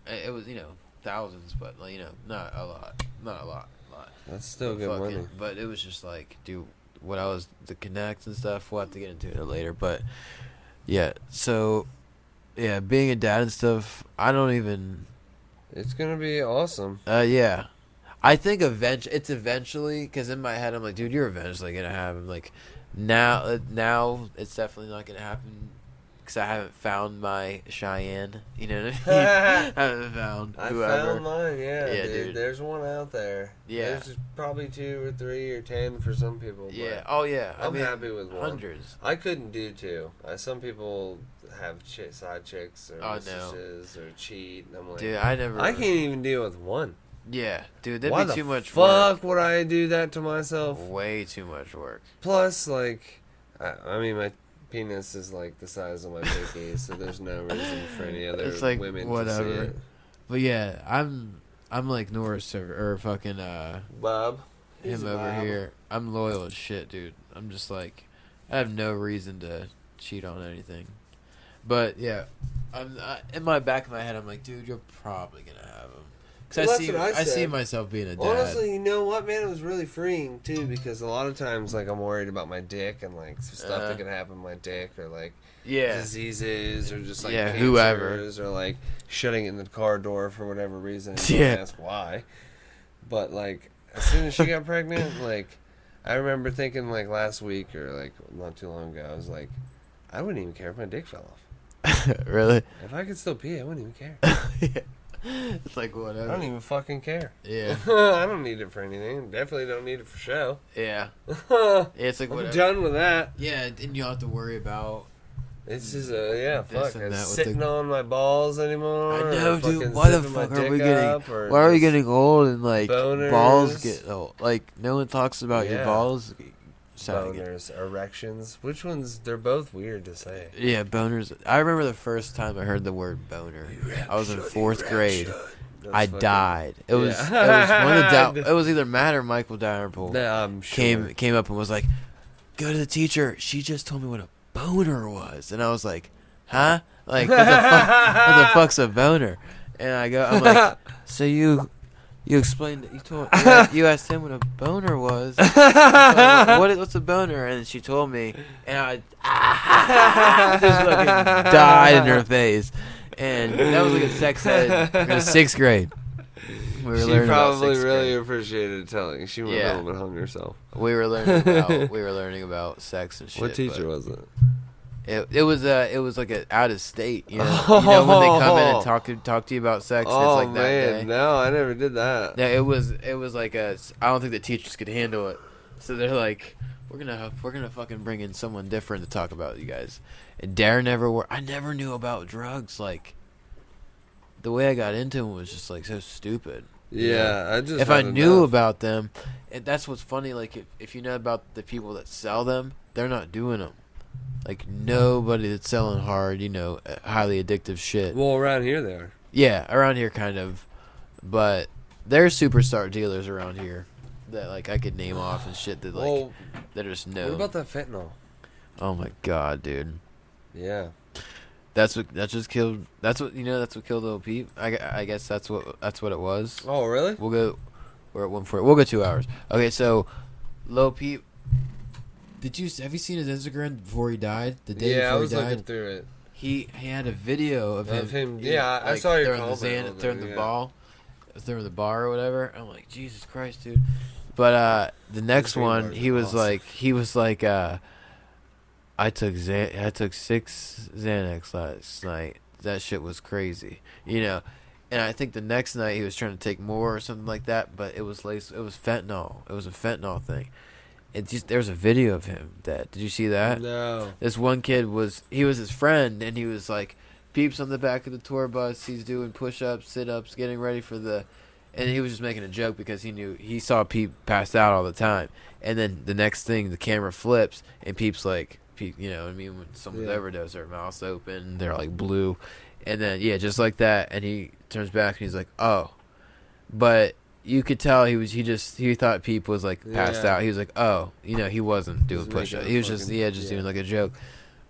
it was, thousands, but, like, not a lot. that's still good Fucking- money. But it was just like, dude, the connects and stuff. We'll have to get into it later, but yeah. So, yeah, being a dad and stuff, I don't even. It's gonna be awesome. Yeah, I think it's eventually, because in my head I'm like, dude, you're eventually gonna have him. Like, now it's definitely not gonna happen. Because I haven't found my Cheyenne, you know what I mean? I haven't found I whoever. found mine. Yeah, dude. There's one out there. Yeah. There's probably 2 or 3 or 10 for some people. But Yeah. Oh yeah. I'm happy with one. Hundreds. I couldn't do 2. Some people have side chicks or Oh, no. mistresses or cheat, and I'm like, Dude, I can't even deal with one. Yeah, dude, that'd Why be the too much fuck would I do that to myself? work. Way too much work. Plus, like, I mean, my penis is like the size of my pinky, so there's no reason for any other It's like, women to whatever. see it. But yeah, I'm like Norris or fucking Bob, he's him a over Bob. here. I'm loyal as shit, dude. I'm just like, I have no reason to cheat on anything. But yeah, in my back of my head, I'm like, dude, you're probably gonna have him. Because Well, that's what I I see said. myself being a dad. Honestly, you know what, man? It was really freeing too, because a lot of times, like, I'm worried about my dick and like stuff that can happen to my dick, or like diseases, or just like cancers, or like shutting it in the car door for whatever reason. And don't ask why. But like, as soon as she got pregnant, like, I remember thinking like last week or like not too long ago, I was like, I wouldn't even care if my dick fell off. Really? If I could still pee, I wouldn't even care. It's like whatever. I don't even fucking care. Yeah. I don't need it for anything. Definitely don't need it for show. Yeah. It's like I'm whatever. done with that. Yeah, and you don't have to worry about. This is This and that with sitting on my balls anymore. I know, or dude. fucking Why the zipping my fuck are dick we getting? up, or Why are we just getting old and like boners. balls get old? Like no one talks about your Yeah. balls. Sagging. boners, erections? Which ones? They're both weird to say. Yeah, boners. I remember the first time I heard the word boner. I was in 4th grade. That's I fucking- died. It was Yeah. one of the. It was either Matt or Michael Dalrymple Yeah, I'm sure. came up and was like, "Go to the teacher. She just told me what a boner was," and I was like, "Huh? Like what the fuck? What the fuck's a boner?" And I'm like, "So you explained it. You asked him what a boner was. What's a boner?" And she told me, and I just fucking died in her face. And that was like a sex ed in 6th grade. We were She learning about probably 6th really grade. appreciated telling. She went Yeah. home and hung herself. We were learning about sex and shit. What teacher was it? It was like a out of state, you know. You know when they come in and talk to you about sex. Oh it's like that man, day. no, I never did that. Yeah, it was like I don't think the teachers could handle it, so they're like, we're gonna fucking bring in someone different to talk about you guys. And I never knew about drugs. Like the way I got into them was just like so stupid. Yeah, I just If I had knew enough. about them, and that's what's funny. Like if you know about the people that sell them, they're not doing them. Like nobody that's selling hard, highly addictive shit. Well, around here they are. Yeah, around here kind of, but there's superstar dealers around here that like I could name off and shit that like Well, that are just what known. about that fentanyl? Oh my god, dude. Yeah. That's what killed Lil Peep. I guess that's what it was. Oh, really? We're at 1:40. We'll go 2 hours. Okay, so Lil Peep. Have you seen his Instagram before he died? The day Yeah, I before was he died. looking through it. He had a video of him. Yeah, I saw your throwing comment on there, throwing the yeah. ball, throwing the bar or whatever. I'm like, Jesus Christ, dude. But the next green one, bars he are was awesome. like, I took 6 Xanax last night. That shit was crazy, And I think the next night he was trying to take more or something like that. But it was fentanyl. It was a fentanyl thing. There's a video of him dead. Did you see that? No. This one kid was his friend, and he was like, Peeps on the back of the tour bus. He's doing push-ups, sit-ups, getting ready for and he was just making a joke because he saw Peep passed out all the time. And then the next thing, the camera flips, and Peep's like, you know what I mean? When someone's overdose, their mouth's open, they're like blue. And then, just like that, and he turns back and he's like, oh. But you could tell he thought Peep was like passed out. He was like, oh, he wasn't doing push-ups. He was just doing like a joke.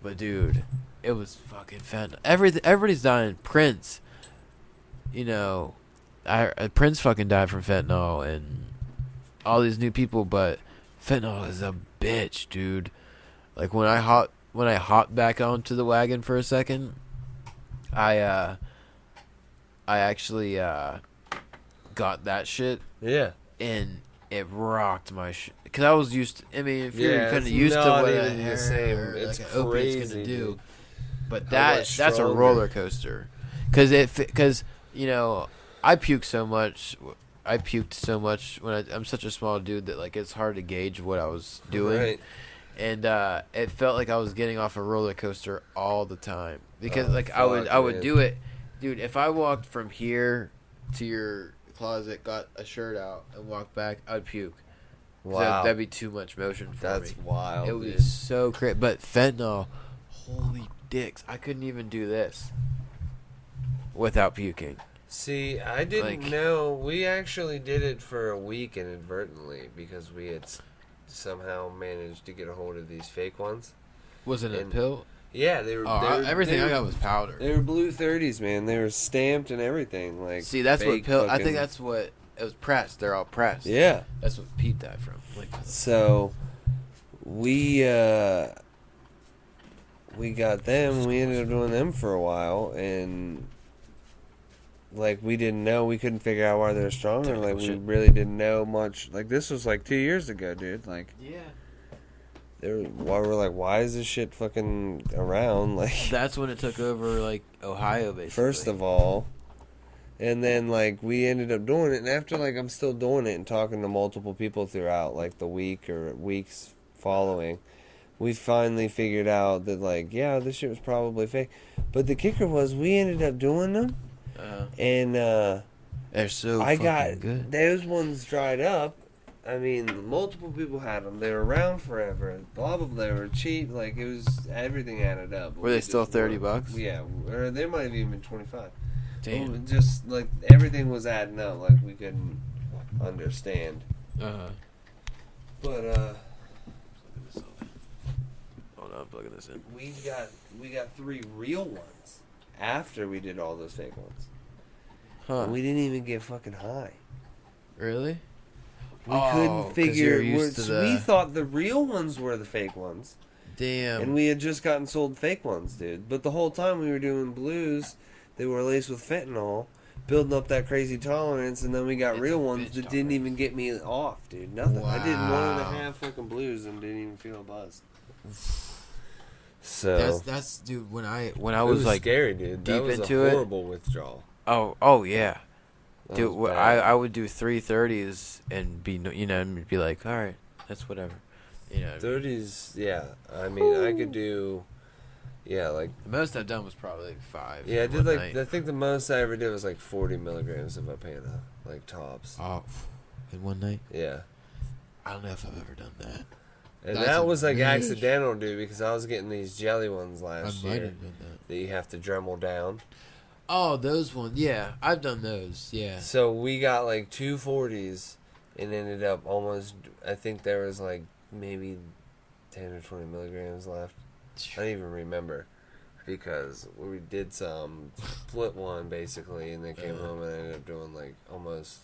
But dude, it was fucking fentanyl. Everybody's dying. Prince, Prince fucking died from fentanyl and all these new people. But fentanyl is a bitch, dude. Like when I hopped back onto the wagon for a second, I actually got that shit. Yeah. And it rocked my shit. Because I was used to, if you're kind of it's used to not what even the same. or It's like an opiate's crazy, gonna do. dude. But How much that's a stronger. roller coaster. Because I puke so much. I puked so much when I'm such a small dude that like it's hard to gauge what I was doing. Right. And it felt like I was getting off a roller coaster all the time because I would man. do it, dude. If I walked from here to your closet, got a shirt out, and walked back, I'd puke. Wow. That'd be too much motion for That's me. wild. It was dude. so crazy. But fentanyl, holy dicks! I couldn't even do this without puking. See, I didn't know. We actually did it for a week inadvertently because we had somehow managed to get a hold of these fake ones. Was it a And- pill? Yeah, they were. Everything I got was powder. They were blue 30s, man. They were stamped and everything. Like, see, that's what fake I think that's what it was pressed. They're all pressed. Yeah. That's what Pete died from. Like, so we got them. We ended up doing them for a while, and like we didn't know. We couldn't figure out why they were stronger. Like we really didn't know much. Like this was like 2 years ago, dude. Like yeah. Why is this shit fucking around? Like that's when it took over, like Ohio, basically. First of all, and then like we ended up doing it, and after like I'm still doing it and talking to multiple people throughout like the week or weeks following, we finally figured out that like this shit was probably fake. But the kicker was we ended up doing them, and they're so I fucking got good. Those ones dried up. I mean, multiple people had them. They were around forever. Blah, blah, blah. They were cheap. Like, it was, everything added up. Were they still $30? Yeah. Or they might have even been 25. Damn. Just, like, everything was adding up. Like, we couldn't understand. Uh-huh. But, Hold on, I'm plugging this in. we got 3 real ones after we did all those fake ones. Huh. And we didn't even get fucking high. Really? We couldn't figure. We thought the real ones were the fake ones. Damn. And we had just gotten sold fake ones, dude. But the whole time we were doing blues, they were laced with fentanyl, building up that crazy tolerance, and then we got real ones that didn't even get me off, dude. Nothing. Wow. I did 1.5 fucking blues and didn't even feel a buzz. So that's dude. When I was like scary, dude. Deep that was into a horrible withdrawal. Oh yeah. Dude, I would do 330s and be like, all right, that's whatever, 30s, yeah. I mean, I could do, like the most I've done was probably like 5. Yeah, I did I think the most I ever did was like 40 milligrams of Apana, like tops. Oh, in one night. Yeah. I don't know if I've ever done that. And that was like accidental, dude, because I was getting these jelly ones last year have done that you have to Dremel down. Oh, those ones. Yeah, I've done those. Yeah. So we got like 2 40s and ended up almost, I think there was like maybe 10 or 20 milligrams left. I don't even remember because we did some split one basically and then came home and ended up doing like almost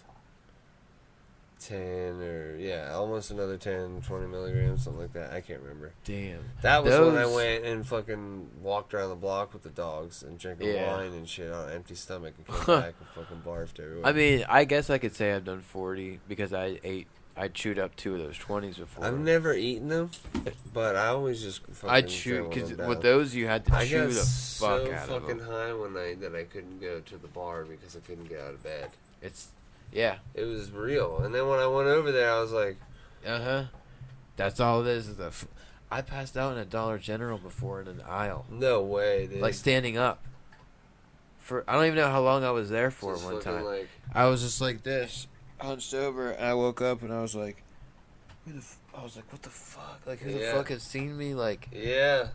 10 or almost another 10, 20 milligrams, something like that. I can't remember. Damn. That was when I went and fucking walked around the block with the dogs and drinking wine and shit on an empty stomach and came back and fucking barfed everywhere. I mean, I guess I could say I've done 40 because I chewed up 2 of those 20s before. I've never eaten them, but I always just fucking chewed because with those you had to chew the fuck out of them. I got so fucking high one night that I couldn't go to the bar because I couldn't get out of bed. Yeah. It was real. And then when I went over there, I was like... That's all it is. I passed out in a Dollar General before in an aisle. No way, dude. Like standing up. I don't even know how long I was there for just one time. Like... I was just like this, hunched over, and I woke up and I was like... I was like, what the fuck? Like, who the fuck has seen me? Like... Yeah.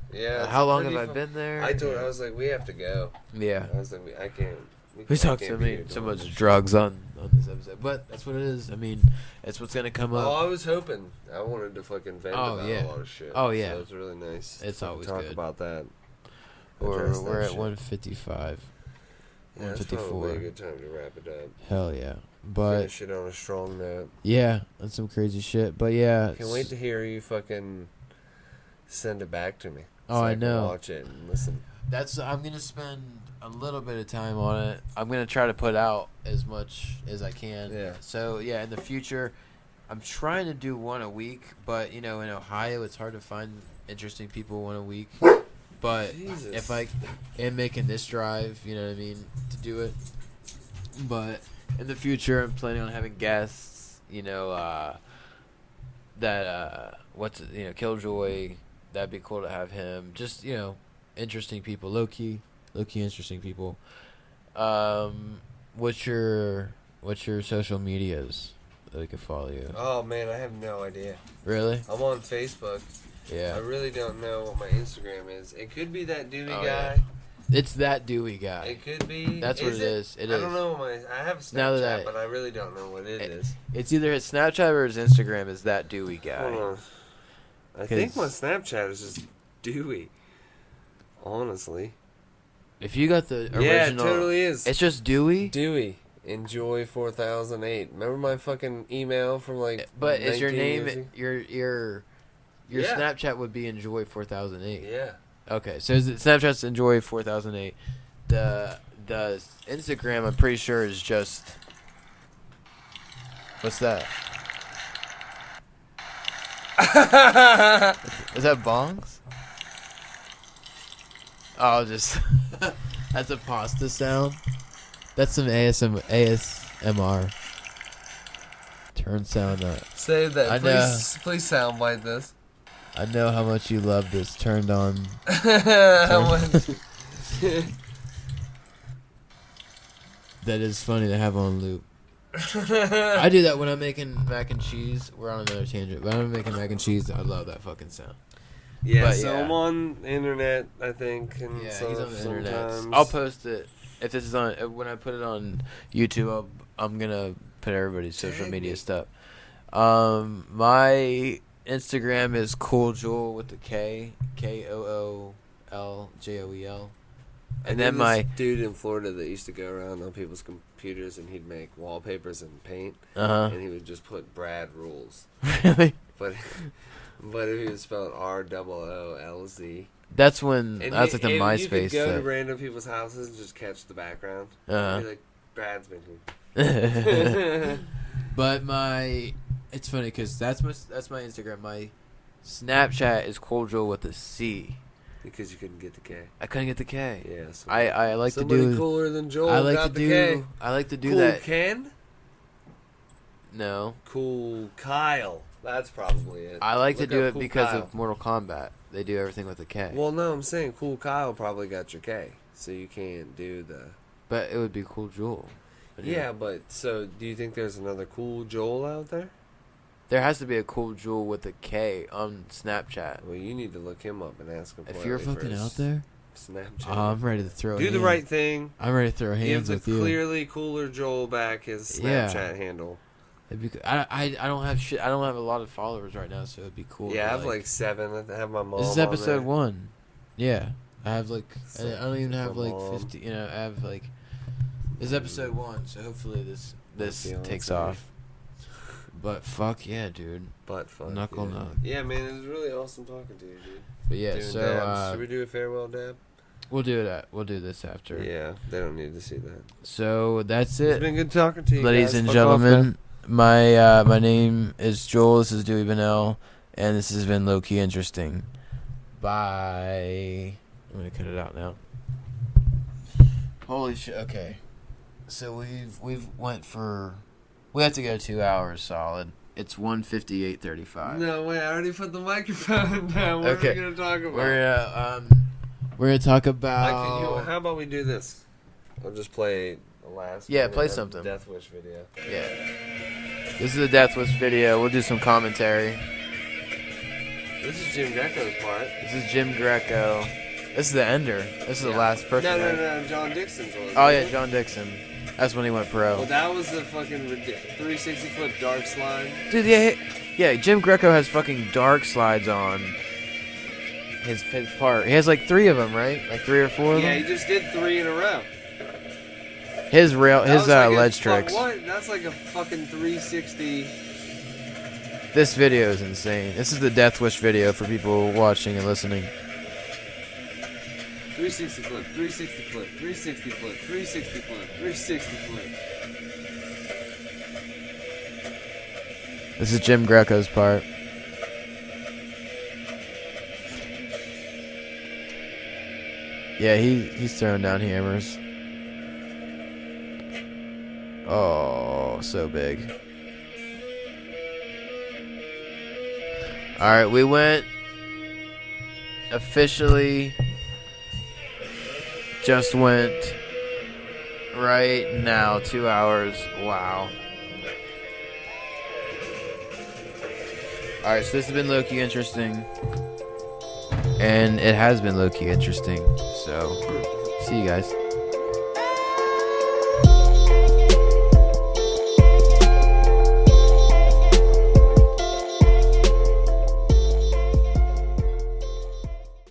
How long have I been there? I was like, we have to go. Yeah. I was like, I can't... We talked so much drugs on this episode, but that's what it is. I mean, it's what's gonna come up. Oh, I was hoping. I wanted to fucking vent about a lot of shit. Oh yeah, so it's really nice. It's always talk good. about that. We're at 155. Yeah, that's probably a good time to wrap it up. Hell yeah, but finish it on a strong note. Yeah, that's some crazy shit. But yeah, can't wait to hear you fucking send it back to me. Oh, I know. Can watch it and listen. I'm gonna spend a little bit of time on it. I'm gonna try to put out as much as I can. Yeah. So in the future, I'm trying to do one a week, but in Ohio, it's hard to find interesting people one a week. But Jesus. if I am making this drive, you know what I mean, to do it. But in the future, I'm planning on having guests. Killjoy. That'd be cool to have him. Just interesting people, Lowkey interesting people. What's your social medias that we can follow you? Oh man, I have no idea. Really? I'm on Facebook. Yeah. I really don't know what my Instagram is. It could be that Dewey guy. Yeah. It's that Dewey guy. It could be. That's what it is. It is. I don't know I have a Snapchat, but I really don't know what it is. It's either his Snapchat or his Instagram is that Dewey guy. Hold on. I think my Snapchat is just Dewey. Honestly. If you got the original, Yeah, it totally is. It's just Dewey. Dewey. Enjoy 4008. Remember my fucking email from like. But is your 19 name years ago? your Yeah. Snapchat would be Enjoy 4008? Yeah. Okay, so is it Snapchat's Enjoy 4008? The Instagram, I'm pretty sure, is just. What's that? Is that bongs? Oh, just that's a pasta sound. That's some ASMR. Turn sound up. Save that. I Please soundbite this. I know how much you love this. Turned on. How much? That is funny to have on loop. I do that when I'm making mac and cheese. We're on another tangent. When I'm making mac and cheese, I love that fucking sound. Yeah, But so yeah. I'm on the internet, I think, and Yeah, stuff he's on the internet. sometimes. I'll post it if this is on. When I put it on YouTube, I'm gonna put everybody's social media stuff. My Instagram is CoolJoel with the KOOLJOEL. And then my dude in Florida that used to go around on people's computers and he'd make wallpapers and paint, and he would just put Brad rules. Really? But if he would spell it ROOLZ. That's when And that's like the you MySpace could go to stuff. random people's houses and just catch the background. Be like, Brad's been here. But it's funny because that's my Instagram. My Snapchat is CoolJoel with a C. Because you couldn't get the K. I couldn't get the K. Yeah. So I like to somebody do. cooler than Joel I like got to the K. do. I like to do Cool that. Ken? No. Cool Kyle. That's probably it. I like to Look do up it Cool because Kyle. of Mortal Kombat. They do everything with a K. Well, no, I'm saying Cool Kyle probably got your K, so you can't do the. But it would be Cool Joel. Yeah, but so do you think there's another Cool Joel out there? There has to be a Cool Joel with a K on Snapchat. Well, you need to look him up and ask him. If you're politely for fucking his out there, Snapchat. I'm ready to throw. Do the hands. right thing. I'm ready to throw Give hands the with you. clearly cooler Joel back his Yeah. Snapchat handle. I don't have shit. I don't have a lot of followers right now, so it'd be cool. Yeah, I to, have like 7. I have my mom. This is on episode there. 1. Yeah, I have like I So, don't even have my like mom. 50. You know, I have like this is episode 1, so hopefully this Fiance. takes off. But fuck yeah, dude. But fuck Knuckle yeah. knock. Yeah, man, it was really awesome talking to you, dude. But yeah, Doing so dabs. Should we do a farewell dab? we'll do that. We'll do this after. Yeah, they don't need to see that. So that's It's it, been good talking to you, ladies guys. and Fuck off, gentlemen. My name is Joel. This is Dewey Bunnell, and this has been Lowkey Interesting. Bye. I'm gonna cut it out now. Holy shit. Okay. So we've went for. We have to go 2 hours solid. It's 1:58:35. No, wait, I already put the microphone down. What Okay. are we going to talk about? We're gonna talk about. How about we do this? I'll just play the last Yeah, minute play of the something. Death Wish video. Yeah. This is a Death Wish video. We'll do some commentary. This is Jim Greco's part. This is Jim Greco. This is the ender. This is the last person. No, right? no, John Dixon's one. Oh yeah, John Dixon. That's when he went pro. Well, that was the fucking 360-foot dark slide. Dude, yeah. Jim Greco has fucking dark slides on his part. He has like 3 of them, right? Like 3 or 4 of Yeah, he them. just did 3 in a row. His That was like a ledge fuck- tricks. What? That's like a fucking 360. This video is insane. This is the Death Wish video for people watching and listening. 360 flip, 360 flip, 360 flip, 360 flip, 360 flip. This is Jim Greco's part. Yeah, he's throwing down hammers. Oh, so big. Alright, we went officially just went right now 2 hours. Wow. Alright, so this has been Lowkey Interesting. And it has been Lowkey Interesting. So, see you guys.